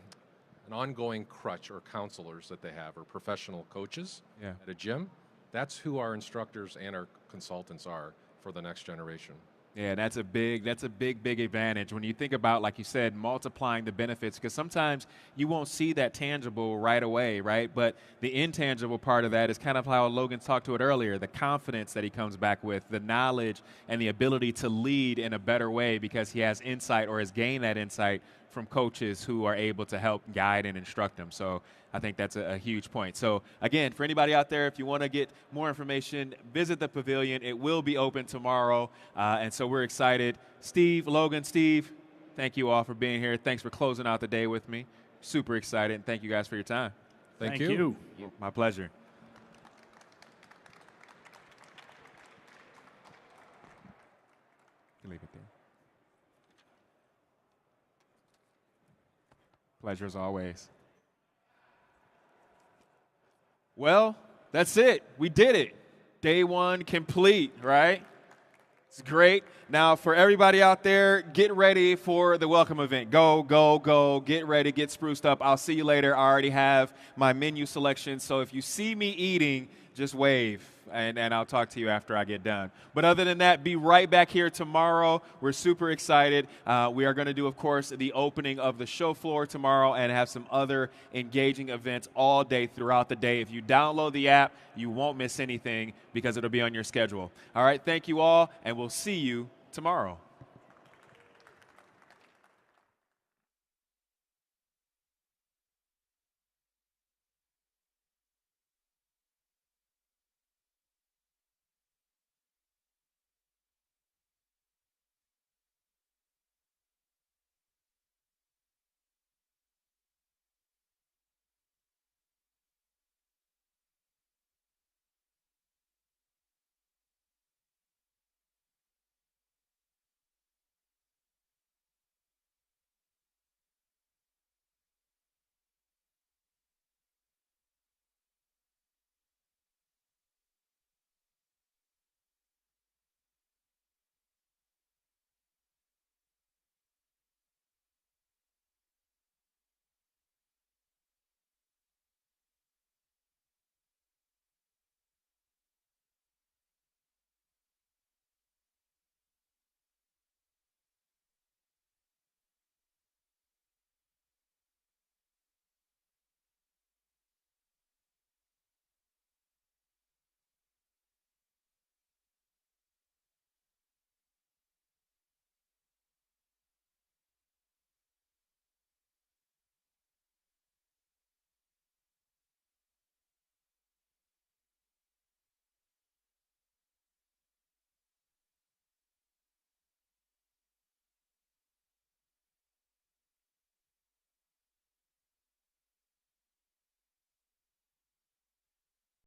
ongoing crutch or counselors that they have, or professional coaches at a gym. That's who our instructors and our consultants are for the next generation. Yeah, that's a big advantage when you think about, like you said, multiplying the benefits, because sometimes you won't see that tangible right away, right? But the intangible part of that is kind of how Logan talked to it earlier, the confidence that he comes back with, the knowledge and the ability to lead in a better way because he has insight or has gained that insight from coaches who are able to help guide and instruct them. So I think that's a huge point. So again, for anybody out there, if you want to get more information, visit the pavilion. It will be open tomorrow. And so we're excited. Steve, Logan, Steve, thank you all for being here. Thanks for closing out the day with me. Super excited. And thank you guys for your time. Thank you. My pleasure. Leave it there. Pleasure as always. Well, that's it. We did it. Day one complete, right? It's great. Now, for everybody out there, get ready for the welcome event. Go, go, go. Get ready. Get spruced up. I'll see you later. I already have my menu selection. So if you see me eating, just wave, and I'll talk to you after I get done. But other than that, be right back here tomorrow. We're super excited. We are going to do, of course, the opening of the show floor tomorrow and have some other engaging events all day throughout the day. If you download the app, you won't miss anything because it'll be on your schedule. All right, thank you all, and we'll see you tomorrow.